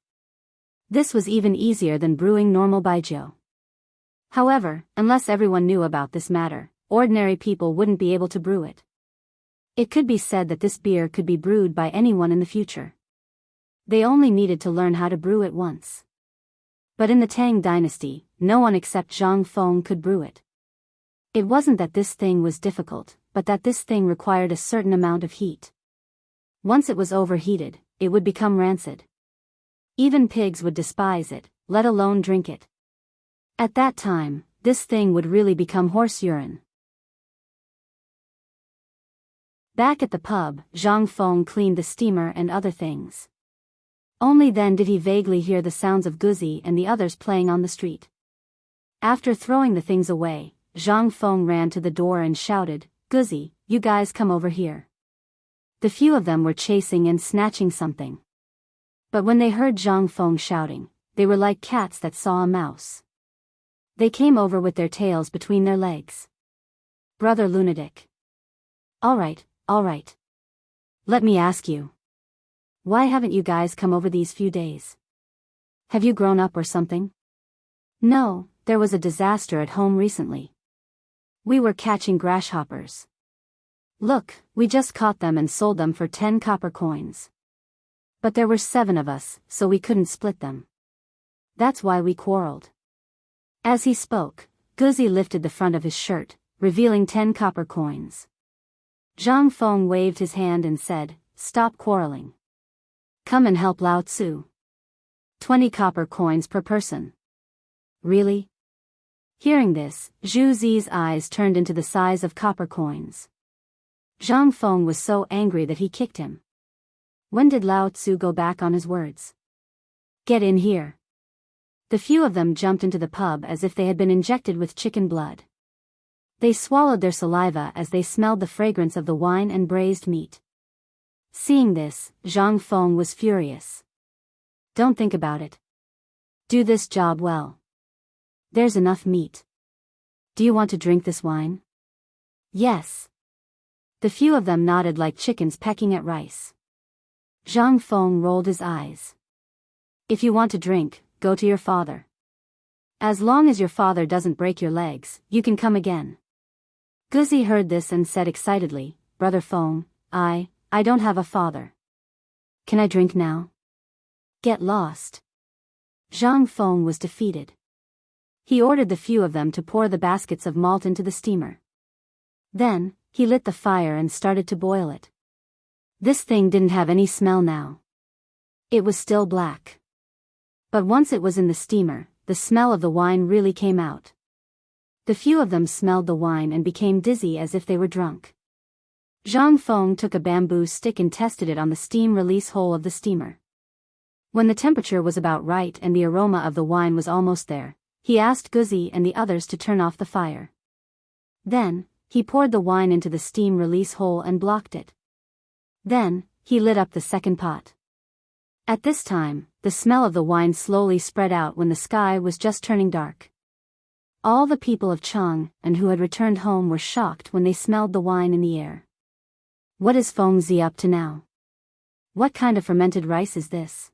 This was even easier than brewing normal baijiu. However, unless everyone knew about this matter, ordinary people wouldn't be able to brew it. It could be said that this beer could be brewed by anyone in the future. They only needed to learn how to brew it once. But in the Tang dynasty, no one except Zhang Feng could brew it. It wasn't that this thing was difficult, but that this thing required a certain amount of heat. Once it was overheated, it would become rancid. Even pigs would despise it, let alone drink it. At that time, this thing would really become horse urine. Back at the pub, Zhang Feng cleaned the steamer and other things. Only then did he vaguely hear the sounds of Guzi and the others playing on the street. After throwing the things away, Zhang Feng ran to the door and shouted, "Guzi, you guys come over here." The few of them were chasing and snatching something. But when they heard Zhang Feng shouting, they were like cats that saw a mouse. They came over with their tails between their legs. "Brother lunatic. All right. Let me ask you. Why haven't you guys come over these few days? Have you grown up or something?" "No, there was a disaster at home recently. We were catching grasshoppers. Look, we just caught them and sold them for 10 copper coins. But there were 7 of us, so we couldn't split them. That's why we quarreled." As he spoke, Guzi lifted the front of his shirt, revealing 10 copper coins. Zhang Feng waved his hand and said, "Stop quarreling. Come and help Lao Tzu. 20 copper coins per person." "Really?" Hearing this, Zhu Zi's eyes turned into the size of copper coins. Zhang Feng was so angry that he kicked him. When did Lao Tzu go back on his words? "Get in here." The few of them jumped into the pub as if they had been injected with chicken blood. They swallowed their saliva as they smelled the fragrance of the wine and braised meat. Seeing this, Zhang Feng was furious. "Don't think about it. Do this job well. There's enough meat. Do you want to drink this wine?" "Yes." The few of them nodded like chickens pecking at rice. Zhang Feng rolled his eyes. "If you want to drink, go to your father. As long as your father doesn't break your legs, you can come again." Guzi heard this and said excitedly, "Brother Feng, I don't have a father. Can I drink now?" "Get lost." Zhang Feng was defeated. He ordered the few of them to pour the baskets of malt into the steamer. Then, he lit the fire and started to boil it. This thing didn't have any smell now. It was still black. But once it was in the steamer, the smell of the wine really came out. The few of them smelled the wine and became dizzy as if they were drunk. Zhang Feng took a bamboo stick and tested it on the steam release hole of the steamer. When the temperature was about right and the aroma of the wine was almost there, he asked Guzi and the others to turn off the fire. Then, he poured the wine into the steam release hole and blocked it. Then, he lit up the second pot. At this time, the smell of the wine slowly spread out when the sky was just turning dark. All the people of Chang and who had returned home were shocked when they smelled the wine in the air. What is Feng Zi up to now? What kind of fermented rice is this?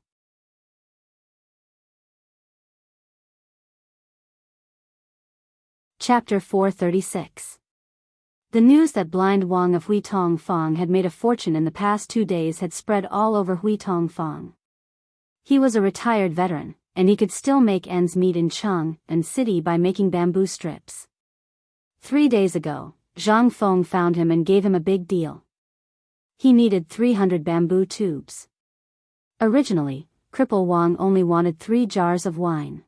Chapter 436. The news that blind Wang of Huitong Fang had made a fortune in the past 2 days had spread all over Huitong Fang. He was a retired veteran, and he could still make ends meet in Cheng and city by making bamboo strips. 3 days ago, Zhang Feng found him and gave him a big deal. He needed 300 bamboo tubes. Originally, Cripple Wang only wanted 3 jars of wine.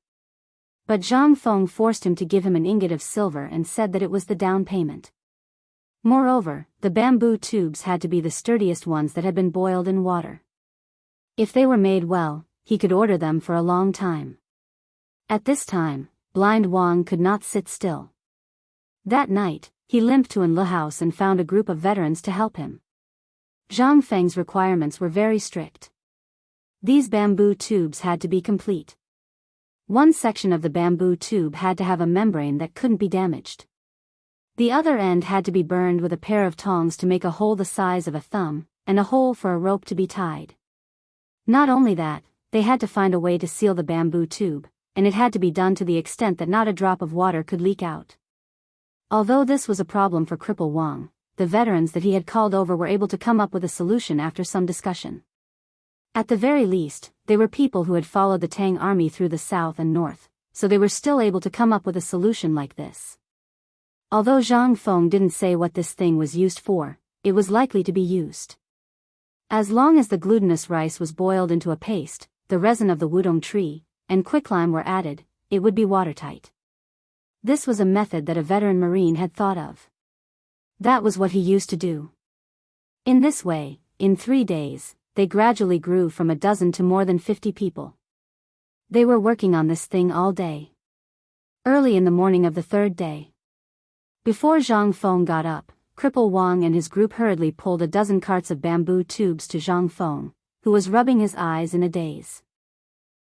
But Zhang Feng forced him to give him an ingot of silver and said that it was the down payment. Moreover, the bamboo tubes had to be the sturdiest ones that had been boiled in water. If they were made well, he could order them for a long time. At this time, blind Wang could not sit still. That night, he limped to Anli house and found a group of veterans to help him. Zhang Feng's requirements were very strict. These bamboo tubes had to be complete. One section of the bamboo tube had to have a membrane that couldn't be damaged. The other end had to be burned with a pair of tongs to make a hole the size of a thumb, and a hole for a rope to be tied. Not only that, they had to find a way to seal the bamboo tube, and it had to be done to the extent that not a drop of water could leak out. Although this was a problem for Cripple Wang, the veterans that he had called over were able to come up with a solution after some discussion. At the very least, they were people who had followed the Tang army through the south and north, so they were still able to come up with a solution like this. Although Zhang Feng didn't say what this thing was used for, it was likely to be used. As long as the glutinous rice was boiled into a paste, the resin of the wudong tree, and quicklime were added, it would be watertight. This was a method that a veteran marine had thought of. That was what he used to do. In this way, in 3 days, they gradually grew from a dozen to more than 50 people. They were working on this thing all day. Early in the morning of the 3rd day, before Zhang Feng got up, Cripple Wang and his group hurriedly pulled a dozen carts of bamboo tubes to Zhang Feng, who was rubbing his eyes in a daze.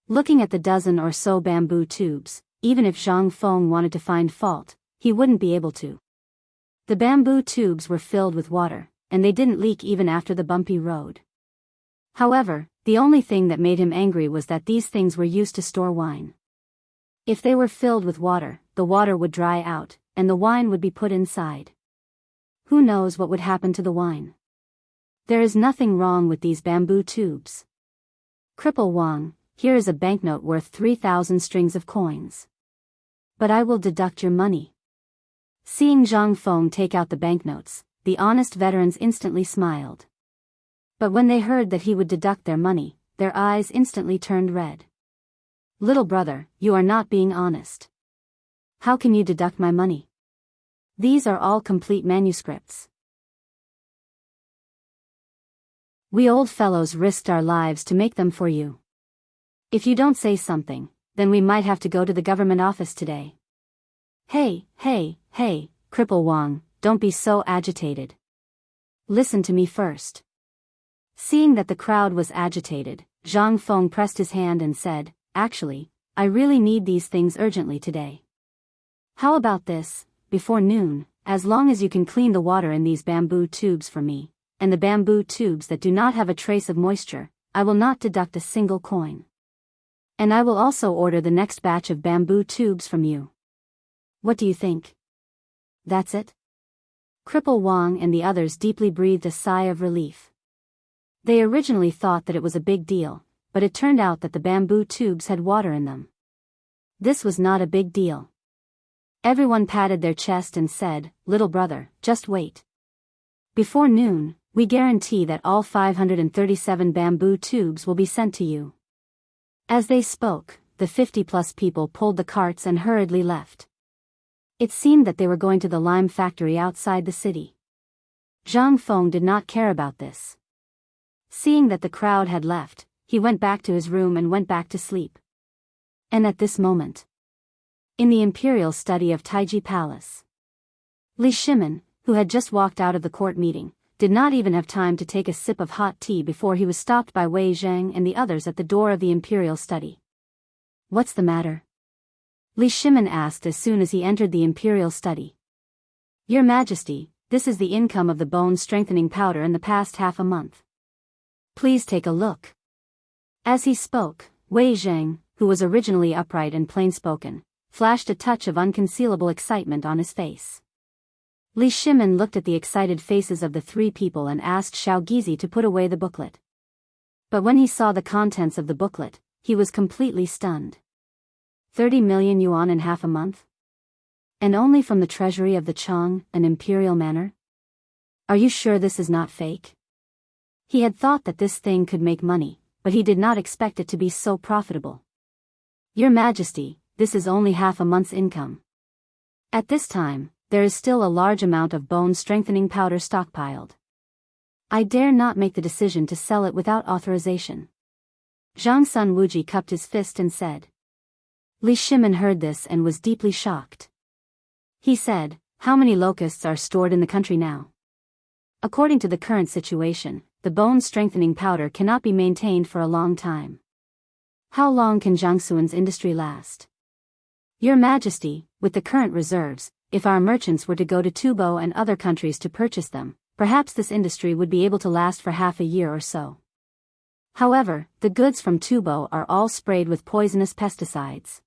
Looking at the dozen or so bamboo tubes, even if Zhang Feng wanted to find fault, he wouldn't be able to. The bamboo tubes were filled with water, and they didn't leak even after the bumpy road. However, the only thing that made him angry was that these things were used to store wine. If they were filled with water, the water would dry out, and the wine would be put inside. Who knows what would happen to the wine? There is nothing wrong with these bamboo tubes. Cripple Wang, here is a banknote worth 3,000 strings of coins. But I will deduct your money. Seeing Zhang Feng take out the banknotes, the honest veterans instantly smiled. But when they heard that he would deduct their money, their eyes instantly turned red. Little brother, you are not being honest. How can you deduct my money? These are all complete manuscripts. We old fellows risked our lives to make them for you. If you don't say something, then we might have to go to the government office today. Hey, Cripple Wang, don't be so agitated. Listen to me first. Seeing that the crowd was agitated, Zhang Feng pressed his hand and said, actually, I really need these things urgently today. How about this, before noon, as long as you can clean the water in these bamboo tubes for me, and the bamboo tubes that do not have a trace of moisture, I will not deduct a single coin. And I will also order the next batch of bamboo tubes from you. What do you think? That's it? Cripple Wang and the others deeply breathed a sigh of relief. They originally thought that it was a big deal, but it turned out that the bamboo tubes had water in them. This was not a big deal. Everyone patted their chest and said, little brother, just wait. Before noon, we guarantee that all 537 bamboo tubes will be sent to you. As they spoke, the 50-plus people pulled the carts and hurriedly left. It seemed that they were going to the lime factory outside the city. Zhang Feng did not care about this. Seeing that the crowd had left, he went back to his room and went back to sleep. And at this moment, in the imperial study of Taiji Palace, Li Shimin, who had just walked out of the court meeting, did not even have time to take a sip of hot tea before he was stopped by Wei Zhang and the others at the door of the imperial study. What's the matter? Li Shimin asked as soon as he entered the imperial study. Your Majesty, this is the income of the bone-strengthening powder in the past half a month. Please take a look. As he spoke, Wei Zhang, who was originally upright and plain-spoken, flashed a touch of unconcealable excitement on his face. Li Shimin looked at the excited faces of the 3 people and asked Xiao Gizi to put away the booklet. But when he saw the contents of the booklet, he was completely stunned. 30 million yuan in half a month? And only from the treasury of the Chang, an imperial manor? Are you sure this is not fake? He had thought that this thing could make money, but he did not expect it to be so profitable. Your Majesty, this is only half a month's income. At this time, there is still a large amount of bone-strengthening powder stockpiled. I dare not make the decision to sell it without authorization. Zhang Sun Wuji cupped his fist and said. Li Shimin heard this and was deeply shocked. He said, how many locusts are stored in the country now? According to the current situation, the bone-strengthening powder cannot be maintained for a long time. How long can Jiangsu's industry last? Your Majesty, with the current reserves, if our merchants were to go to Tubo and other countries to purchase them, perhaps this industry would be able to last for half a year or so. However, the goods from Tubo are all sprayed with poisonous pesticides.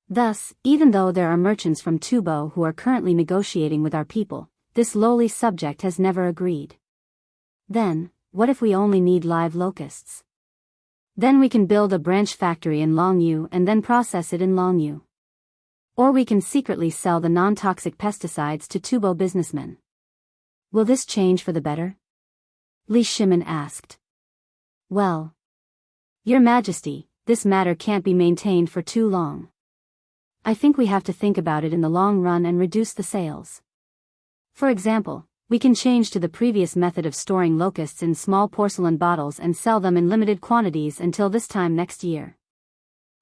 Thus, even though there are merchants from Tubo who are currently negotiating with our people, this lowly subject has never agreed. Then, what if we only need live locusts? Then we can build a branch factory in Longyu and then process it in Longyu. Or we can secretly sell the non-toxic pesticides to Tubo businessmen. Will this change for the better? Li Shimin asked. Well, Your Majesty, this matter can't be maintained for too long. I think we have to think about it in the long run and reduce the sales. For example, we can change to the previous method of storing locusts in small porcelain bottles and sell them in limited quantities until this time next year.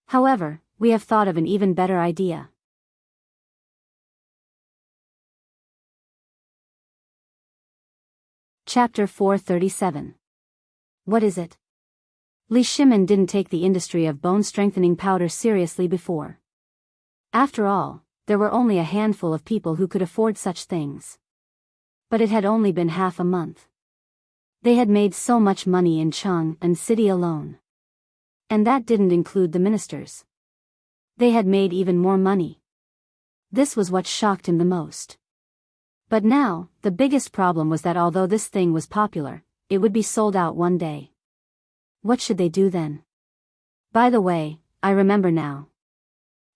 However, we have thought of an even better idea. Chapter 437. What is it? Li Shimin didn't take the industry of bone-strengthening powder seriously before. After all, there were only a handful of people who could afford such things. But it had only been half a month. They had made so much money in Chang'an City alone. And that didn't include the ministers. They had made even more money. This was what shocked him the most. But now, the biggest problem was that although this thing was popular, it would be sold out one day. What should they do then? By the way, I remember now.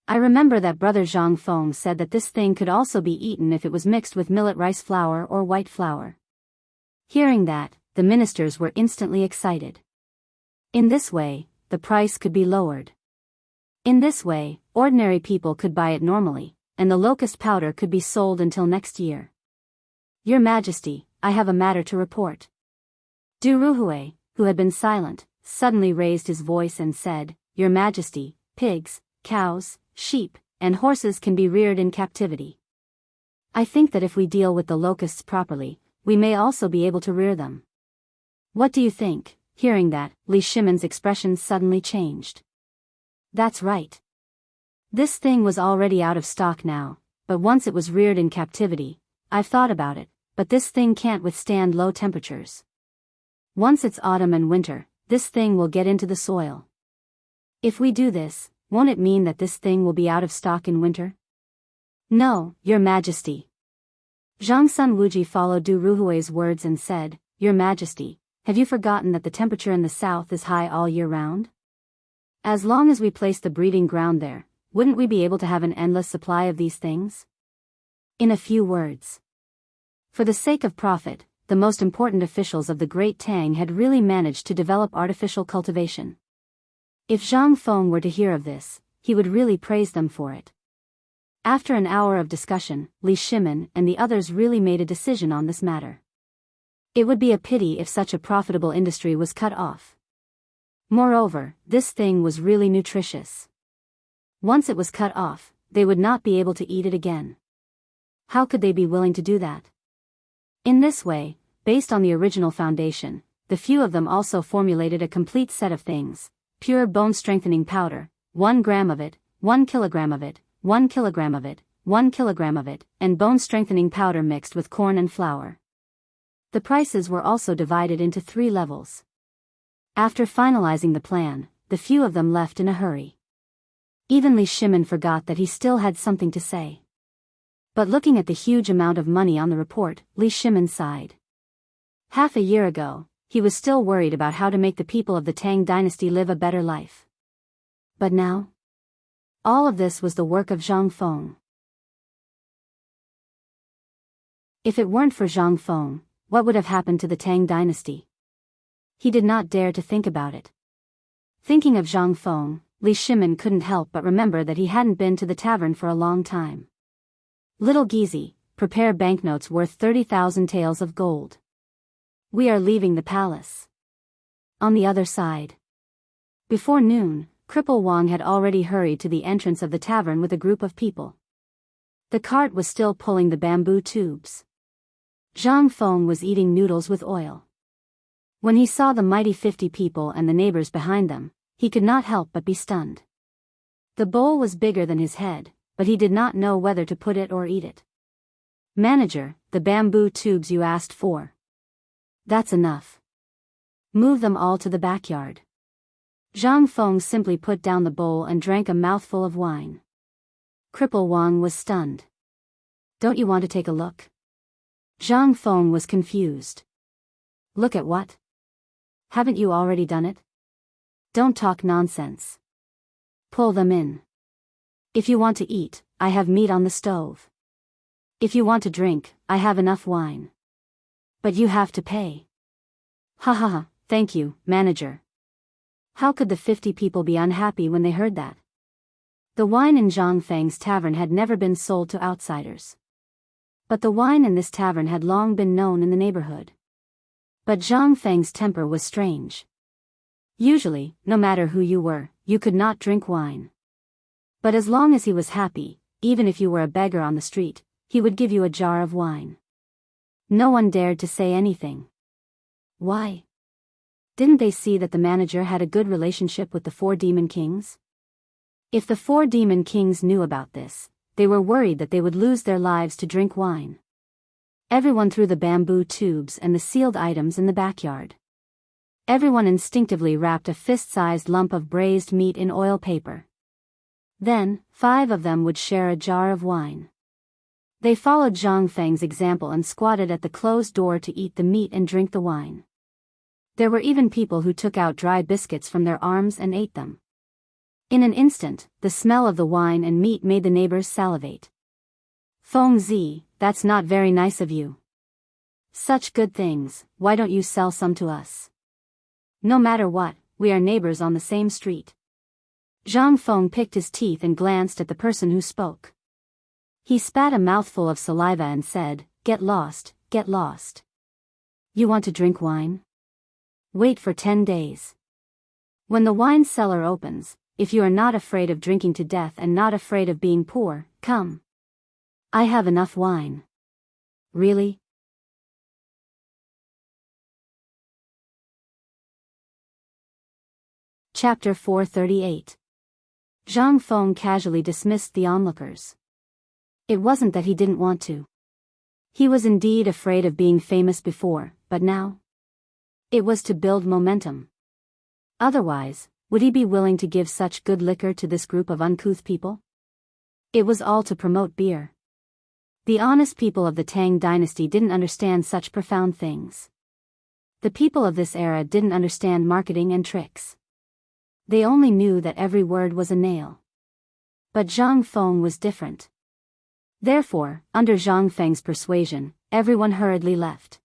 I remember that Brother Zhang Feng said that this thing could also be eaten if it was mixed with millet rice flour or white flour. Hearing that, the ministers were instantly excited. In this way, the price could be lowered. In this way, ordinary people could buy it normally, and the locust powder could be sold until next year. Your Majesty, I have a matter to report. Du Ruhui, who had been silent, suddenly raised his voice and said, Your Majesty, pigs, cows, sheep, and horses can be reared in captivity. I think that if we deal with the locusts properly, we may also be able to rear them. What do you think? Hearing that, Li Shimin's expression suddenly changed. That's right. This thing was already out of stock now, but once it was reared in captivity, I've thought about it, but this thing can't withstand low temperatures. Once it's autumn and winter, this thing will get into the soil. If we do this, won't it mean that this thing will be out of stock in winter? No, Your Majesty. Zhang Sun Wuji followed Du Ruhui's words and said, Your Majesty, have you forgotten that the temperature in the south is high all year round? As long as we place the breeding ground there, wouldn't we be able to have an endless supply of these things? In a few words. For the sake of profit, the most important officials of the Great Tang had really managed to develop artificial cultivation. If Zhang Feng were to hear of this, he would really praise them for it. After an hour of discussion, Li Shimin and the others really made a decision on this matter. It would be a pity if such a profitable industry was cut off. Moreover, this thing was really nutritious. Once it was cut off, they would not be able to eat it again. How could they be willing to do that? In this way, based on the original foundation, the few of them also formulated a complete set of things: pure bone-strengthening powder, 1 gram of it, 1 kilogram of it, 1 kilogram of it, 1 kilogram of it, and bone-strengthening powder mixed with corn and flour. The prices were also divided into 3 levels. After finalizing the plan, the few of them left in a hurry. Even Li Shimin forgot that he still had something to say. But looking at the huge amount of money on the report, Li Shimin sighed. Half a year ago, he was still worried about how to make the people of the Tang dynasty live a better life. But now? All of this was the work of Zhang Feng. If it weren't for Zhang Feng, what would have happened to the Tang dynasty? He did not dare to think about it. Thinking of Zhang Feng, Li Shimin couldn't help but remember that he hadn't been to the tavern for a long time. Little Gizi, prepare banknotes worth 30,000 taels of gold. We are leaving the palace. On the other side. Before noon, Cripple Wang had already hurried to the entrance of the tavern with a group of people. The cart was still pulling the bamboo tubes. Zhang Feng was eating noodles with oil. When he saw the mighty 50 people and the neighbors behind them, he could not help but be stunned. The bowl was bigger than his head, but he did not know whether to put it or eat it. Manager, the bamboo tubes you asked for. That's enough. Move them all to the backyard. Zhang Feng simply put down the bowl and drank a mouthful of wine. Cripple Wang was stunned. Don't you want to take a look? Zhang Feng was confused. Look at what? Haven't you already done it? Don't talk nonsense. Pull them in. If you want to eat, I have meat on the stove. If you want to drink, I have enough wine. But you have to pay. Ha ha ha, thank you, manager. How could the 50 people be unhappy when they heard that? The wine in Zhang Feng's tavern had never been sold to outsiders. But the wine in this tavern had long been known in the neighborhood. But Zhang Feng's temper was strange. Usually, no matter who you were, you could not drink wine. But as long as he was happy, even if you were a beggar on the street, he would give you a jar of wine. No one dared to say anything. Why? Didn't they see that the manager had a good relationship with the 4 demon kings? If the 4 demon kings knew about this, they were worried that they would lose their lives to drink wine. Everyone threw the bamboo tubes and the sealed items in the backyard. Everyone instinctively wrapped a fist-sized lump of braised meat in oil paper. Then, 5 of them would share a jar of wine. They followed Zhang Feng's example and squatted at the closed door to eat the meat and drink the wine. There were even people who took out dry biscuits from their arms and ate them. In an instant, the smell of the wine and meat made the neighbors salivate. Feng Zi, that's not very nice of you. Such good things, why don't you sell some to us? No matter what, we are neighbors on the same street. Zhang Feng picked his teeth and glanced at the person who spoke. He spat a mouthful of saliva and said, Get lost, get lost. You want to drink wine? Wait for 10 days. When the wine cellar opens, if you are not afraid of drinking to death and not afraid of being poor, come. I have enough wine. Really? Chapter 438. Zhang Feng casually dismissed the onlookers. It wasn't that he didn't want to. He was indeed afraid of being famous before, but now? It was to build momentum. Otherwise, would he be willing to give such good liquor to this group of uncouth people? It was all to promote beer. The honest people of the Tang dynasty didn't understand such profound things. The people of this era didn't understand marketing and tricks. They only knew that every word was a nail. But Zhang Feng was different. Therefore, under Zhang Feng's persuasion, everyone hurriedly left.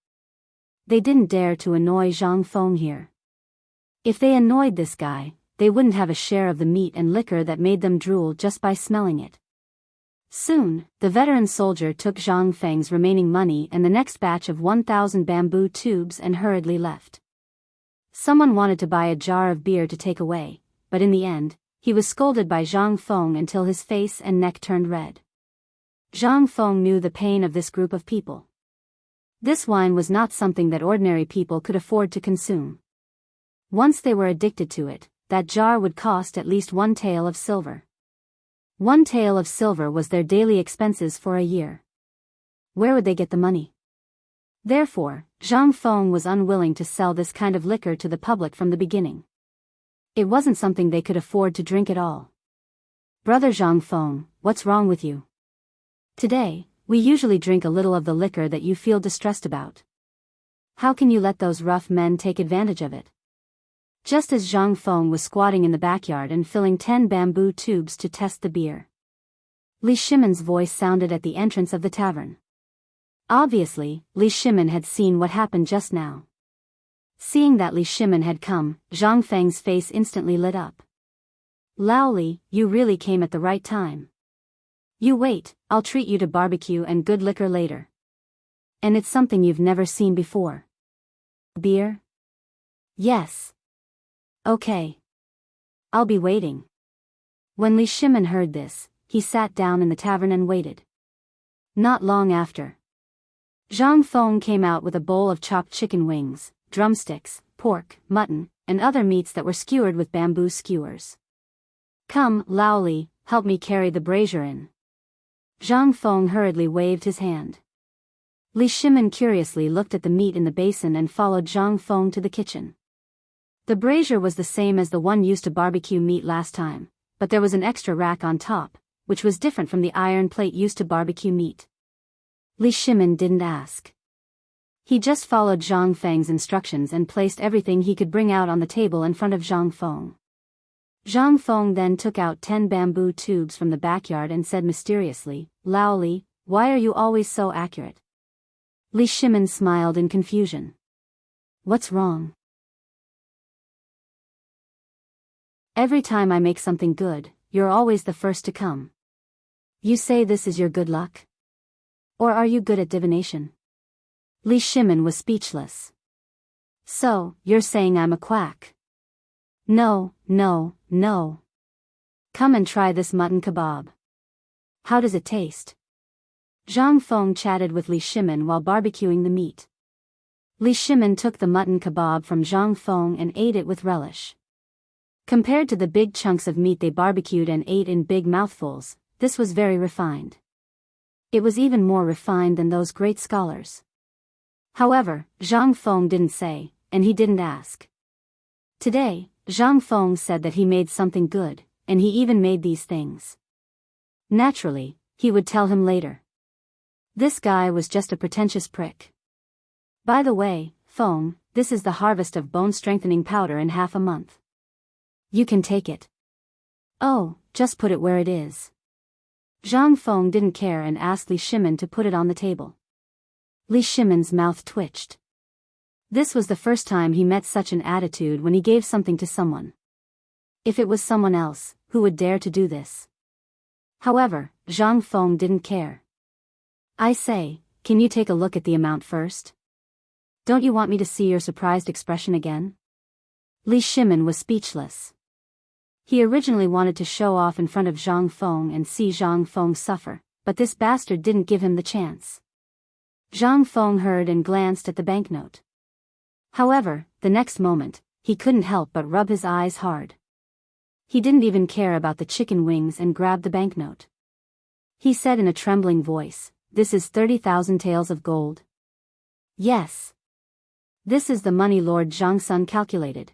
They didn't dare to annoy Zhang Feng here. If they annoyed this guy, they wouldn't have a share of the meat and liquor that made them drool just by smelling it. Soon, the veteran soldier took Zhang Feng's remaining money and the next batch of 1,000 bamboo tubes and hurriedly left. Someone wanted to buy a jar of beer to take away, but in the end, he was scolded by Zhang Feng until his face and neck turned red. Zhang Feng knew the pain of this group of people. This wine was not something that ordinary people could afford to consume. Once they were addicted to it, that jar would cost at least 1 tael of silver. 1 tael of silver was their daily expenses for a year. Where would they get the money? Therefore, Zhang Feng was unwilling to sell this kind of liquor to the public from the beginning. It wasn't something they could afford to drink at all. Brother Zhang Feng, what's wrong with you? Today, we usually drink a little of the liquor that you feel distressed about. How can you let those rough men take advantage of it? Just as Zhang Feng was squatting in the backyard and filling 10 bamboo tubes to test the beer, Li Shimon's voice sounded at the entrance of the tavern. Obviously, Li Shimon had seen what happened just now. Seeing that Li Shimon had come, Zhang Feng's face instantly lit up. Lao Li, you really came at the right time. You wait, I'll treat you to barbecue and good liquor later. And it's something you've never seen before. Beer? Yes. Okay. I'll be waiting. When Li Shimon heard this, he sat down in the tavern and waited. Not long after, Zhang Feng came out with a bowl of chopped chicken wings, drumsticks, pork, mutton, and other meats that were skewered with bamboo skewers. Come, Lao Li, help me carry the brazier in. Zhang Feng hurriedly waved his hand. Li Shimon curiously looked at the meat in the basin and followed Zhang Feng to the kitchen. The brazier was the same as the one used to barbecue meat last time, but there was an extra rack on top, which was different from the iron plate used to barbecue meat. Li Shimon didn't ask. He just followed Zhang Feng's instructions and placed everything he could bring out on the table in front of Zhang Feng. Zhang Feng then took out 10 bamboo tubes from the backyard and said mysteriously, Lao Li, why are you always so accurate? Li Shimon smiled in confusion. What's wrong? Every time I make something good, you're always the first to come. You say this is your good luck? Or are you good at divination? Li Shimon was speechless. So, you're saying I'm a quack? No, no, no. Come and try this mutton kebab. How does it taste? Zhang Feng chatted with Li Shimon while barbecuing the meat. Li Shimon took the mutton kebab from Zhang Feng and ate it with relish. Compared to the big chunks of meat they barbecued and ate in big mouthfuls, this was very refined. It was even more refined than those great scholars. However, Zhang Feng didn't say, and he didn't ask. Today, Zhang Feng said that he made something good, and he even made these things. Naturally, he would tell him later. This guy was just a pretentious prick. By the way, Feng, this is the harvest of bone-strengthening powder in half a month. You can take it. Oh, just put it where it is. Zhang Feng didn't care and asked Li Shimon to put it on the table. Li Shimon's mouth twitched. This was the first time he met such an attitude when he gave something to someone. If it was someone else, who would dare to do this? However, Zhang Feng didn't care. I say, can you take a look at the amount first? Don't you want me to see your surprised expression again? Li Shimon was speechless. He originally wanted to show off in front of Zhang Feng and see Zhang Feng suffer, but this bastard didn't give him the chance. Zhang Feng heard and glanced at the banknote. However, the next moment, he couldn't help but rub his eyes hard. He didn't even care about the chicken wings and grabbed the banknote. He said in a trembling voice, "This is 30,000 taels of gold." Yes. This is the money Lord Zhangsun calculated.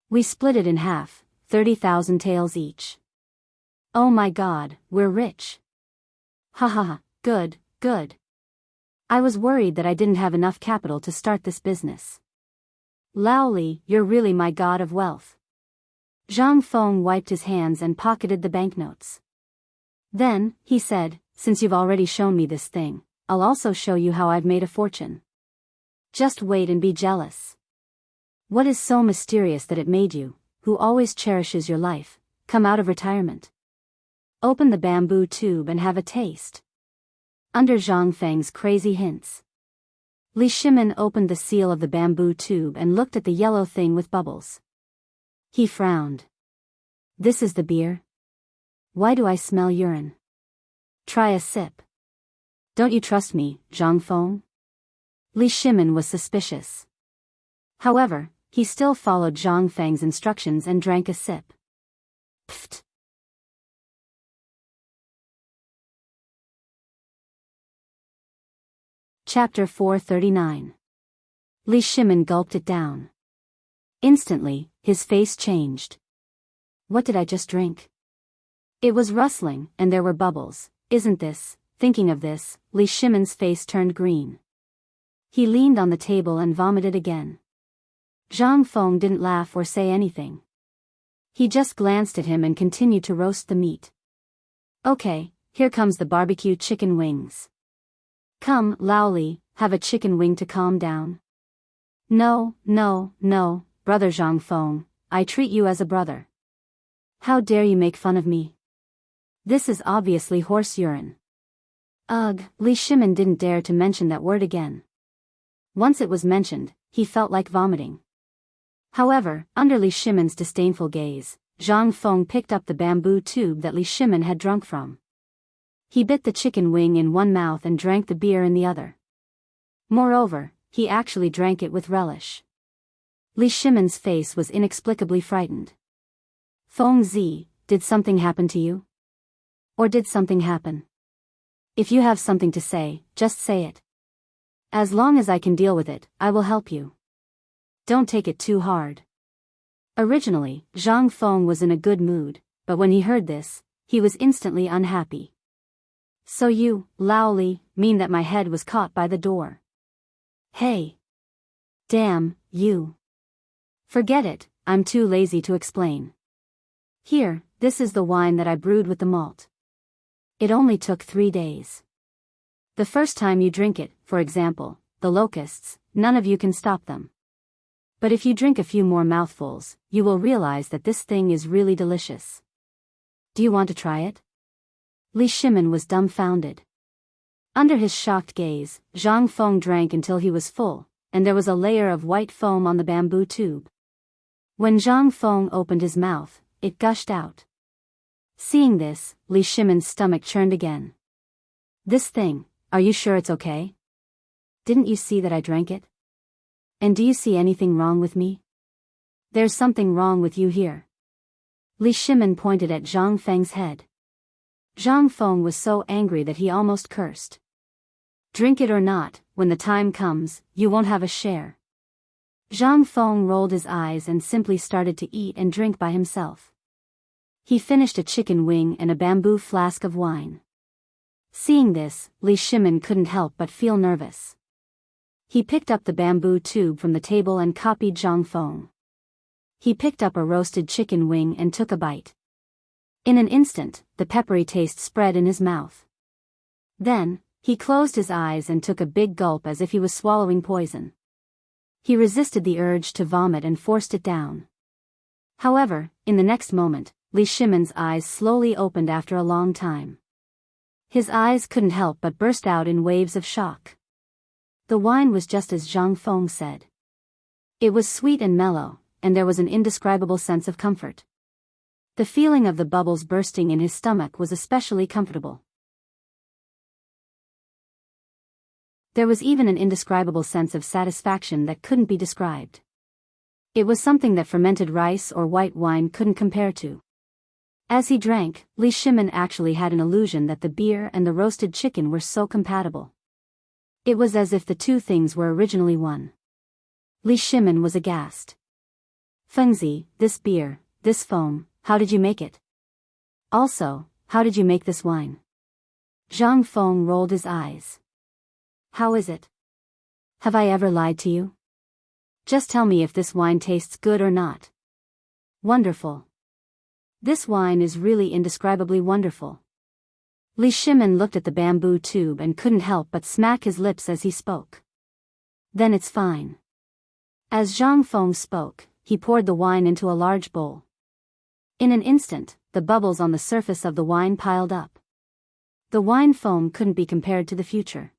We split it in half, 30,000 taels each. Oh my God, we're rich. Ha ha ha, good, good. I was worried that I didn't have enough capital to start this business. Lao Li, you're really my god of wealth. Zhang Feng wiped his hands and pocketed the banknotes. Then, he said, since you've already shown me this thing, I'll also show you how I've made a fortune. Just wait and be jealous. What is so mysterious that it made you, who always cherishes your life, come out of retirement? Open the bamboo tube and have a taste. Under Zhang Feng's crazy hints, Li Shimon opened the seal of the bamboo tube and looked at the yellow thing with bubbles. He frowned. This is the beer? Why do I smell urine? Try a sip. Don't you trust me, Zhang Feng? Li Shimon was suspicious. However, he still followed Zhang Feng's instructions and drank a sip. Pfft. Chapter 439. Li Shimon gulped it down. Instantly, his face changed. What did I just drink? It was rustling, and there were bubbles. Isn't this? Thinking of this, Li Shimon's face turned green. He leaned on the table and vomited again. Zhang Feng didn't laugh or say anything. He just glanced at him and continued to roast the meat. Okay, here comes the barbecue chicken wings. Come, Lao Li, have a chicken wing to calm down. No, no, no, brother Zhang Feng, I treat you as a brother. How dare you make fun of me? This is obviously horse urine. Ugh, Li Shimin didn't dare to mention that word again. Once it was mentioned, he felt like vomiting. However, under Li Shimin's disdainful gaze, Zhang Feng picked up the bamboo tube that Li Shimin had drunk from. He bit the chicken wing in one mouth and drank the beer in the other. Moreover, he actually drank it with relish. Li Shimin's face was inexplicably frightened. Feng Zi, did something happen to you? Or did something happen? If you have something to say, just say it. As long as I can deal with it, I will help you. Don't take it too hard. Originally, Zhang Feng was in a good mood, but when he heard this, he was instantly unhappy. So you, Lao Li, mean that my head was caught by the door? Hey! Damn, you! Forget it, I'm too lazy to explain. Here, this is the wine that I brewed with the malt. It only took 3 days. The first time you drink it, for example, the locusts, none of you can stop them. But if you drink a few more mouthfuls, you will realize that this thing is really delicious. Do you want to try it? Li Shimin was dumbfounded. Under his shocked gaze, Zhang Feng drank until he was full, and there was a layer of white foam on the bamboo tube. When Zhang Feng opened his mouth, it gushed out. Seeing this, Li Shimin's stomach churned again. This thing, are you sure it's okay? Didn't you see that I drank it? And do you see anything wrong with me? There's something wrong with you here. Li Shimin pointed at Zhang Feng's head. Zhang Feng was so angry that he almost cursed. Drink it or not, when the time comes, you won't have a share. Zhang Feng rolled his eyes and simply started to eat and drink by himself. He finished a chicken wing and a bamboo flask of wine. Seeing this, Li Shimin couldn't help but feel nervous. He picked up the bamboo tube from the table and copied Zhang Feng. He picked up a roasted chicken wing and took a bite. In an instant, the peppery taste spread in his mouth. Then, he closed his eyes and took a big gulp as if he was swallowing poison. He resisted the urge to vomit and forced it down. However, in the next moment, Li Shimin's eyes slowly opened after a long time. His eyes couldn't help but burst out in waves of shock. The wine was just as Zhang Feng said. It was sweet and mellow, and there was an indescribable sense of comfort. The feeling of the bubbles bursting in his stomach was especially comfortable. There was even an indescribable sense of satisfaction that couldn't be described. It was something that fermented rice or white wine couldn't compare to. As he drank, Li Shimin actually had an illusion that the beer and the roasted chicken were so compatible. It was as if the two things were originally one. Li Shimin was aghast. Fengzi, this beer, this foam, how did you make it? Also, how did you make this wine? Zhang Feng rolled his eyes. How is it? Have I ever lied to you? Just tell me if this wine tastes good or not. Wonderful. This wine is really indescribably wonderful. Li Shimin looked at the bamboo tube and couldn't help but smack his lips as he spoke. Then it's fine. As Zhang Feng spoke, he poured the wine into a large bowl. In an instant, the bubbles on the surface of the wine piled up. The wine foam couldn't be compared to the future.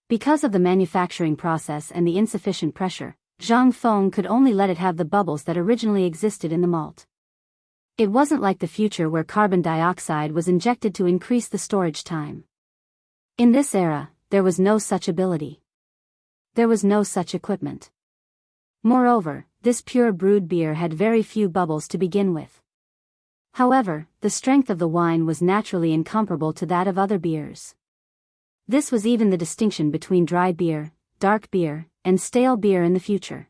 Because of the manufacturing process and the insufficient pressure, Zhang Feng could only let it have the bubbles that originally existed in the malt. It wasn't like the future where carbon dioxide was injected to increase the storage time. In this era, there was no such ability. There was no such equipment. Moreover, this pure brewed beer had very few bubbles to begin with. However, the strength of the wine was naturally incomparable to that of other beers. This was even the distinction between dry beer, dark beer, and stale beer in the future.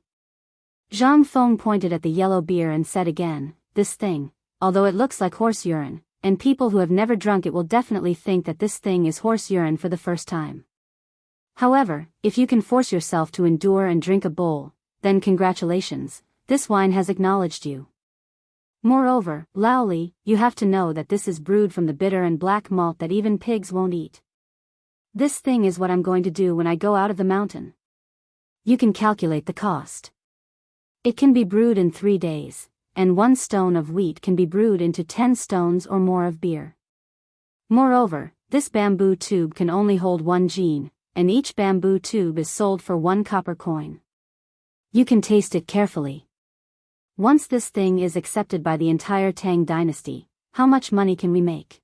Zhang Feng pointed at the yellow beer and said again, this thing, although it looks like horse urine, and people who have never drunk it will definitely think that this thing is horse urine for the first time. However, if you can force yourself to endure and drink a bowl, then congratulations, this wine has acknowledged you. Moreover, Laoli, you have to know that this is brewed from the bitter and black malt that even pigs won't eat. This thing is what I'm going to do when I go out of the mountain. You can calculate the cost. It can be brewed in 3 days, and 1 stone of wheat can be brewed into 10 stones or more of beer. Moreover, this bamboo tube can only hold 1 jin, and each bamboo tube is sold for 1 copper coin. You can taste it carefully. Once this thing is accepted by the entire Tang dynasty, how much money can we make?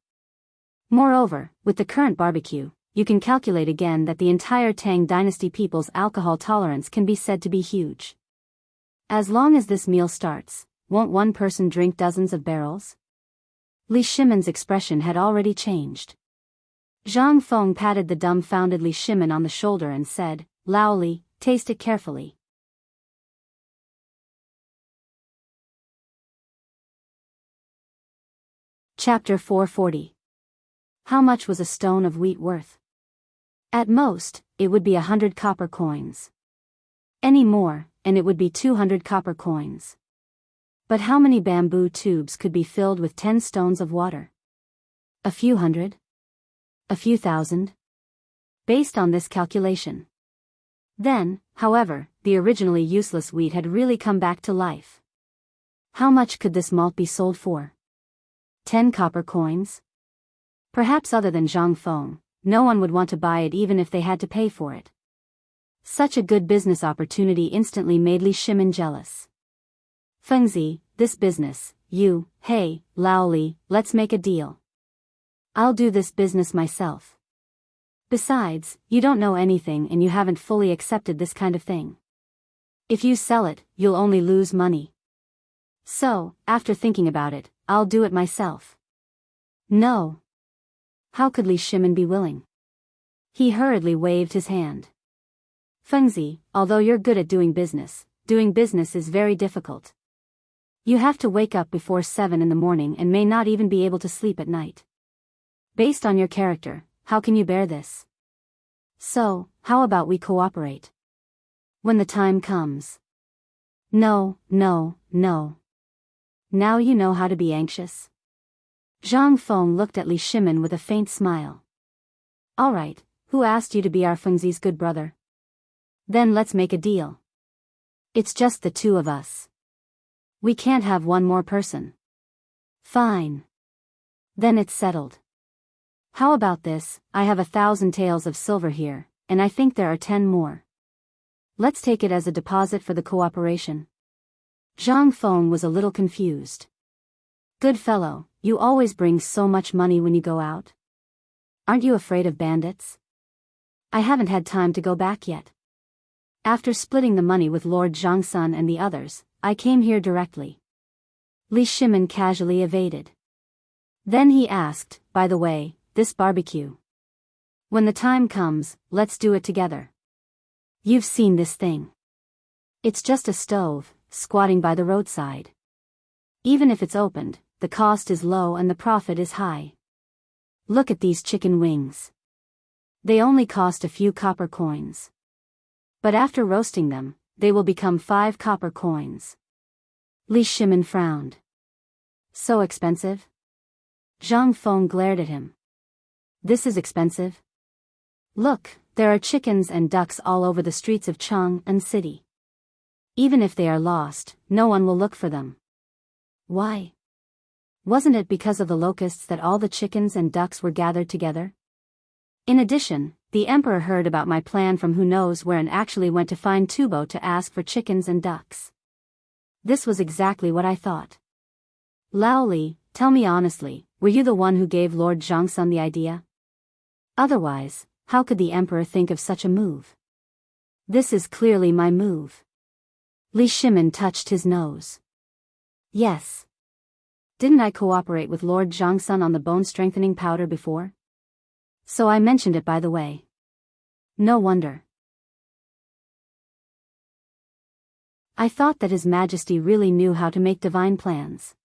Moreover, with the current barbecue, you can calculate again that the entire Tang dynasty people's alcohol tolerance can be said to be huge. As long as this meal starts, won't one person drink dozens of barrels? Li Shimon's expression had already changed. Zhang Feng patted the dumbfounded Li Shimon on the shoulder and said, "Laoli, taste it carefully." Chapter 440. How much was a stone of wheat worth? At most, it would be 100 copper coins. Any more, and it would be 200 copper coins. But how many bamboo tubes could be filled with 10 stones of water? A few hundred? A few thousand? Based on this calculation. Then, however, the originally useless wheat had really come back to life. How much could this malt be sold for? 10 copper coins? Perhaps other than Zhang Feng, no one would want to buy it even if they had to pay for it. Such a good business opportunity instantly made Li Shimon jealous. Fengzi, this business, hey, Laoli, let's make a deal. I'll do this business myself. Besides, you don't know anything and you haven't fully accepted this kind of thing. If you sell it, you'll only lose money. So, after thinking about it, I'll do it myself. No. How could Li Shimon be willing? He hurriedly waved his hand. Fengzi, although you're good at doing business is very difficult. You have to wake up before 7 in the morning and may not even be able to sleep at night. Based on your character, how can you bear this? So, how about we cooperate? When the time comes. No. Now you know how to be anxious. Zhang Feng looked at Li Shimon with a faint smile. All right, who asked you to be our Fengzi's good brother? Then let's make a deal. It's just the 2 of us. We can't have one more person. Fine. Then it's settled. How about this? I have 1,000 taels of silver here, and I think there are 10 more. Let's take it as a deposit for the cooperation. Zhang Feng was a little confused. Good fellow, you always bring so much money when you go out. Aren't you afraid of bandits? I haven't had time to go back yet. After splitting the money with Lord Zhangsun and the others, I came here directly. Li Shimon casually evaded. Then he asked, by the way, this barbecue. When the time comes, let's do it together. You've seen this thing. It's just a stove, squatting by the roadside. Even if it's opened, the cost is low and the profit is high. Look at these chicken wings. They only cost a few copper coins. But after roasting them, they will become 5 copper coins. Li Shimon frowned. So expensive? Zhang Feng glared at him. This is expensive? Look, there are chickens and ducks all over the streets of Chang'an City. Even if they are lost, no one will look for them. Why? Wasn't it because of the locusts that all the chickens and ducks were gathered together? In addition, the emperor heard about my plan from who knows where and actually went to find Tubo to ask for chickens and ducks. This was exactly what I thought. Laoli, tell me honestly, were you the one who gave Lord Zhangsun the idea? Otherwise, how could the emperor think of such a move? This is clearly my move. Li Shimon touched his nose. Yes. Didn't I cooperate with Lord Zhangsun on the bone-strengthening powder before? So I mentioned it by the way. No wonder. I thought that His Majesty really knew how to make divine plans.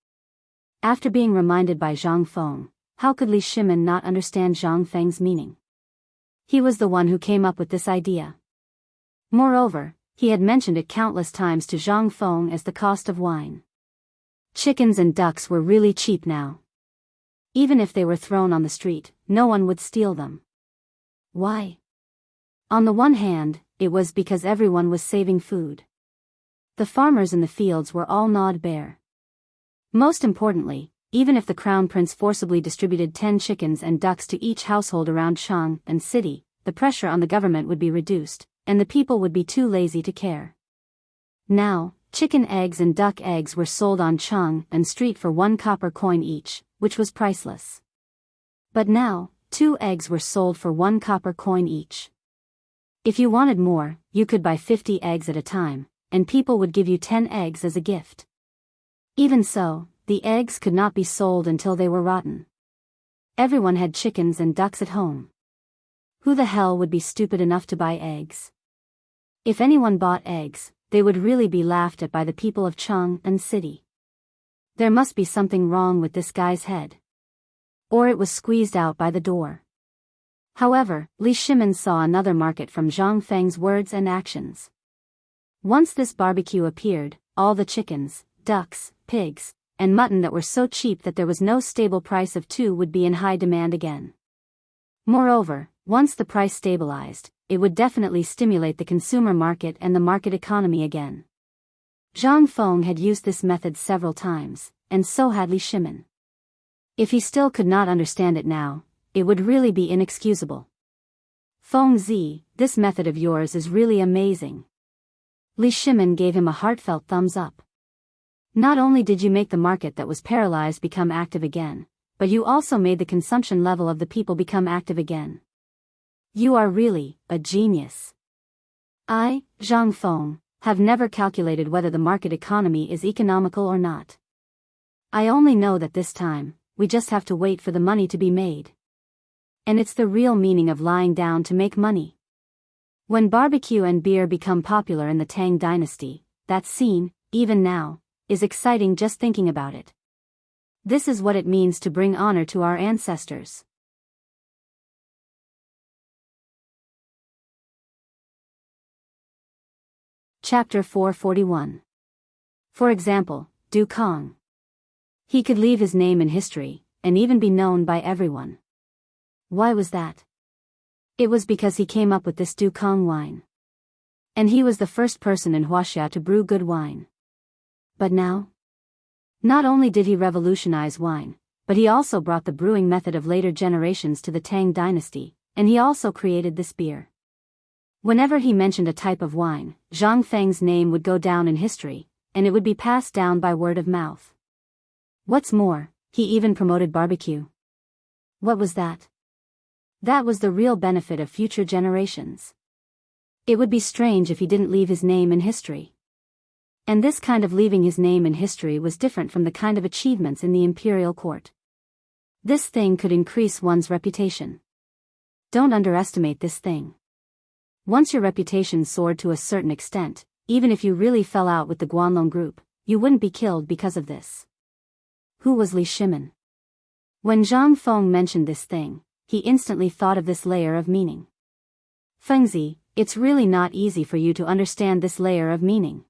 After being reminded by Zhang Feng, how could Li Shimon not understand Zhang Feng's meaning? He was the one who came up with this idea. Moreover, he had mentioned it countless times to Zhang Feng as the cost of wine. Chickens and ducks were really cheap now. Even if they were thrown on the street, no one would steal them. Why? On the one hand, it was because everyone was saving food. The farmers in the fields were all gnawed bare. Most importantly, even if the crown prince forcibly distributed 10 chickens and ducks to each household around Chang and city, the pressure on the government would be reduced, and the people would be too lazy to care. Now, chicken eggs and duck eggs were sold on Chang and street for 1 copper coin each, which was priceless. But now, 2 eggs were sold for 1 copper coin each. If you wanted more, you could buy 50 eggs at a time, and people would give you 10 eggs as a gift. Even so, the eggs could not be sold until they were rotten. Everyone had chickens and ducks at home. Who the hell would be stupid enough to buy eggs? If anyone bought eggs, they would really be laughed at by the people of Chang and city. There must be something wrong with this guy's head. Or it was squeezed out by the door. However, Li Shimin saw another market from Zhang Feng's words and actions. Once this barbecue appeared, all the chickens, ducks, pigs, and mutton that were so cheap that there was no stable price of 2 would be in high demand again. Moreover, once the price stabilized, it would definitely stimulate the consumer market and the market economy again. Zhang Feng had used this method several times, and so had Li Shimin. If he still could not understand it now, it would really be inexcusable. Feng Zi, this method of yours is really amazing. Li Shimin gave him a heartfelt thumbs up. Not only did you make the market that was paralyzed become active again, but you also made the consumption level of the people become active again. You are really a genius. I, Zhang Feng, have never calculated whether the market economy is economical or not. I only know that this time, we just have to wait for the money to be made. And it's the real meaning of lying down to make money. When barbecue and beer become popular in the Tang dynasty, that scene, even now, is exciting just thinking about it. This is what it means to bring honor to our ancestors. Chapter 441. For example, Du Kong. He could leave his name in history, and even be known by everyone. Why was that? It was because he came up with this Du Kong wine. And he was the first person in Wuxia to brew good wine. But now? Not only did he revolutionize wine, but he also brought the brewing method of later generations to the Tang dynasty, and he also created this beer. Whenever he mentioned a type of wine, Zhang Feng's name would go down in history, and it would be passed down by word of mouth. What's more, he even promoted barbecue. What was that? That was the real benefit of future generations. It would be strange if he didn't leave his name in history. And this kind of leaving his name in history was different from the kind of achievements in the imperial court. This thing could increase one's reputation. Don't underestimate this thing. Once your reputation soared to a certain extent, even if you really fell out with the Guanlong group, you wouldn't be killed because of this. Who was Li Shimin? When Zhang Feng mentioned this thing, he instantly thought of this layer of meaning. Fengzi, it's really not easy for you to understand this layer of meaning.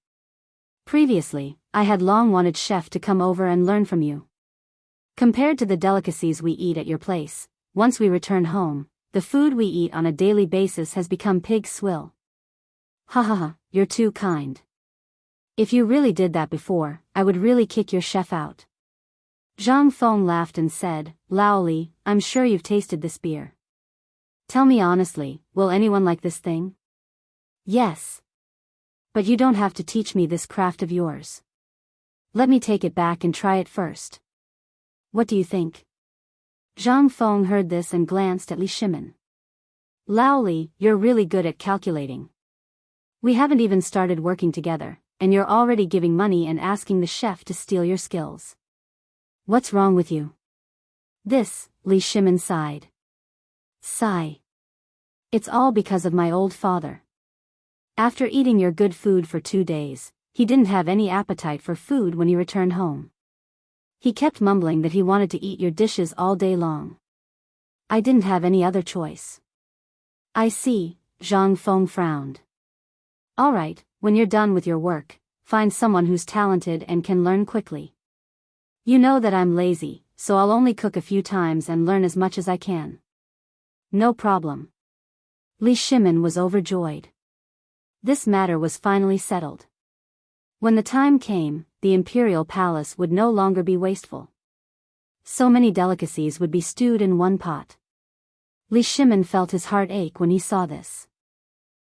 Previously, I had long wanted chef to come over and learn from you. Compared to the delicacies we eat at your place, once we return home, the food we eat on a daily basis has become pig swill. Ha ha ha, you're too kind. If you really did that before, I would really kick your chef out. Zhang Feng laughed and said, Laoli, I'm sure you've tasted this beer. Tell me honestly, will anyone like this thing? Yes. But you don't have to teach me this craft of yours. Let me take it back and try it first. What do you think? Zhang Feng heard this and glanced at Li Shimin. Laoli, you're really good at calculating. We haven't even started working together, and you're already giving money and asking the chef to steal your skills. What's wrong with you? This, Li Shimin sighed. Sigh. It's all because of my old father. After eating your good food for 2 days, he didn't have any appetite for food when he returned home. He kept mumbling that he wanted to eat your dishes all day long. I didn't have any other choice. I see, Zhang Feng frowned. Alright, when you're done with your work, find someone who's talented and can learn quickly. You know that I'm lazy, so I'll only cook a few times and learn as much as I can. No problem. Li Shimin was overjoyed. This matter was finally settled. When the time came, the imperial palace would no longer be wasteful. So many delicacies would be stewed in one pot. Li Shimin felt his heart ache when he saw this.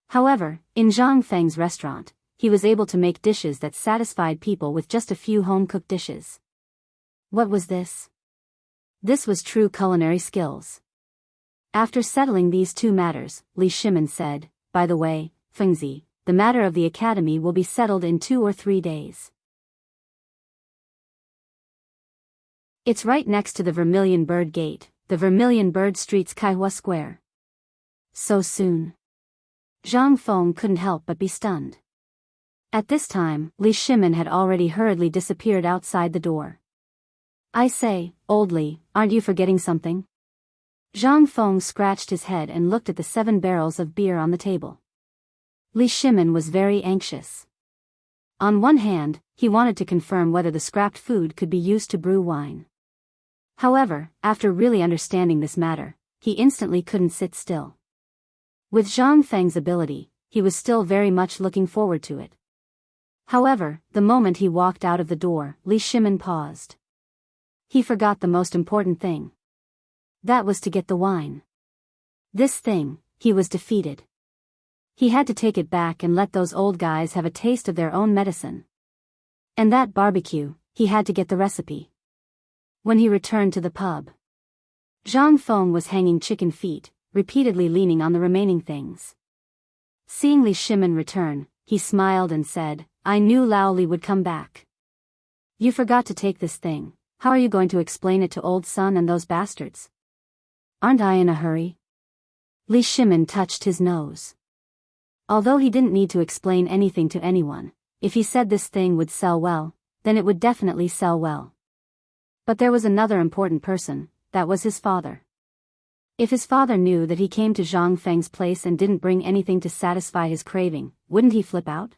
However, in Zhang Feng's restaurant, he was able to make dishes that satisfied people with just a few home-cooked dishes. What was this? This was true culinary skills. After settling these two matters, Li Shimin said, by the way, Fengzi, the matter of the academy will be settled in 2 or 3 days. It's right next to the Vermilion Bird Gate, the Vermilion Bird Street's Kaihua Square. So soon? Zhang Feng couldn't help but be stunned. At this time, Li Shimin had already hurriedly disappeared outside the door. I say, old Li, aren't you forgetting something? Zhang Feng scratched his head and looked at the 7 barrels of beer on the table. Li Shimin was very anxious. On one hand, he wanted to confirm whether the scrapped food could be used to brew wine. However, after really understanding this matter, he instantly couldn't sit still. With Zhang Feng's ability, he was still very much looking forward to it. However, the moment he walked out of the door, Li Shimin paused. He forgot the most important thing. That was to get the wine. This thing, he was defeated. He had to take it back and let those old guys have a taste of their own medicine. And that barbecue, he had to get the recipe. When he returned to the pub, Zhang Feng was hanging chicken feet, repeatedly leaning on the remaining things. Seeing Li Shimin return, he smiled and said, I knew Lao Li would come back. You forgot to take this thing. How are you going to explain it to old Sun and those bastards? Aren't I in a hurry? Li Shimin touched his nose. Although he didn't need to explain anything to anyone, if he said this thing would sell well, then it would definitely sell well. But there was another important person, that was his father. If his father knew that he came to Zhang Feng's place and didn't bring anything to satisfy his craving, wouldn't he flip out?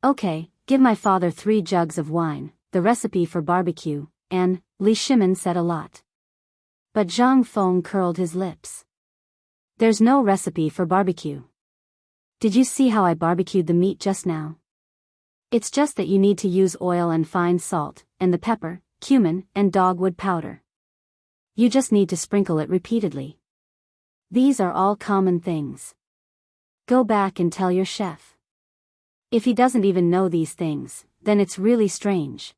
Okay, give my father 3 jugs of wine, the recipe for barbecue, and, Li Shimin said a lot. But Zhang Feng curled his lips. There's no recipe for barbecue. Did you see how I barbecued the meat just now? It's just that you need to use oil and fine salt, and the pepper, cumin, and dogwood powder. You just need to sprinkle it repeatedly. These are all common things. Go back and tell your chef. If he doesn't even know these things, then it's really strange.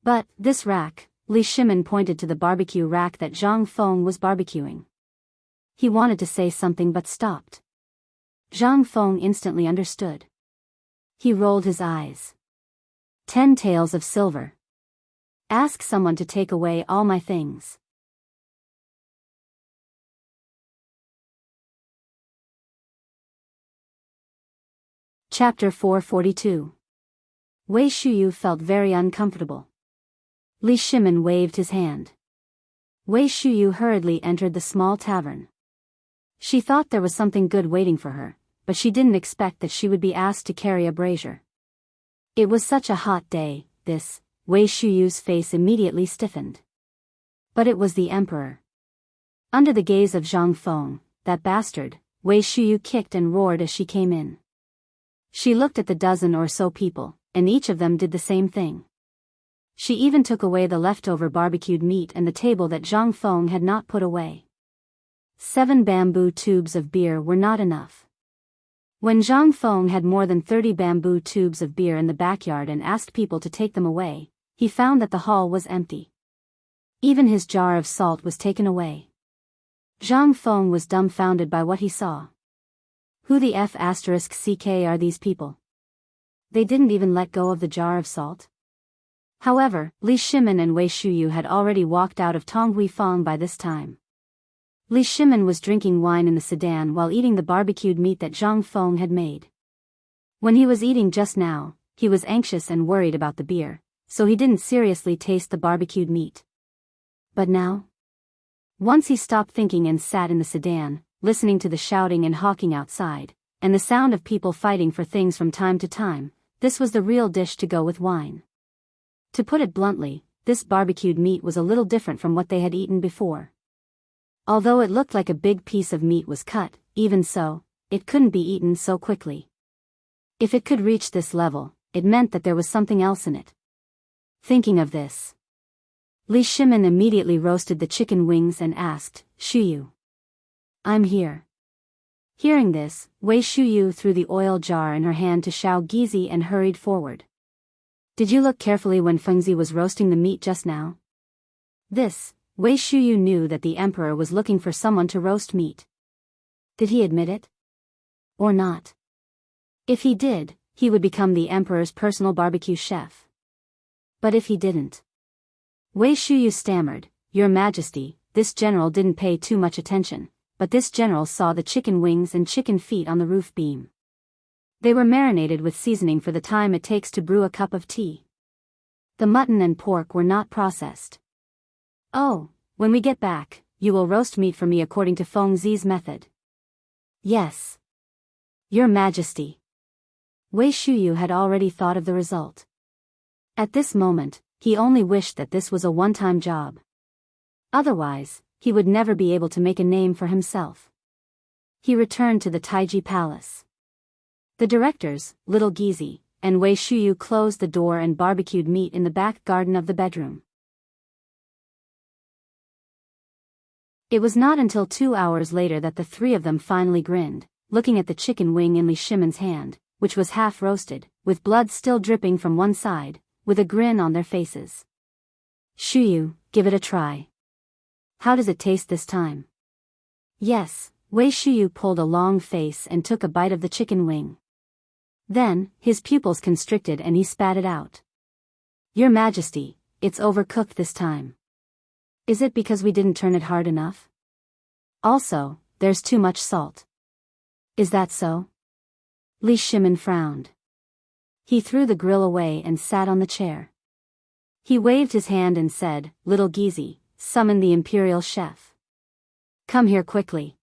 But, this rack, Li Shimin pointed to the barbecue rack that Zhang Feng was barbecuing. He wanted to say something but stopped. Zhang Feng instantly understood. He rolled his eyes. 10 taels of silver. Ask someone to take away all my things. Chapter 442. Wei Shuyu felt very uncomfortable. Li Shimin waved his hand. Wei Shuyu hurriedly entered the small tavern. She thought there was something good waiting for her, but she didn't expect that she would be asked to carry a brazier. It was such a hot day, Wei Shuyu's face immediately stiffened. But it was the emperor. Under the gaze of Zhang Feng, that bastard, Wei Shuyu kicked and roared as she came in. She looked at the dozen or so people, and each of them did the same thing. She even took away the leftover barbecued meat and the table that Zhang Feng had not put away. 7 bamboo tubes of beer were not enough. When Zhang Feng had more than 30 bamboo tubes of beer in the backyard and asked people to take them away, he found that the hall was empty. Even his jar of salt was taken away. Zhang Feng was dumbfounded by what he saw. Who the **ck are these people? They didn't even let go of the jar of salt? However, Li Shimin and Wei Shuyu had already walked out of Tonghui Fang by this time. Li Shimin was drinking wine in the sedan while eating the barbecued meat that Zhang Feng had made. When he was eating just now, he was anxious and worried about the beer, so he didn't seriously taste the barbecued meat. But now? Once he stopped thinking and sat in the sedan, listening to the shouting and hawking outside, and the sound of people fighting for things from time to time, this was the real dish to go with wine. To put it bluntly, this barbecued meat was a little different from what they had eaten before. Although it looked like a big piece of meat was cut, even so, it couldn't be eaten so quickly. If it could reach this level, it meant that there was something else in it. Thinking of this, Li Shimin immediately roasted the chicken wings and asked, "Shuyu, I'm here." Hearing this, Wei Shuyu threw the oil jar in her hand to Xiao Gizi and hurried forward. "Did you look carefully when Fengzi was roasting the meat just now?" This, Wei Shuyu knew that the emperor was looking for someone to roast meat. Did he admit it? Or not? If he did, he would become the emperor's personal barbecue chef. But if he didn't? Wei Shuyu stammered, "Your Majesty, this general didn't pay too much attention, but this general saw the chicken wings and chicken feet on the roof beam. They were marinated with seasoning for the time it takes to brew a cup of tea. The mutton and pork were not processed. Oh, when we get back, you will roast meat for me according to Feng Zi's method." "Yes, Your Majesty." Wei Shuyu had already thought of the result. At this moment, he only wished that this was a one-time job. Otherwise, he would never be able to make a name for himself. He returned to the Taiji Palace. The directors, Little Gizi, and Wei Shuyu closed the door and barbecued meat in the back garden of the bedroom. It was not until 2 hours later that the three of them finally grinned, looking at the chicken wing in Li Shimin's hand, which was half roasted, with blood still dripping from one side, with a grin on their faces. "Shuyu, give it a try. How does it taste this time?" "Yes." Wei Shuyu pulled a long face and took a bite of the chicken wing. Then, his pupils constricted and he spat it out. "Your Majesty, it's overcooked this time. Is it because we didn't turn it hard enough? Also, there's too much salt." "Is that so?" Li Shimin frowned. He threw the grill away and sat on the chair. He waved his hand and said, "Little Gizi, summon the imperial chef. Come here quickly."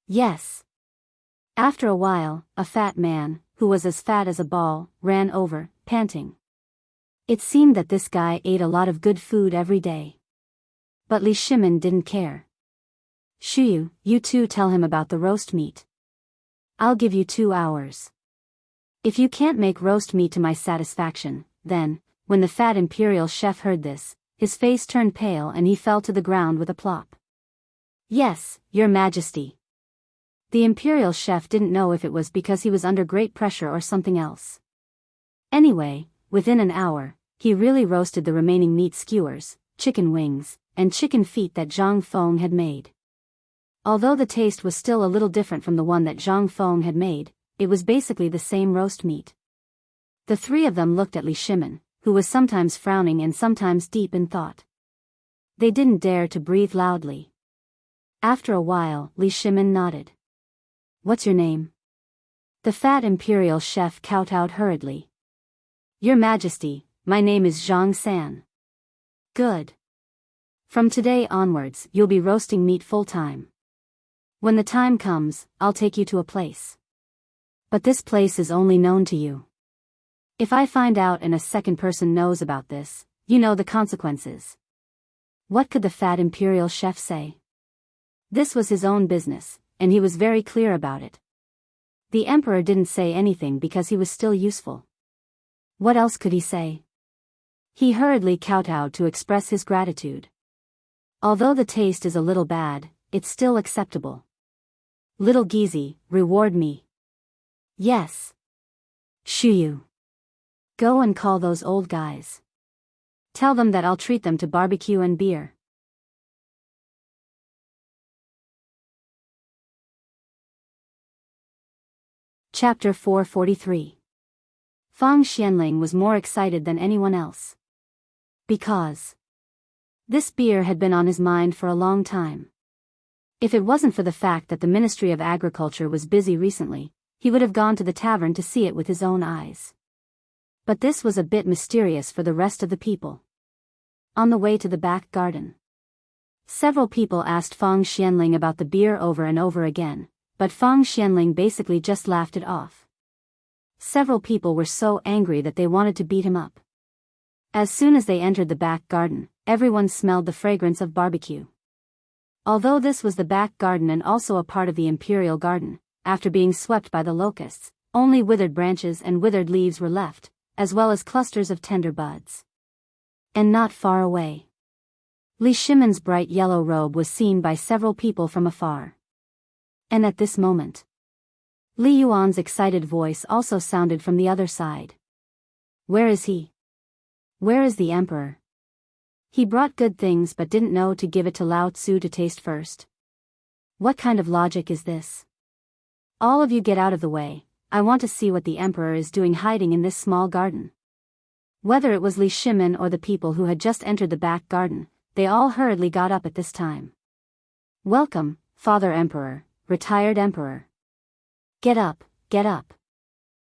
"Yes." After a while, a fat man, who was as fat as a ball, ran over, panting. It seemed that this guy ate a lot of good food every day. But Li Shimin didn't care. "Shuyu, you two tell him about the roast meat. I'll give you 2 hours. If you can't make roast meat to my satisfaction, then," when the fat imperial chef heard this, his face turned pale and he fell to the ground with a plop. "Yes, Your Majesty." The imperial chef didn't know if it was because he was under great pressure or something else. Anyway, within an hour, he really roasted the remaining meat skewers, chicken wings, and chicken feet that Zhang Feng had made. Although the taste was still a little different from the one that Zhang Feng had made, it was basically the same roast meat. The three of them looked at Li Shimin, who was sometimes frowning and sometimes deep in thought. They didn't dare to breathe loudly. After a while, Li Shimin nodded. "What's your name?" The fat imperial chef kowtowed hurriedly. "Your Majesty, my name is Zhang San." "Good. From today onwards, you'll be roasting meat full-time. When the time comes, I'll take you to a place. But this place is only known to you. If I find out and a second person knows about this, you know the consequences." What could the fat imperial chef say? This was his own business, and he was very clear about it. The emperor didn't say anything because he was still useful. What else could he say? He hurriedly kowtowed to express his gratitude. "Although the taste is a little bad, it's still acceptable. Little Gizi, reward me." "Yes. Shuyu. Go and call those old guys. Tell them that I'll treat them to barbecue and beer." Chapter 443. Fang Xianling was more excited than anyone else. Because this beer had been on his mind for a long time. If it wasn't for the fact that the Ministry of Agriculture was busy recently, he would have gone to the tavern to see it with his own eyes. But this was a bit mysterious for the rest of the people. On the way to the back garden, Several people asked Fang Xianling about the beer over and over again, but Fang Xianling basically just laughed it off. Several people were so angry that they wanted to beat him up. As soon as they entered the back garden, everyone smelled the fragrance of barbecue. Although this was the back garden and also a part of the imperial garden, after being swept by the locusts, only withered branches and withered leaves were left, as well as clusters of tender buds. And not far away, Li Shimon's bright yellow robe was seen by several people from afar. And at this moment, Li Yuan's excited voice also sounded from the other side. Where is he? Where is the emperor? He brought good things but didn't know to give it to Lao Tzu to taste first. What kind of logic is this? All of you get out of the way, I want to see what the emperor is doing hiding in this small garden. Whether it was Li Shimon or the people who had just entered the back garden, they all hurriedly got up at this time. Welcome, Father Emperor, retired emperor. Get up, get up.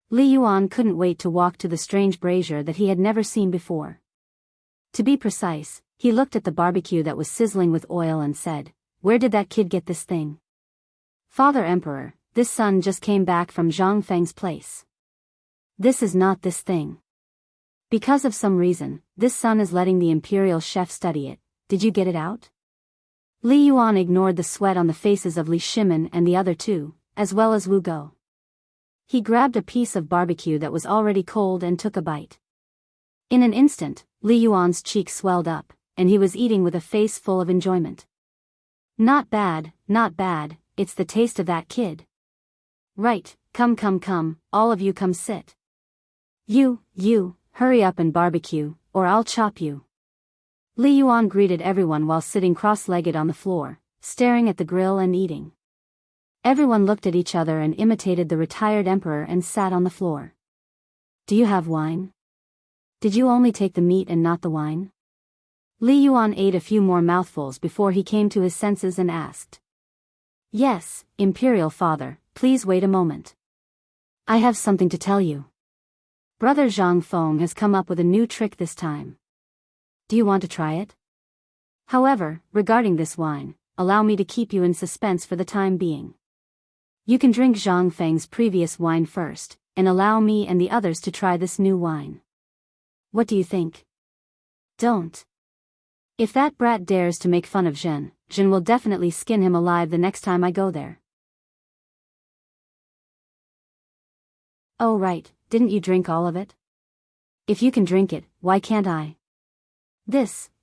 Li Yuan couldn't wait to walk to the strange brazier that he had never seen before. To be precise, he looked at the barbecue that was sizzling with oil and said, "Where did that kid get this thing?" "Father Emperor, this son just came back from Zhang Feng's place. This is not this thing. Because of some reason, this son is letting the imperial chef study it. Did you get it out?" Li Yuan ignored the sweat on the faces of Li Shimon and the other two, as well as Wu Go. He grabbed a piece of barbecue that was already cold and took a bite. In an instant, Li Yuan's cheeks swelled up, and he was eating with a face full of enjoyment. Not bad, it's the taste of that kid. Right, come, all of you come sit. You, hurry up and barbecue, or I'll chop you. Li Yuan greeted everyone while sitting cross-legged on the floor, staring at the grill and eating. Everyone looked at each other and imitated the retired emperor and sat on the floor. Do you have wine? Did you only take the meat and not the wine? Li Yuan ate a few more mouthfuls before he came to his senses and asked. Yes, Imperial Father, please wait a moment. I have something to tell you. Brother Zhang Feng has come up with a new trick this time. Do you want to try it? However, regarding this wine, allow me to keep you in suspense for the time being. You can drink Zhang Feng's previous wine first, and allow me and the others to try this new wine. What do you think? Don't. If that brat dares to make fun of Zhen will definitely skin him alive the next time I go there. Oh right, didn't you drink all of it? If you can drink it, why can't I?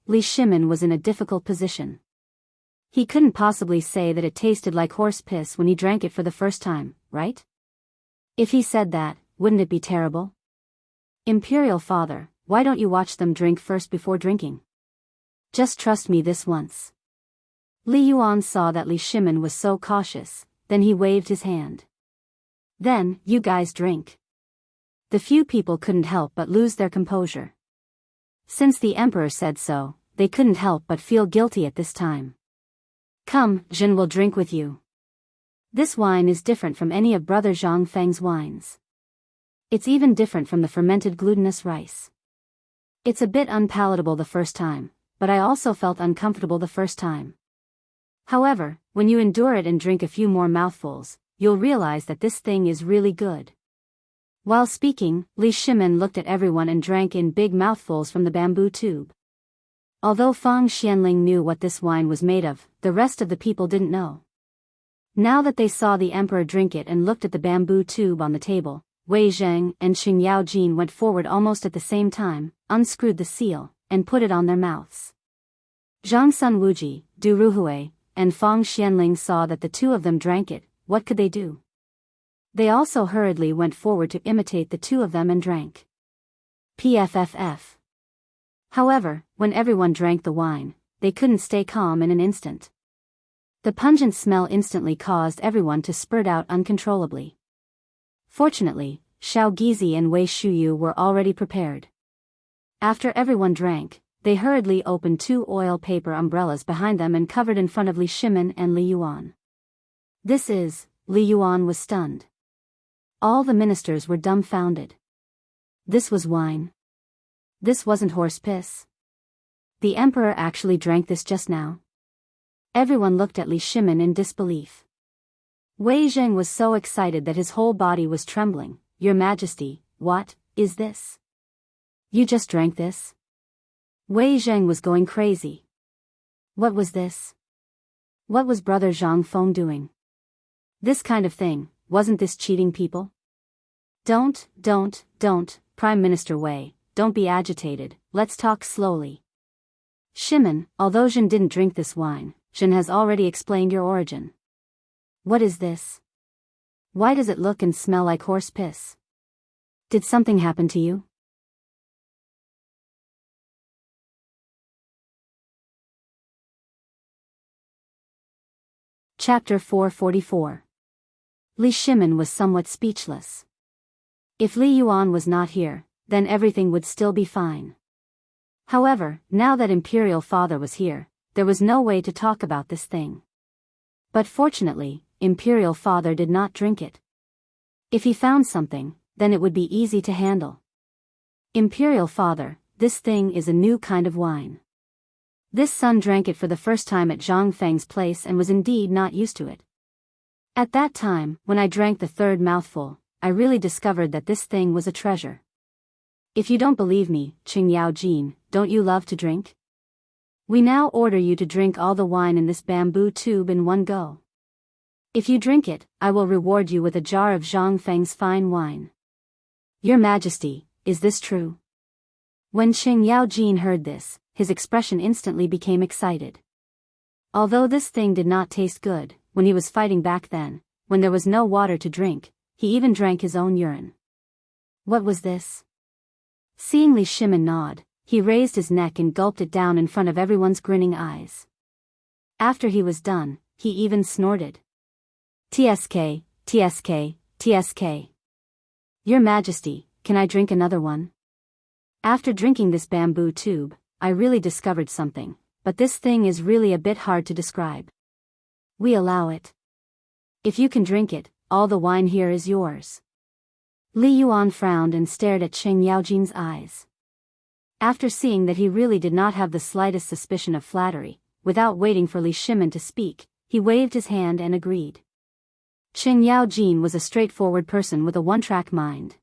Li Shimon was in a difficult position. He couldn't possibly say that it tasted like horse piss when he drank it for the first time, right? If he said that, wouldn't it be terrible? Imperial Father, why don't you watch them drink first before drinking? Just trust me this once. Li Yuan saw that Li Shimon was so cautious, then he waved his hand. Then, you guys drink. The few people couldn't help but lose their composure. Since the emperor said so, they couldn't help but feel guilty at this time. Come, Zhen will drink with you. This wine is different from any of Brother Zhang Feng's wines. It's even different from the fermented glutinous rice. It's a bit unpalatable the first time, but I also felt uncomfortable the first time. However, when you endure it and drink a few more mouthfuls, you'll realize that this thing is really good. While speaking, Li Shimon looked at everyone and drank in big mouthfuls from the bamboo tube. Although Fang Xianling knew what this wine was made of, the rest of the people didn't know. Now that they saw the emperor drink it and looked at the bamboo tube on the table, Wei Zheng and Xing Yaojin went forward almost at the same time, unscrewed the seal, and put it on their mouths. Zhang Sun Wuji, Du Ruhui, and Fang Xianling saw that the two of them drank it. What could they do? They also hurriedly went forward to imitate the two of them and drank. Pfff. However, when everyone drank the wine, they couldn't stay calm in an instant. The pungent smell instantly caused everyone to spurt out uncontrollably. Fortunately, Xiao Gizi and Wei Shuyu were already prepared. After everyone drank, they hurriedly opened 2 oil paper umbrellas behind them and covered in front of Li Shimon and Li Yuan. Li Yuan was stunned. All the ministers were dumbfounded. This was wine. This wasn't horse piss. The emperor actually drank this just now. Everyone looked at Li Shimin in disbelief. Wei Zheng was so excited that his whole body was trembling. Your Majesty, what is this? You just drank this? Wei Zheng was going crazy. What was this? What was Brother Zhang Feng doing? This kind of thing, wasn't this cheating people? Don't, Prime Minister Wei, don't be agitated, let's talk slowly. Shimin, although Zhen didn't drink this wine, Zhen has already explained your origin. What is this? Why does it look and smell like horse piss? Did something happen to you? Chapter 444. Li Shimin was somewhat speechless. If Li Yuan was not here, then everything would still be fine. However, now that Imperial Father was here, there was no way to talk about this thing. But fortunately, Imperial Father did not drink it. If he found something, then it would be easy to handle. Imperial Father, this thing is a new kind of wine. This son drank it for the first time at Zhang Feng's place and was indeed not used to it. At that time, when I drank the third mouthful, I really discovered that this thing was a treasure. If you don't believe me, Qing Yao Jin, don't you love to drink? We now order you to drink all the wine in this bamboo tube in one go. If you drink it, I will reward you with a jar of Zhang Feng's fine wine. Your Majesty, is this true? When Qing Yao Jin heard this, his expression instantly became excited. Although this thing did not taste good, when he was fighting back then, when there was no water to drink, he even drank his own urine. What was this? Seeing Li Shimin nod, he raised his neck and gulped it down in front of everyone's grinning eyes. After he was done, he even snorted. TSK, TSK, TSK. Your Majesty, can I drink another one? After drinking this bamboo tube, I really discovered something, but this thing is really a bit hard to describe. We allow it. If you can drink it, all the wine here is yours. Li Yuan frowned and stared at Qing Yaojin's eyes. After seeing that he really did not have the slightest suspicion of flattery, without waiting for Li Shimin to speak, he waved his hand and agreed. Qing Yaojin was a straightforward person with a one-track mind.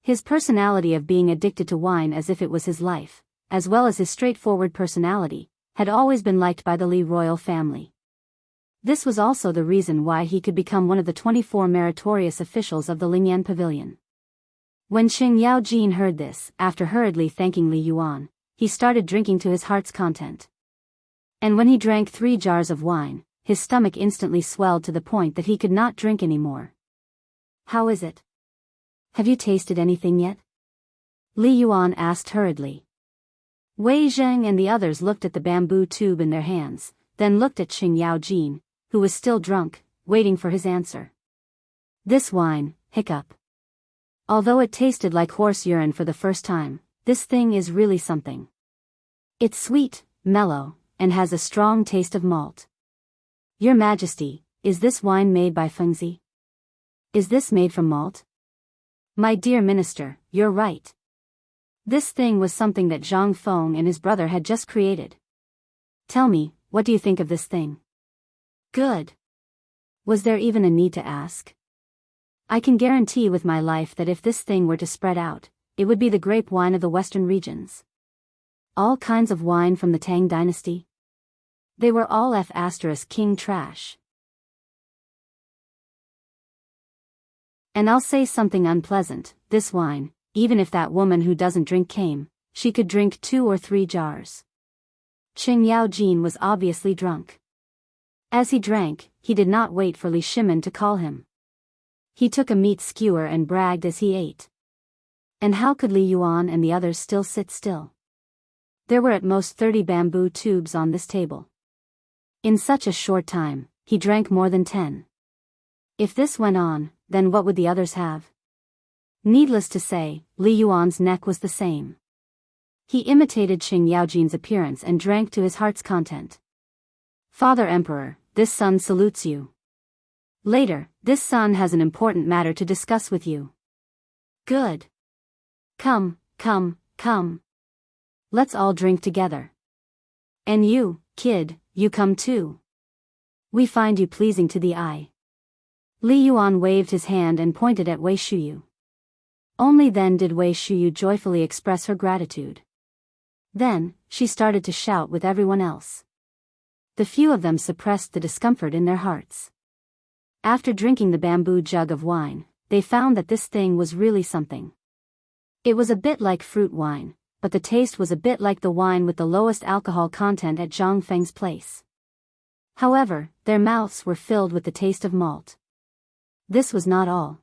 His personality of being addicted to wine as if it was his life, as well as his straightforward personality, had always been liked by the Li royal family. This was also the reason why he could become one of the 24 meritorious officials of the Lingyan Pavilion. When Qing Yaojin heard this, after hurriedly thanking Li Yuan, he started drinking to his heart's content. And when he drank 3 jars of wine, his stomach instantly swelled to the point that he could not drink anymore. How is it? Have you tasted anything yet? Li Yuan asked hurriedly. Wei Zheng and the others looked at the bamboo tube in their hands, then looked at Qing Yaojin, who was still drunk, waiting for his answer. This wine, hiccup. Although it tasted like horse urine for the first time, this thing is really something. It's sweet, mellow, and has a strong taste of malt. Your Majesty, is this wine made by Fengzi? Is this made from malt? My dear Minister, you're right. This thing was something that Zhang Feng and his brother had just created. Tell me, what do you think of this thing? Good. Was there even a need to ask? I can guarantee with my life that if this thing were to spread out, it would be the grape wine of the western regions. All kinds of wine from the Tang dynasty. They were all King trash. And I'll say something unpleasant, this wine, even if that woman who doesn't drink came, she could drink 2 or 3 jars. Qing Yaojin was obviously drunk. As he drank, he did not wait for Li Shimin to call him. He took a meat skewer and bragged as he ate. And how could Li Yuan and the others still sit still? There were at most 30 bamboo tubes on this table. In such a short time, he drank more than 10. If this went on, then what would the others have? Needless to say, Li Yuan's neck was the same. He imitated Qing Yaojin's appearance and drank to his heart's content. Father Emperor, this son salutes you. Later, this son has an important matter to discuss with you. Good. Come. Let's all drink together. And you, kid, you come too. We find you pleasing to the eye. Li Yuan waved his hand and pointed at Wei Shuyu. Only then did Wei Shuyu joyfully express her gratitude. Then, she started to shout with everyone else. The few of them suppressed the discomfort in their hearts. After drinking the bamboo jug of wine, they found that this thing was really something. It was a bit like fruit wine, but the taste was a bit like the wine with the lowest alcohol content at Zhang Feng's place. However, their mouths were filled with the taste of malt. This was not all.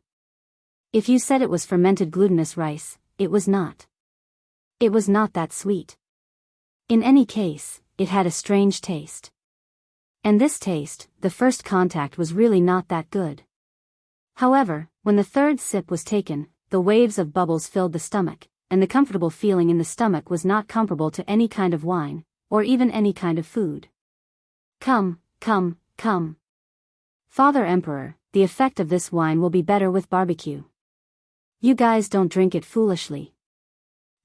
If you said it was fermented glutinous rice, it was not. It was not that sweet. In any case, it had a strange taste. And this taste, the first contact was really not that good. However, when the third sip was taken, the waves of bubbles filled the stomach, and the comfortable feeling in the stomach was not comparable to any kind of wine, or even any kind of food. Come, come, come. Father Emperor, the effect of this wine will be better with barbecue. You guys don't drink it foolishly.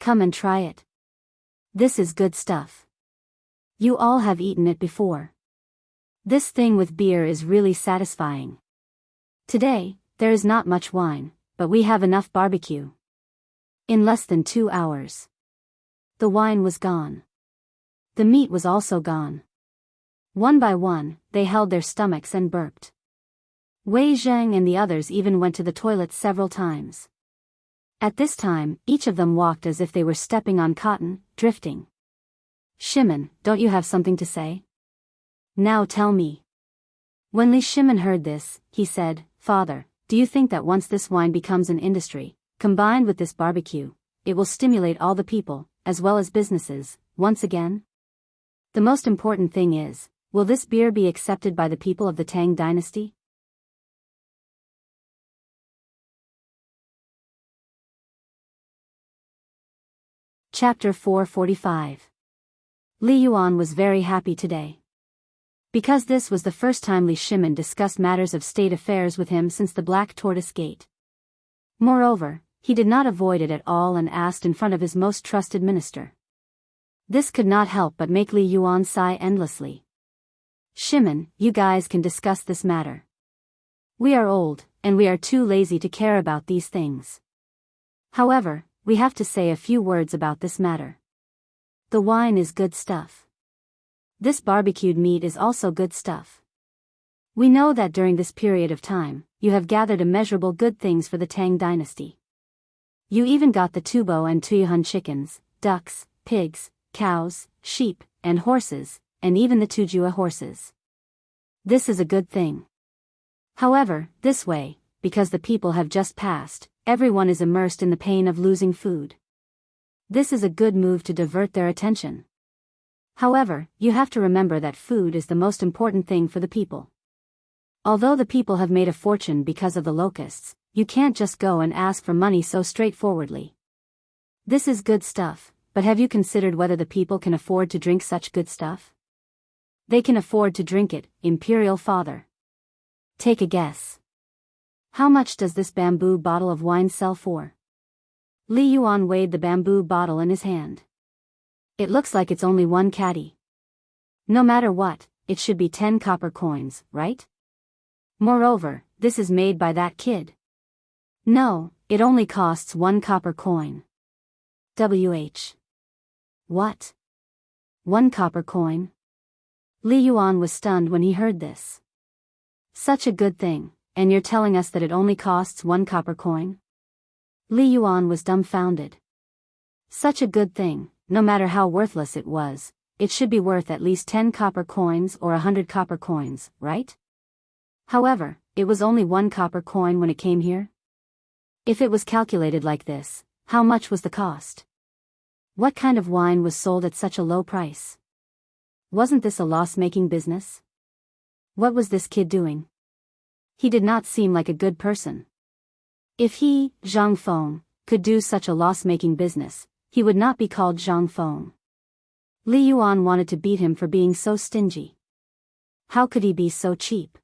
Come and try it. This is good stuff. You all have eaten it before. This thing with beer is really satisfying. Today, there is not much wine, but we have enough barbecue. In less than 2 hours. The wine was gone. The meat was also gone. One by one, they held their stomachs and burped. Wei Zheng and the others even went to the toilet several times. At this time, each of them walked as if they were stepping on cotton, drifting. Shimon, don't you have something to say? Now tell me. When Li Shimon heard this, he said, Father, do you think that once this wine becomes an industry, combined with this barbecue, it will stimulate all the people, as well as businesses, once again? The most important thing is, will this beer be accepted by the people of the Tang dynasty? Chapter 445. Li Yuan was very happy today. Because this was the first time Li Shimon discussed matters of state affairs with him since the Black Tortoise Gate. Moreover, he did not avoid it at all and asked in front of his most trusted minister. This could not help but make Li Yuan sigh endlessly. Shimon, you guys can discuss this matter. We are old, and we are too lazy to care about these things. However, we have to say a few words about this matter. The wine is good stuff. This barbecued meat is also good stuff. We know that during this period of time, you have gathered immeasurable good things for the Tang dynasty. You even got the Tubo and Tuyuhun chickens, ducks, pigs, cows, sheep, and horses, and even the Tujua horses. This is a good thing. However, this way, because the people have just passed, everyone is immersed in the pain of losing food. This is a good move to divert their attention. However, you have to remember that food is the most important thing for the people. Although the people have made a fortune because of the locusts, you can't just go and ask for money so straightforwardly. This is good stuff, but have you considered whether the people can afford to drink such good stuff? They can afford to drink it, Imperial Father. Take a guess. How much does this bamboo bottle of wine sell for? Li Yuan weighed the bamboo bottle in his hand. It looks like it's only 1 catty. No matter what, it should be 10 copper coins, right? Moreover, this is made by that kid. No, it only costs 1 copper coin. WH. What? 1 copper coin? Li Yuan was stunned when he heard this. Such a good thing, and you're telling us that it only costs 1 copper coin? Li Yuan was dumbfounded. Such a good thing, no matter how worthless it was, it should be worth at least 10 copper coins or 100 copper coins, right? However, it was only 1 copper coin when it came here. If it was calculated like this, how much was the cost? What kind of wine was sold at such a low price? Wasn't this a loss-making business? What was this kid doing? He did not seem like a good person. If he, Zhang Feng, could do such a loss-making business, he would not be called Zhang Feng. Li Yuan wanted to beat him for being so stingy. How could he be so cheap?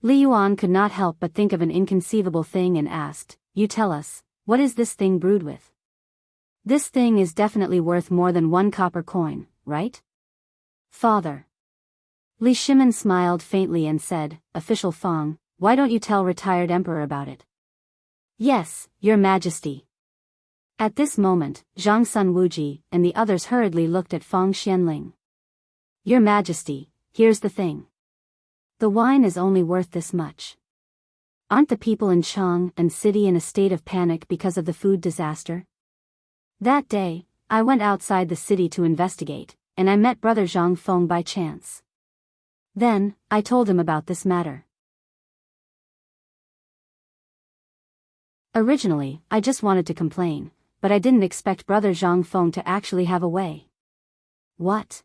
Li Yuan could not help but think of an inconceivable thing and asked, you tell us, what is this thing brewed with? This thing is definitely worth more than 1 copper coin, right? Father. Li Shimin smiled faintly and said, Official Feng, why don't you tell retired emperor about it? Yes, your majesty. At this moment, Zhang Sun Wuji and the others hurriedly looked at Feng Xianling. Your majesty, here's the thing. The wine is only worth this much. Aren't the people in Chang and city in a state of panic because of the food disaster? That day, I went outside the city to investigate, and I met Brother Zhang Feng by chance. Then, I told him about this matter. Originally, I just wanted to complain, but I didn't expect Brother Zhang Feng to actually have a way. What?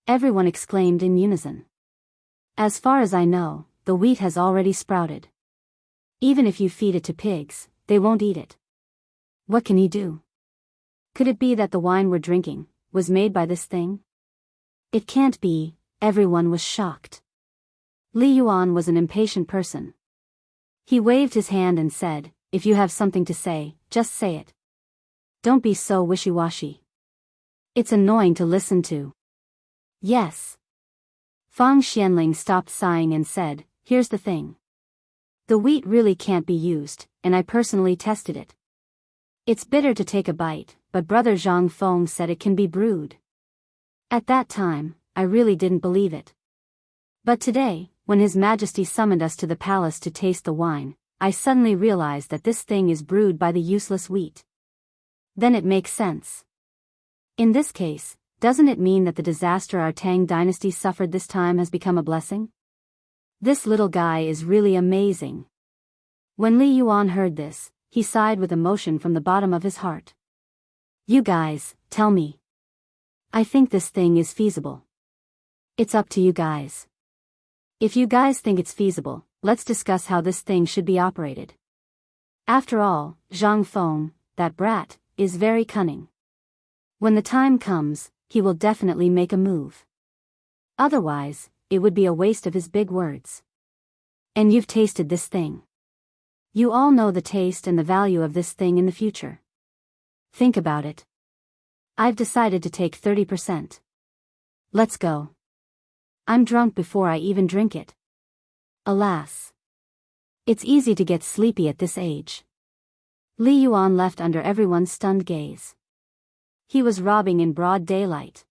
Everyone exclaimed in unison. As far as I know, the wheat has already sprouted. Even if you feed it to pigs, they won't eat it. What can he do? Could it be that the wine we're drinking was made by this thing? It can't be. Everyone was shocked. Li Yuan was an impatient person. He waved his hand and said, if you have something to say, just say it. Don't be so wishy-washy. It's annoying to listen to. Yes. Feng Xianling stopped sighing and said, here's the thing. The wheat really can't be used, and I personally tested it. It's bitter to take a bite, but Brother Zhang Feng said it can be brewed. At that time, I really didn't believe it. But today, when His Majesty summoned us to the palace to taste the wine, I suddenly realized that this thing is brewed by the useless wheat. Then it makes sense. In this case, doesn't it mean that the disaster our Tang dynasty suffered this time has become a blessing? This little guy is really amazing. When Li Yuan heard this, he sighed with emotion from the bottom of his heart. You guys, tell me. I think this thing is feasible. It's up to you guys. If you guys think it's feasible, let's discuss how this thing should be operated. After all, Zhang Feng, that brat, is very cunning. When the time comes, he will definitely make a move. Otherwise, it would be a waste of his big words. And you've tasted this thing. You all know the taste and the value of this thing in the future. Think about it. I've decided to take 30%. Let's go. I'm drunk before I even drink it. Alas. It's easy to get sleepy at this age. Li Yuan left under everyone's stunned gaze. He was robbing in broad daylight.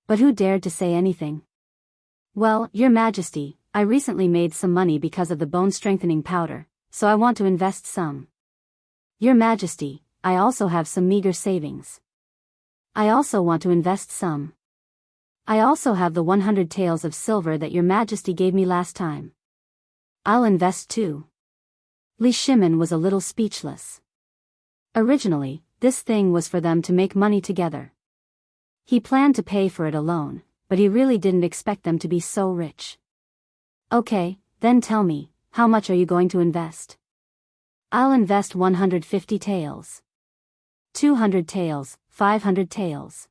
But who dared to say anything? Well, Your Majesty, I recently made some money because of the bone-strengthening powder, so I want to invest some. Your Majesty, I also have some meager savings. I also want to invest some. I also have the 100 taels of silver that Your Majesty gave me last time. I'll invest too. Li Shimin was a little speechless. Originally, this thing was for them to make money together. He planned to pay for it alone, but he really didn't expect them to be so rich. Okay, then tell me, how much are you going to invest? I'll invest 150 taels. 200 taels, 500 taels.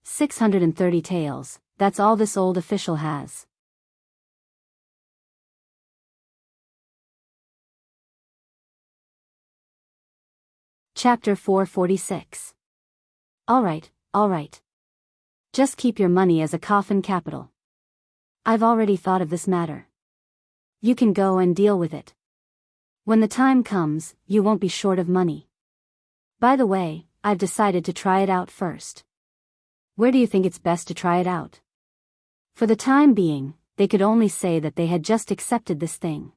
630 taels, that's all this old official has. Chapter 446. Alright. Just keep your money as a coffin capital. I've already thought of this matter. You can go and deal with it. When the time comes, you won't be short of money. By the way, I've decided to try it out first. Where do you think it's best to try it out? For the time being, they could only say that they had just accepted this thing.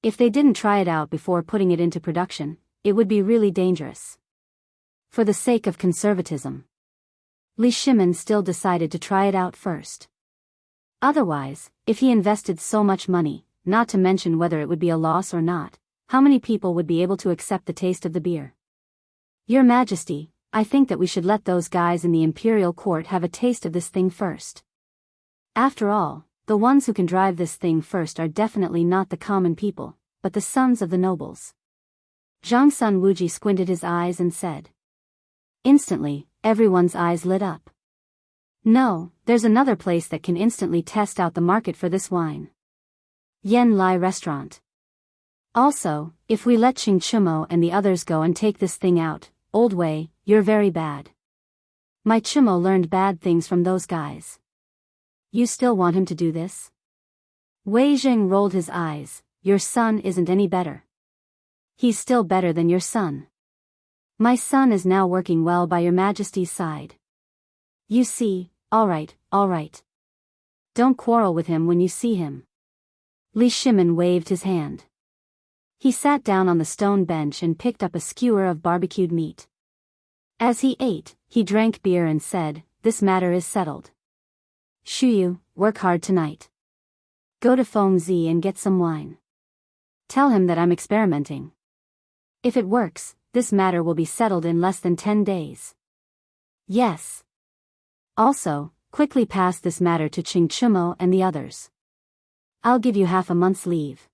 If they didn't try it out before putting it into production, it would be really dangerous. For the sake of conservatism, Li Shimin still decided to try it out first. Otherwise, if he invested so much money, not to mention whether it would be a loss or not, how many people would be able to accept the taste of the beer? Your Majesty, I think that we should let those guys in the imperial court have a taste of this thing first. After all, the ones who can drive this thing first are definitely not the common people, but the sons of the nobles. Zhang Sun Wuji squinted his eyes and said. Instantly, everyone's eyes lit up. No, there's another place that can instantly test out the market for this wine. Yen Lai Restaurant. Also, if we let Qing Chumo and the others go and take this thing out, Old Wei, you're very bad. My Chumo learned bad things from those guys. You still want him to do this? Wei Zheng rolled his eyes. Your son isn't any better. He's still better than your son. My son is now working well by your majesty's side. You see, all right. Don't quarrel with him when you see him. Li Shimin waved his hand. He sat down on the stone bench and picked up a skewer of barbecued meat. As he ate, he drank beer and said, this matter is settled. Shuyu, work hard tonight. Go to Feng Zi and get some wine. Tell him that I'm experimenting. If it works, this matter will be settled in less than 10 days. Yes. Also, quickly pass this matter to Qing Chumo and the others. I'll give you half a month's leave.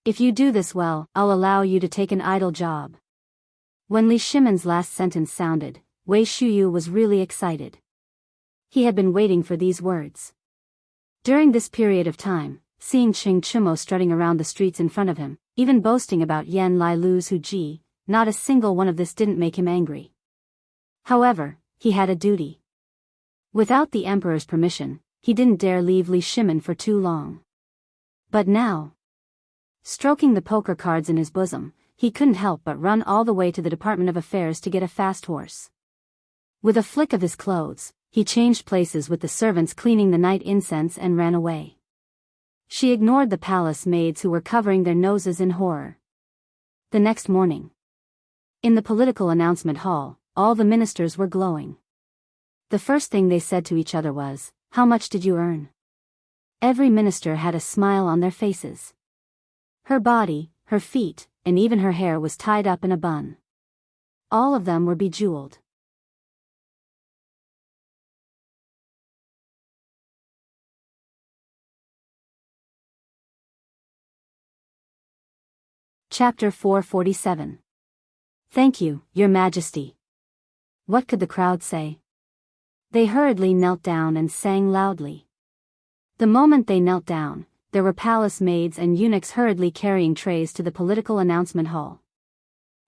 If you do this well, I'll allow you to take an idle job. When Li Shimin's last sentence sounded, Wei Shuyu was really excited. He had been waiting for these words. During this period of time, seeing Qing Chumo strutting around the streets in front of him, even boasting about Yan Lai Lu's Huji, not a single one of this didn't make him angry. However, he had a duty. Without the emperor's permission, he didn't dare leave Li Shimin for too long. But now, stroking the poker cards in his bosom, he couldn't help but run all the way to the Department of Affairs to get a fast horse. With a flick of his clothes, he changed places with the servants cleaning the night incense and ran away. She ignored the palace maids who were covering their noses in horror. The next morning, in the political announcement hall, all the ministers were glowing. The first thing they said to each other was, "How much did you earn?" Every minister had a smile on their faces. Her body, her feet, and even her hair was tied up in a bun. All of them were bejeweled. Chapter 447. Thank you, Your Majesty. What could the crowd say? They hurriedly knelt down and sang loudly. The moment they knelt down, there were palace maids and eunuchs hurriedly carrying trays to the political announcement hall.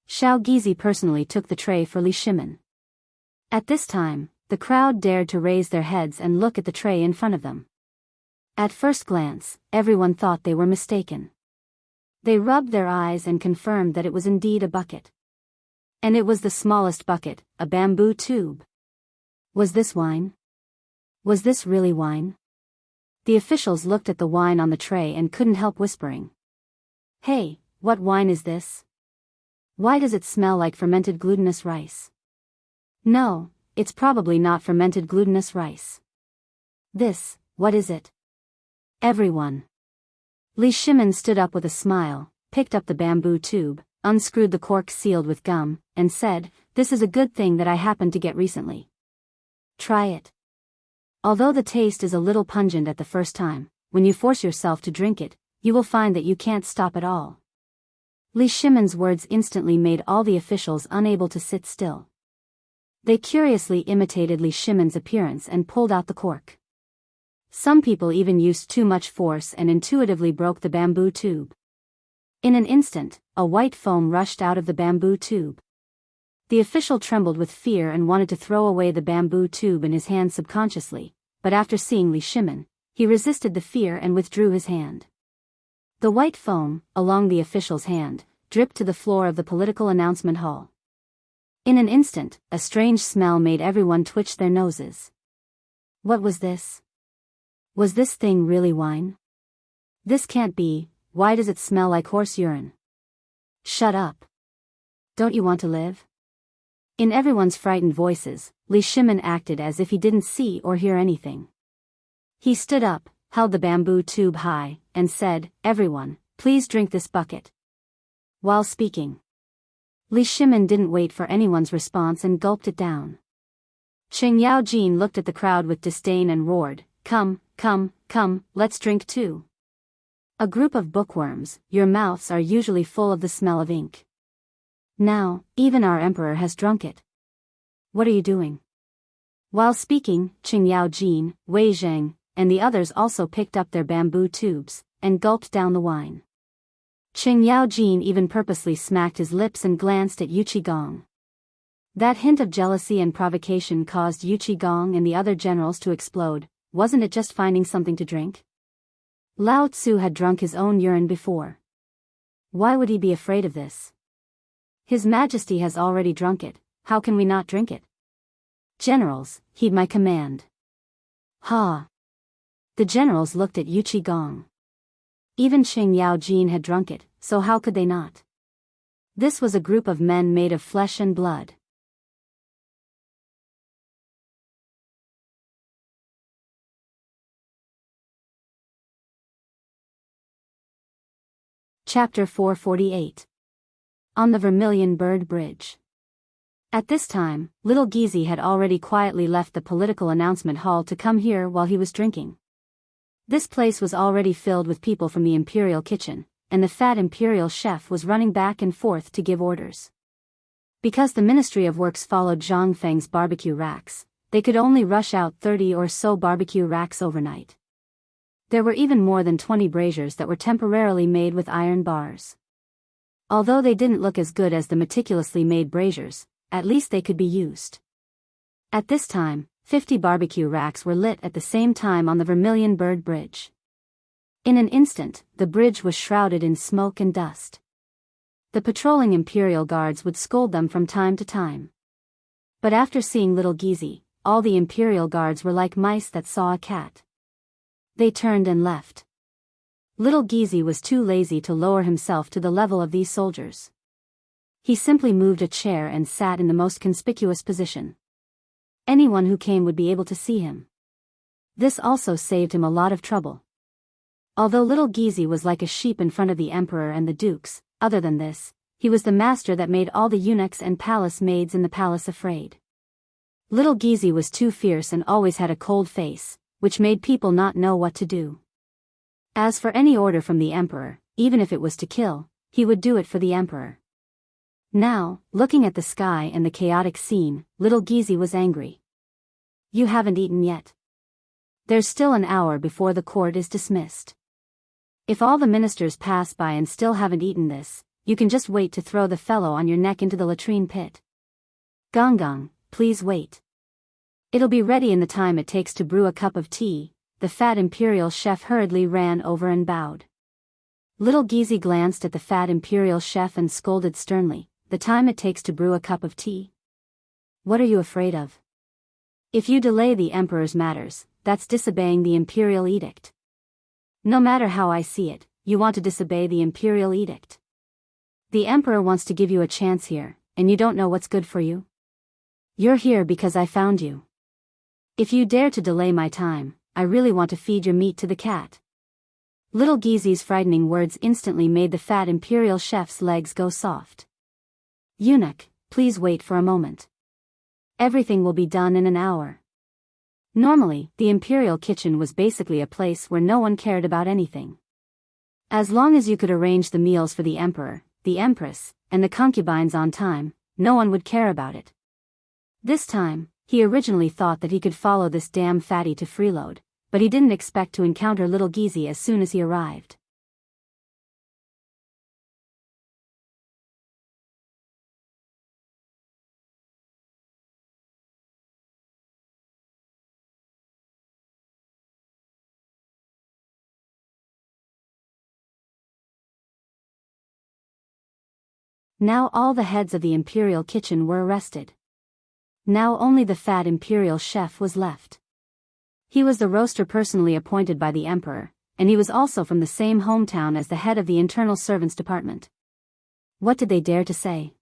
Xiao Gizi personally took the tray for Li Shimin. At this time, the crowd dared to raise their heads and look at the tray in front of them. At first glance, everyone thought they were mistaken. They rubbed their eyes and confirmed that it was indeed a bucket. And it was the smallest bucket, a bamboo tube. Was this wine? Was this really wine? The officials looked at the wine on the tray and couldn't help whispering. Hey, what wine is this? Why does it smell like fermented glutinous rice? No, it's probably not fermented glutinous rice. What is it? Everyone. Li Shimin stood up with a smile, picked up the bamboo tube, unscrewed the cork sealed with gum, and said, "This is a good thing that I happened to get recently. Try it. Although the taste is a little pungent at the first time, when you force yourself to drink it, you will find that you can't stop at all." Li Shimin's words instantly made all the officials unable to sit still. They curiously imitated Li Shimin's appearance and pulled out the cork. Some people even used too much force and intuitively broke the bamboo tube. In an instant, a white foam rushed out of the bamboo tube. The official trembled with fear and wanted to throw away the bamboo tube in his hand subconsciously, but after seeing Li Shimin, he resisted the fear and withdrew his hand. The white foam, along the official's hand, dripped to the floor of the political announcement hall. In an instant, a strange smell made everyone twitch their noses. What was this? Was this thing really wine? This can't be. Why does it smell like horse urine? Shut up. Don't you want to live? In everyone's frightened voices, Li Shimin acted as if he didn't see or hear anything. He stood up, held the bamboo tube high, and said, "Everyone, please drink this bucket." While speaking, Li Shimin didn't wait for anyone's response and gulped it down. Qing Yaojin looked at the crowd with disdain and roared, Come, let's drink too. A group of bookworms, your mouths are usually full of the smell of ink. Now, even our emperor has drunk it. What are you doing?" While speaking, Qing Yaojin, Wei Zheng, and the others also picked up their bamboo tubes, and gulped down the wine. Qing Yaojin even purposely smacked his lips and glanced at Yu Qigong. That hint of jealousy and provocation caused Yu Qigong and the other generals to explode. wasn't it just finding something to drink? Lao Tzu had drunk his own urine before. Why would he be afraid of this? His Majesty has already drunk it, how can we not drink it? Generals, heed my command. Ha! The generals looked at Yu Qigong. Even Qing Yao Jin had drunk it, so how could they not? This was a group of men made of flesh and blood. Chapter 448. On the Vermilion Bird Bridge. At this time, little Gizi had already quietly left the political announcement hall to come here while he was drinking. This place was already filled with people from the imperial kitchen, and the fat imperial chef was running back and forth to give orders. Because the Ministry of Works followed Zhang Feng's barbecue racks, they could only rush out 30 or so barbecue racks overnight. There were even more than 20 braziers that were temporarily made with iron bars. Although they didn't look as good as the meticulously made braziers, at least they could be used. At this time, 50 barbecue racks were lit at the same time on the Vermilion Bird Bridge. In an instant, the bridge was shrouded in smoke and dust. The patrolling imperial guards would scold them from time to time. But after seeing little Gizi, all the imperial guards were like mice that saw a cat. They turned and left. Little Gizi was too lazy to lower himself to the level of these soldiers. He simply moved a chair and sat in the most conspicuous position. Anyone who came would be able to see him. This also saved him a lot of trouble. Although little Gizi was like a sheep in front of the emperor and the dukes, other than this, he was the master that made all the eunuchs and palace maids in the palace afraid. Little Gizi was too fierce and always had a cold face, which made people not know what to do. As for any order from the emperor, even if it was to kill, he would do it for the emperor. Now, looking at the sky and the chaotic scene, little Gizi was angry. You haven't eaten yet. There's still an hour before the court is dismissed. If all the ministers pass by and still haven't eaten this, you can just wait to throw the fellow on your neck into the latrine pit. Gong Gong, please wait. It'll be ready in the time it takes to brew a cup of tea. The fat imperial chef hurriedly ran over and bowed. Little Gizi glanced at the fat imperial chef and scolded sternly, the time it takes to brew a cup of tea? What are you afraid of? If you delay the emperor's matters, that's disobeying the imperial edict. No matter how I see it, you want to disobey the imperial edict. The emperor wants to give you a chance here, and you don't know what's good for you? You're here because I found you. If you dare to delay my time, I really want to feed your meat to the cat. Little Gizi's frightening words instantly made the fat imperial chef's legs go soft. Eunuch, please wait for a moment. Everything will be done in an hour. Normally, the imperial kitchen was basically a place where no one cared about anything. As long as you could arrange the meals for the emperor, the empress, and the concubines on time, no one would care about it. This time, he originally thought that he could follow this damn fatty to freeload, but he didn't expect to encounter little Gizi as soon as he arrived. Now all the heads of the imperial kitchen were arrested. Now only the fat imperial chef was left. He was the roaster personally appointed by the emperor, and he was also from the same hometown as the head of the internal servants department. What did they dare to say?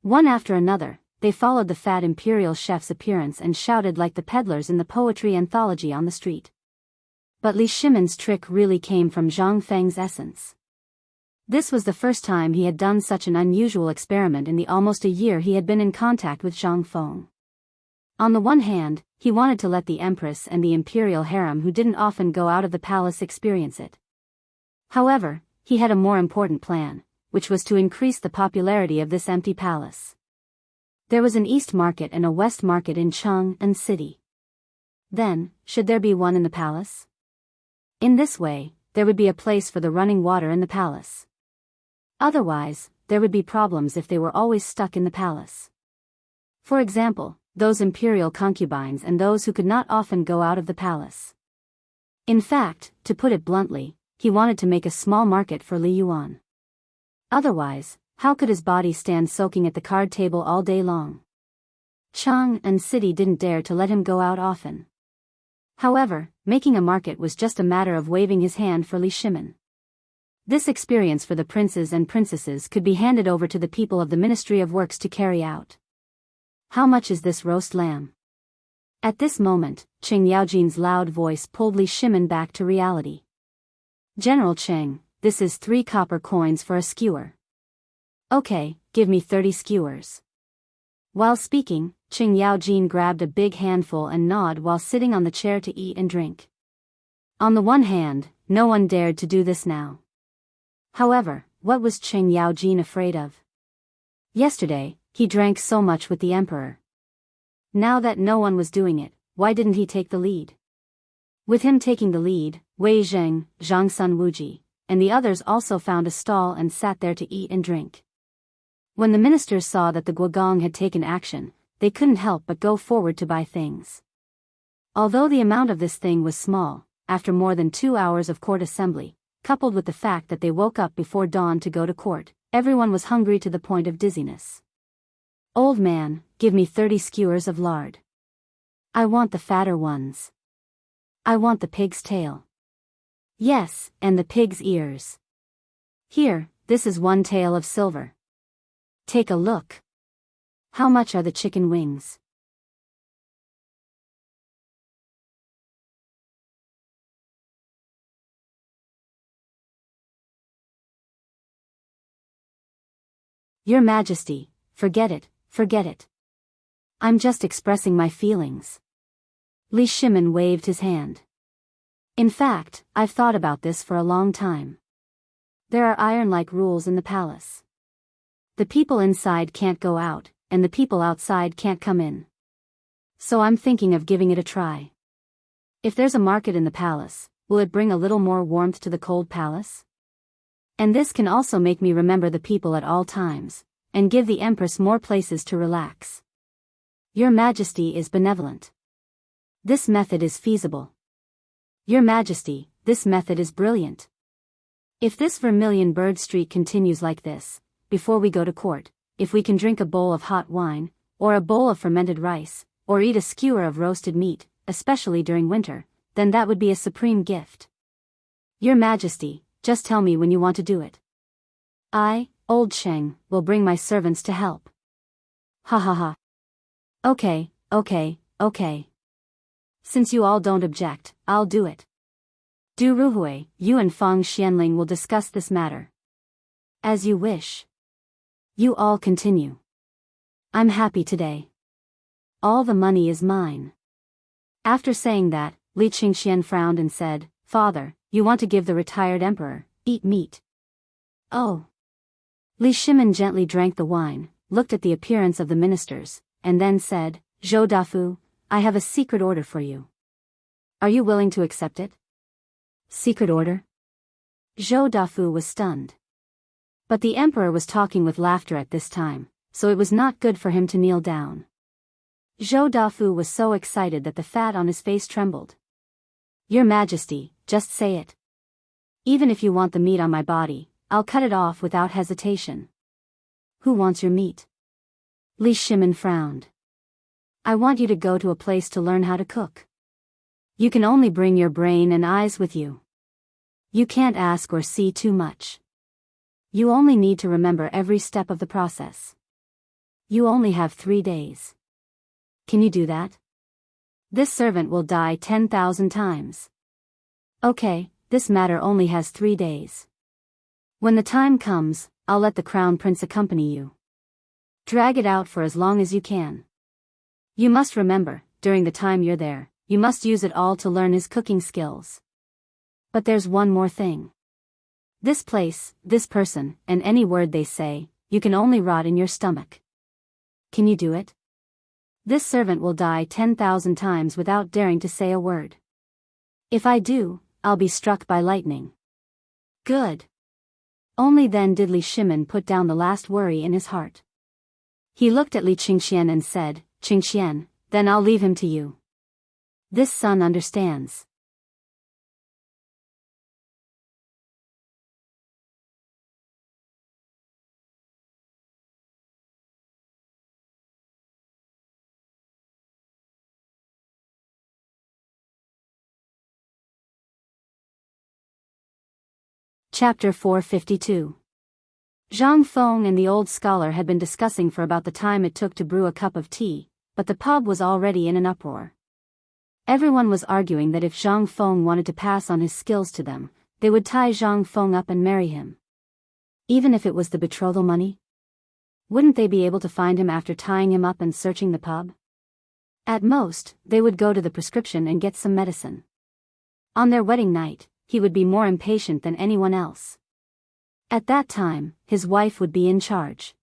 One after another, they followed the fat imperial chef's appearance and shouted like the peddlers in the poetry anthology on the street. But Li Shimon's trick really came from Zhang Feng's essence. This was the first time he had done such an unusual experiment in the almost a year he had been in contact with Zhang Feng. On the one hand, he wanted to let the empress and the imperial harem who didn't often go out of the palace experience it. However, he had a more important plan, which was to increase the popularity of this empty palace. There was an east market and a west market in Chang'an City. Then, should there be one in the palace? In this way, there would be a place for the running water in the palace. Otherwise, there would be problems if they were always stuck in the palace. For example, those imperial concubines and those who could not often go out of the palace. In fact, to put it bluntly, he wanted to make a small market for Li Yuan. Otherwise, how could his body stand soaking at the card table all day long? Chang and City didn't dare to let him go out often. However, making a market was just a matter of waving his hand for Li Shimin. This experience for the princes and princesses could be handed over to the people of the Ministry of Works to carry out. How much is this roast lamb? At this moment, Cheng Yaojin's loud voice pulled Li Shimin back to reality. General Cheng, this is 3 copper coins for a skewer. Okay, give me 30 skewers. While speaking, Cheng Yaojin grabbed a big handful and gnawed while sitting on the chair to eat and drink. On the one hand, no one dared to do this now. However, what was Cheng Yaojin afraid of? Yesterday, he drank so much with the emperor. Now that no one was doing it, why didn't he take the lead? With him taking the lead, Wei Zheng, Zhang Sun Wuji, and the others also found a stall and sat there to eat and drink. When the ministers saw that the Guogong had taken action, they couldn't help but go forward to buy things. Although the amount of this thing was small, after more than 2 hours of court assembly, coupled with the fact that they woke up before dawn to go to court, everyone was hungry to the point of dizziness. Old man, give me 30 skewers of lard. I want the fatter ones. I want the pig's tail. Yes, and the pig's ears. Here, this is 1 tael of silver. Take a look. How much are the chicken wings? Your Majesty, forget it, forget it. I'm just expressing my feelings. Li Shimin waved his hand. In fact, I've thought about this for a long time. There are iron-like rules in the palace. The people inside can't go out, and the people outside can't come in. So I'm thinking of giving it a try. If there's a market in the palace, will it bring a little more warmth to the cold palace? And this can also make me remember the people at all times, and give the Empress more places to relax. Your Majesty is benevolent. This method is feasible. Your Majesty, this method is brilliant. If this Vermilion Bird Street continues like this, before we go to court, if we can drink a bowl of hot wine, or a bowl of fermented rice, or eat a skewer of roasted meat, especially during winter, then that would be a supreme gift. Your Majesty, just tell me when you want to do it. I, Old Cheng, will bring my servants to help. Ha ha ha. Okay, okay, okay. Since you all don't object, I'll do it. Du Ruhui, you and Fang Xianling will discuss this matter. As you wish. You all continue. I'm happy today. All the money is mine. After saying that, Li Qingxian frowned and said, Father, you want to give the retired emperor, eat meat. Oh. Li Shimin gently drank the wine, looked at the appearance of the ministers, and then said, Zhou Dafu, I have a secret order for you. Are you willing to accept it? Secret order? Zhou Dafu was stunned. But the emperor was talking with laughter at this time, so it was not good for him to kneel down. Zhou Dafu was so excited that the fat on his face trembled. Your Majesty, just say it. Even if you want the meat on my body, I'll cut it off without hesitation. Who wants your meat? Li Shimin frowned. I want you to go to a place to learn how to cook. You can only bring your brain and eyes with you. You can't ask or see too much. You only need to remember every step of the process. You only have 3 days. Can you do that? This servant will die 10,000 times. Okay, this matter only has 3 days. When the time comes, I'll let the crown prince accompany you. Drag it out for as long as you can. You must remember, during the time you're there, you must use it all to learn his cooking skills. But there's one more thing. This place, this person, and any word they say, you can only rot in your stomach. Can you do it? This servant will die 10,000 times without daring to say a word. If I do, I'll be struck by lightning. Good. Only then did Li Shimin put down the last worry in his heart. He looked at Li Qingxian and said, Qingxian, then I'll leave him to you. This son understands. Chapter 452. Zhang Feng and the old scholar had been discussing for about the time it took to brew a cup of tea, but the pub was already in an uproar. Everyone was arguing that if Zhang Feng wanted to pass on his skills to them, they would tie Zhang Feng up and marry him. Even if it was the betrothal money? Wouldn't they be able to find him after tying him up and searching the pub? At most, they would go to the prescription and get some medicine. On their wedding night, he would be more impatient than anyone else. At that time, his wife would be in charge.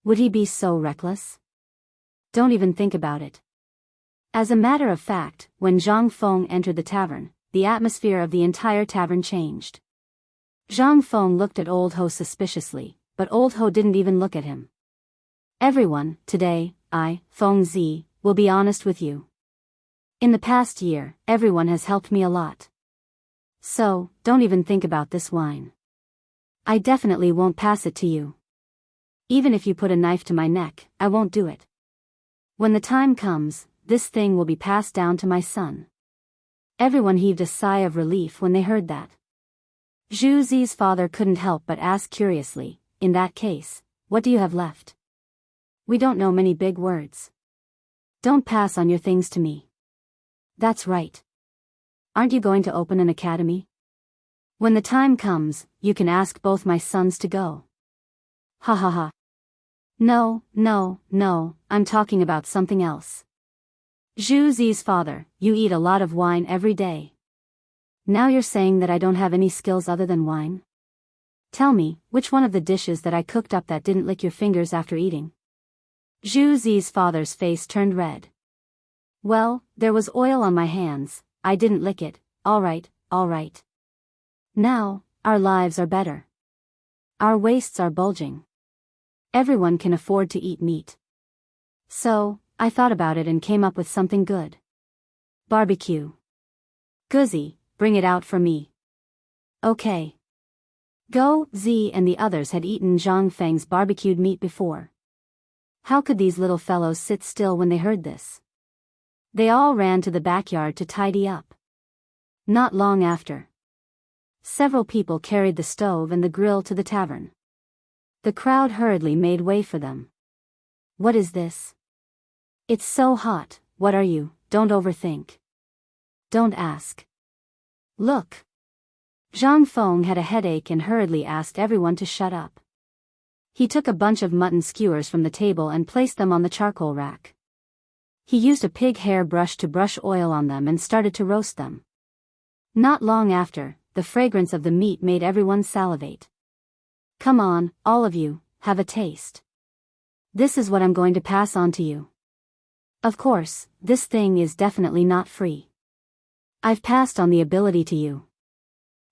Would he be so reckless? Don't even think about it. As a matter of fact, when Zhang Feng entered the tavern, the atmosphere of the entire tavern changed. Zhang Feng looked at Old Ho suspiciously, but Old Ho didn't even look at him. Everyone, today, Feng Zi, will be honest with you. In the past year, everyone has helped me a lot. So, don't even think about this wine. I definitely won't pass it to you. Even if you put a knife to my neck, I won't do it. When the time comes, this thing will be passed down to my son. Everyone heaved a sigh of relief when they heard that. Zhu Zi's father couldn't help but ask curiously, in that case, what do you have left? We don't know many big words. Don't pass on your things to me. That's right. Aren't you going to open an academy? When the time comes, you can ask both my sons to go. Ha ha ha. No, I'm talking about something else. Zhu Zi's father, you eat a lot of wine every day. Now you're saying that I don't have any skills other than wine? Tell me, which one of the dishes that I cooked up that didn't lick your fingers after eating? Zhu Zi's father's face turned red. Well, there was oil on my hands. I didn't lick it. All right. Now, our lives are better. Our waists are bulging. Everyone can afford to eat meat. So, I thought about it and came up with something good. Barbecue. Guzzi, bring it out for me. Okay. Go, Z and the others had eaten Zhang Feng's barbecued meat before. How could these little fellows sit still when they heard this? They all ran to the backyard to tidy up. Not long after, several people carried the stove and the grill to the tavern. The crowd hurriedly made way for them. What is this? It's so hot. What are you? Don't overthink. Don't ask. Look. Zhang Feng had a headache and hurriedly asked everyone to shut up. He took a bunch of mutton skewers from the table and placed them on the charcoal rack. He used a pig hair brush to brush oil on them and started to roast them. Not long after, the fragrance of the meat made everyone salivate. Come on, all of you, have a taste. This is what I'm going to pass on to you. Of course, this thing is definitely not free. I've passed on the ability to you.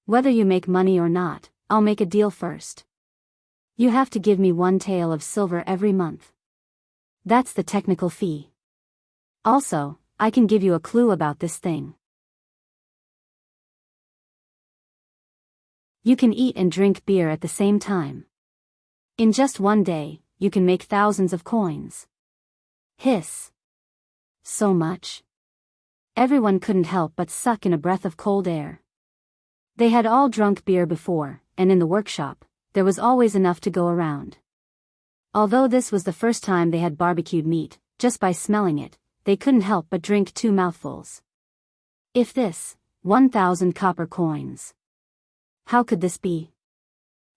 Whether you make money or not, I'll make a deal first. You have to give me 1 tael of silver every month. That's the technical fee. Also, I can give you a clue about this thing. You can eat and drink beer at the same time. In just 1 day, you can make thousands of coins. Hiss. So much? Everyone couldn't help but suck in a breath of cold air. They had all drunk beer before, and in the workshop, there was always enough to go around. Although this was the first time they had barbecued meat, just by smelling it, they couldn't help but drink 2 mouthfuls. If this, 1,000 copper coins. How could this be?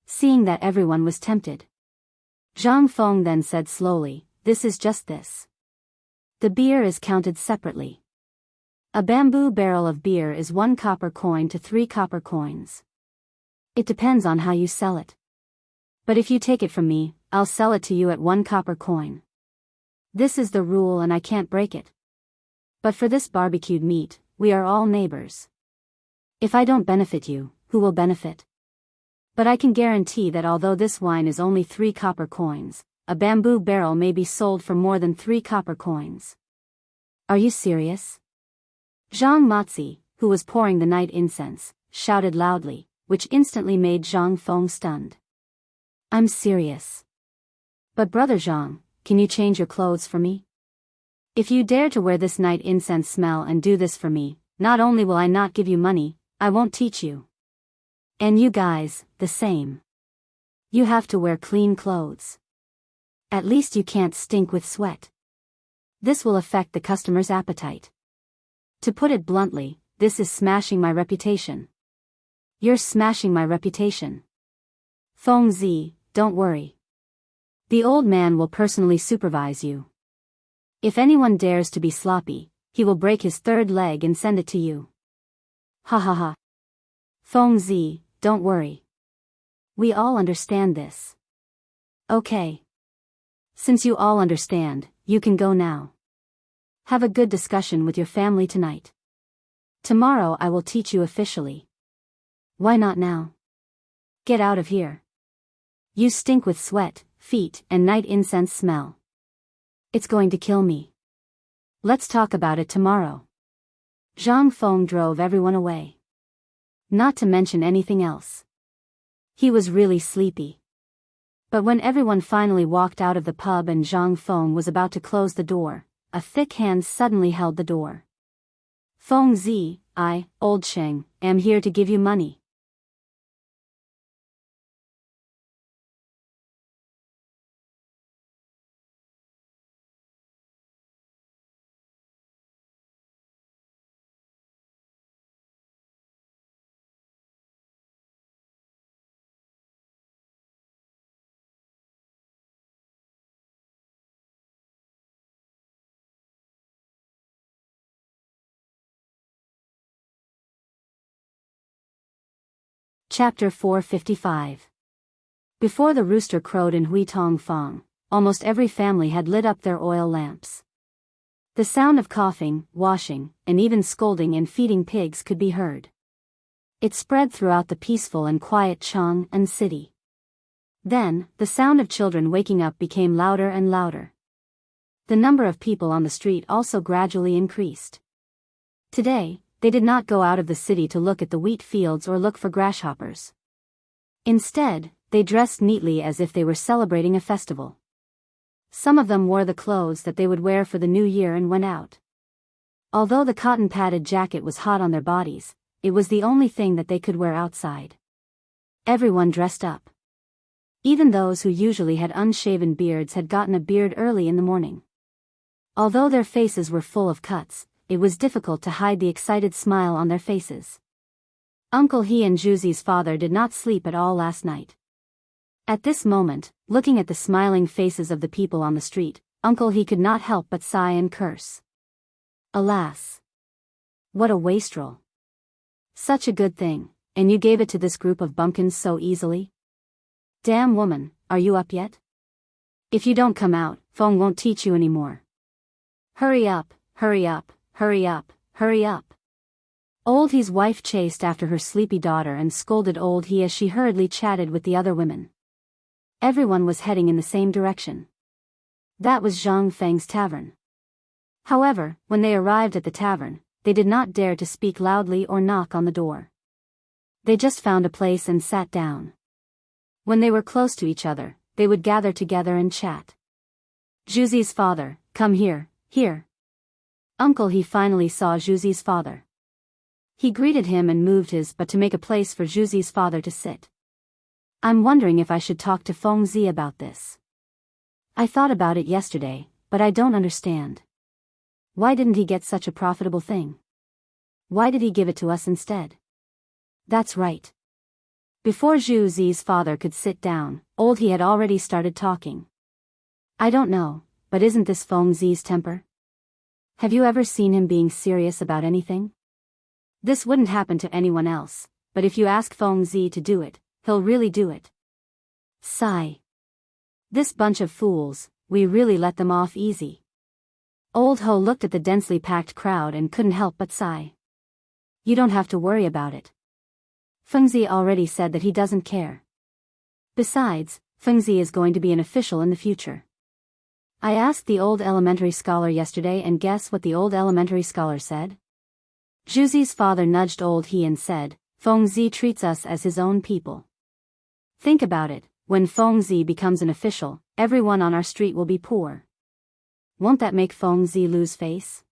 Seeing that everyone was tempted, Zhang Feng then said slowly, this is just this. The beer is counted separately. A bamboo barrel of beer is 1 copper coin to 3 copper coins. It depends on how you sell it. But if you take it from me, I'll sell it to you at 1 copper coin. This is the rule and I can't break it. But for this barbecued meat, we are all neighbors. If I don't benefit you, who will benefit? But I can guarantee that although this wine is only 3 copper coins, a bamboo barrel may be sold for more than 3 copper coins. Are you serious? Zhang Matzi, who was pouring the night incense, shouted loudly, which instantly made Zhang Feng stunned. I'm serious. But brother Zhang, can you change your clothes for me? If you dare to wear this night incense smell and do this for me, not only will I not give you money, I won't teach you. And you guys, the same. You have to wear clean clothes. At least you can't stink with sweat. This will affect the customer's appetite. To put it bluntly, this is smashing my reputation. You're smashing my reputation. Feng Zi, don't worry. The old man will personally supervise you. If anyone dares to be sloppy, he will break his 3rd leg and send it to you. Ha ha ha. Feng Zi, don't worry. We all understand this. Okay. Since you all understand, you can go now. Have a good discussion with your family tonight. Tomorrow I will teach you officially. Why not now? Get out of here. You stink with sweat, feet, and night incense smell. It's going to kill me. Let's talk about it tomorrow. Zhang Feng drove everyone away. Not to mention anything else. He was really sleepy. But when everyone finally walked out of the pub and Zhang Feng was about to close the door, a thick hand suddenly held the door. Feng Zi, I, Old Sheng, am here to give you money. Chapter 455. Before the rooster crowed in Huitong Fang, almost every family had lit up their oil lamps. The sound of coughing, washing, and even scolding and feeding pigs could be heard. It spread throughout the peaceful and quiet Chang'an city. Then, the sound of children waking up became louder and louder. The number of people on the street also gradually increased. Today, they did not go out of the city to look at the wheat fields or look for grasshoppers. Instead, they dressed neatly as if they were celebrating a festival. Some of them wore the clothes that they would wear for the new year and went out. Although the cotton-padded jacket was hot on their bodies, it was the only thing that they could wear outside. Everyone dressed up. Even those who usually had unshaven beards had gotten a beard early in the morning. Although their faces were full of cuts, it was difficult to hide the excited smile on their faces. Uncle He and Juzi's father did not sleep at all last night. At this moment, looking at the smiling faces of the people on the street, Uncle He could not help but sigh and curse. Alas! What a wastrel! Such a good thing, and you gave it to this group of bumpkins so easily? Damn woman, are you up yet? If you don't come out, Feng won't teach you anymore. Hurry up, hurry up. Hurry up, hurry up. Old He's wife chased after her sleepy daughter and scolded Old He as she hurriedly chatted with the other women. Everyone was heading in the same direction. That was Zhang Feng's tavern. However, when they arrived at the tavern, they did not dare to speak loudly or knock on the door. They just found a place and sat down. When they were close to each other, they would gather together and chat. Juzi's father, come here, here. Uncle He finally saw Juzi's father. He greeted him and moved his butt to make a place for Juzi's father to sit. I'm wondering if I should talk to Feng Zi about this. I thought about it yesterday, but I don't understand. Why didn't he get such a profitable thing? Why did he give it to us instead? That's right. Before Zhu Zi's father could sit down, Old He had already started talking. I don't know, but isn't this Feng Zi's temper? Have you ever seen him being serious about anything? This wouldn't happen to anyone else, but if you ask Feng Zi to do it, he'll really do it. Sigh. This bunch of fools, we really let them off easy. Old Ho looked at the densely packed crowd and couldn't help but sigh. You don't have to worry about it. Feng Zi already said that he doesn't care. Besides, Fengzi is going to be an official in the future. I asked the old elementary scholar yesterday, and guess what the old elementary scholar said? Zhuzi's father nudged old he and said, Fengzi treats us as his own people. Think about it, when Fengzi becomes an official, everyone on our street will be poor. Won't that make Fengzi lose face?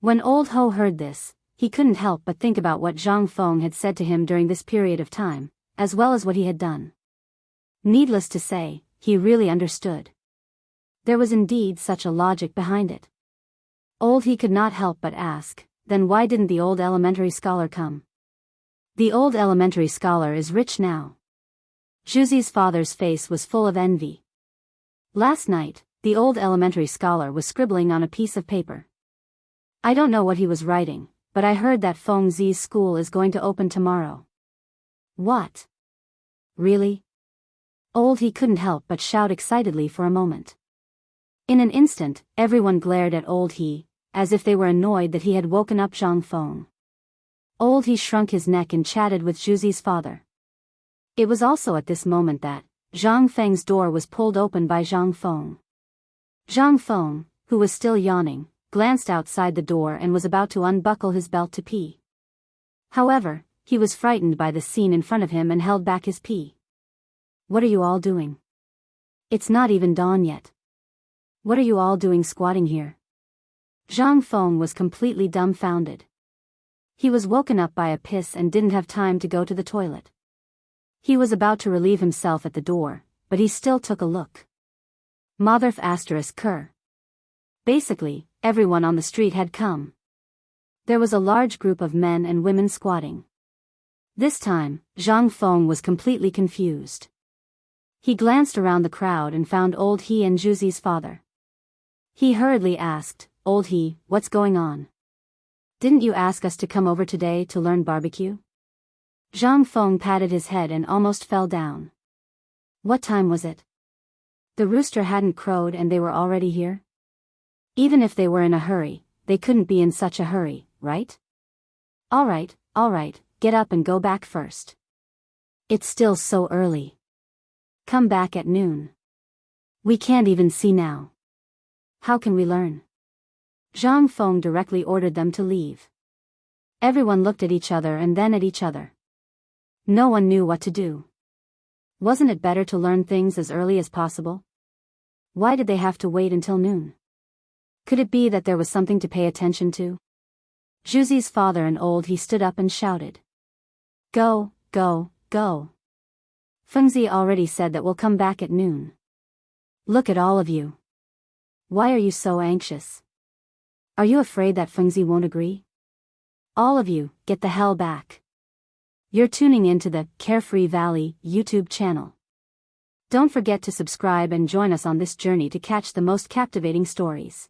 When old Ho heard this, he couldn't help but think about what Zhang Feng had said to him during this period of time, as well as what he had done. Needless to say, he really understood. There was indeed such a logic behind it. Old he could not help but ask, then why didn't the old elementary scholar come? The old elementary scholar is rich now. Zhuzi's father's face was full of envy. Last night, the old elementary scholar was scribbling on a piece of paper. I don't know what he was writing, but I heard that Fengzi's school is going to open tomorrow. What? Really? Old he couldn't help but shout excitedly for a moment. In an instant, everyone glared at old he, as if they were annoyed that he had woken up Zhang Feng. Old he shrunk his neck and chatted with Zhuzi's father. It was also at this moment that Zhang Feng's door was pulled open by Zhang Feng. Zhang Feng, who was still yawning, glanced outside the door and was about to unbuckle his belt to pee. However, he was frightened by the scene in front of him and held back his pee. What are you all doing? It's not even dawn yet. What are you all doing squatting here? Zhang Feng was completely dumbfounded. He was woken up by a piss and didn't have time to go to the toilet. He was about to relieve himself at the door, but he still took a look. Motherf ****. Basically, everyone on the street had come. There was a large group of men and women squatting. This time, Zhang Feng was completely confused. He glanced around the crowd and found old he and Zhuzi's father. He hurriedly asked, Old he, what's going on? Didn't you ask us to come over today to learn barbecue? Zhang Feng patted his head and almost fell down. What time was it? The rooster hadn't crowed and they were already here? Even if they were in a hurry, they couldn't be in such a hurry, right? All right, get up and go back first. It's still so early. Come back at noon. We can't even see now. How can we learn? Zhang Feng directly ordered them to leave. Everyone looked at each other and then at each other. No one knew what to do. Wasn't it better to learn things as early as possible? Why did they have to wait until noon? Could it be that there was something to pay attention to? Zhuzi's father and old he stood up and shouted. Go, go, go. Fengzi already said that we'll come back at noon. Look at all of you. Why are you so anxious? Are you afraid that Fengzi won't agree? All of you, get the hell back. You're tuning into the Carefree Valley YouTube channel. Don't forget to subscribe and join us on this journey to catch the most captivating stories.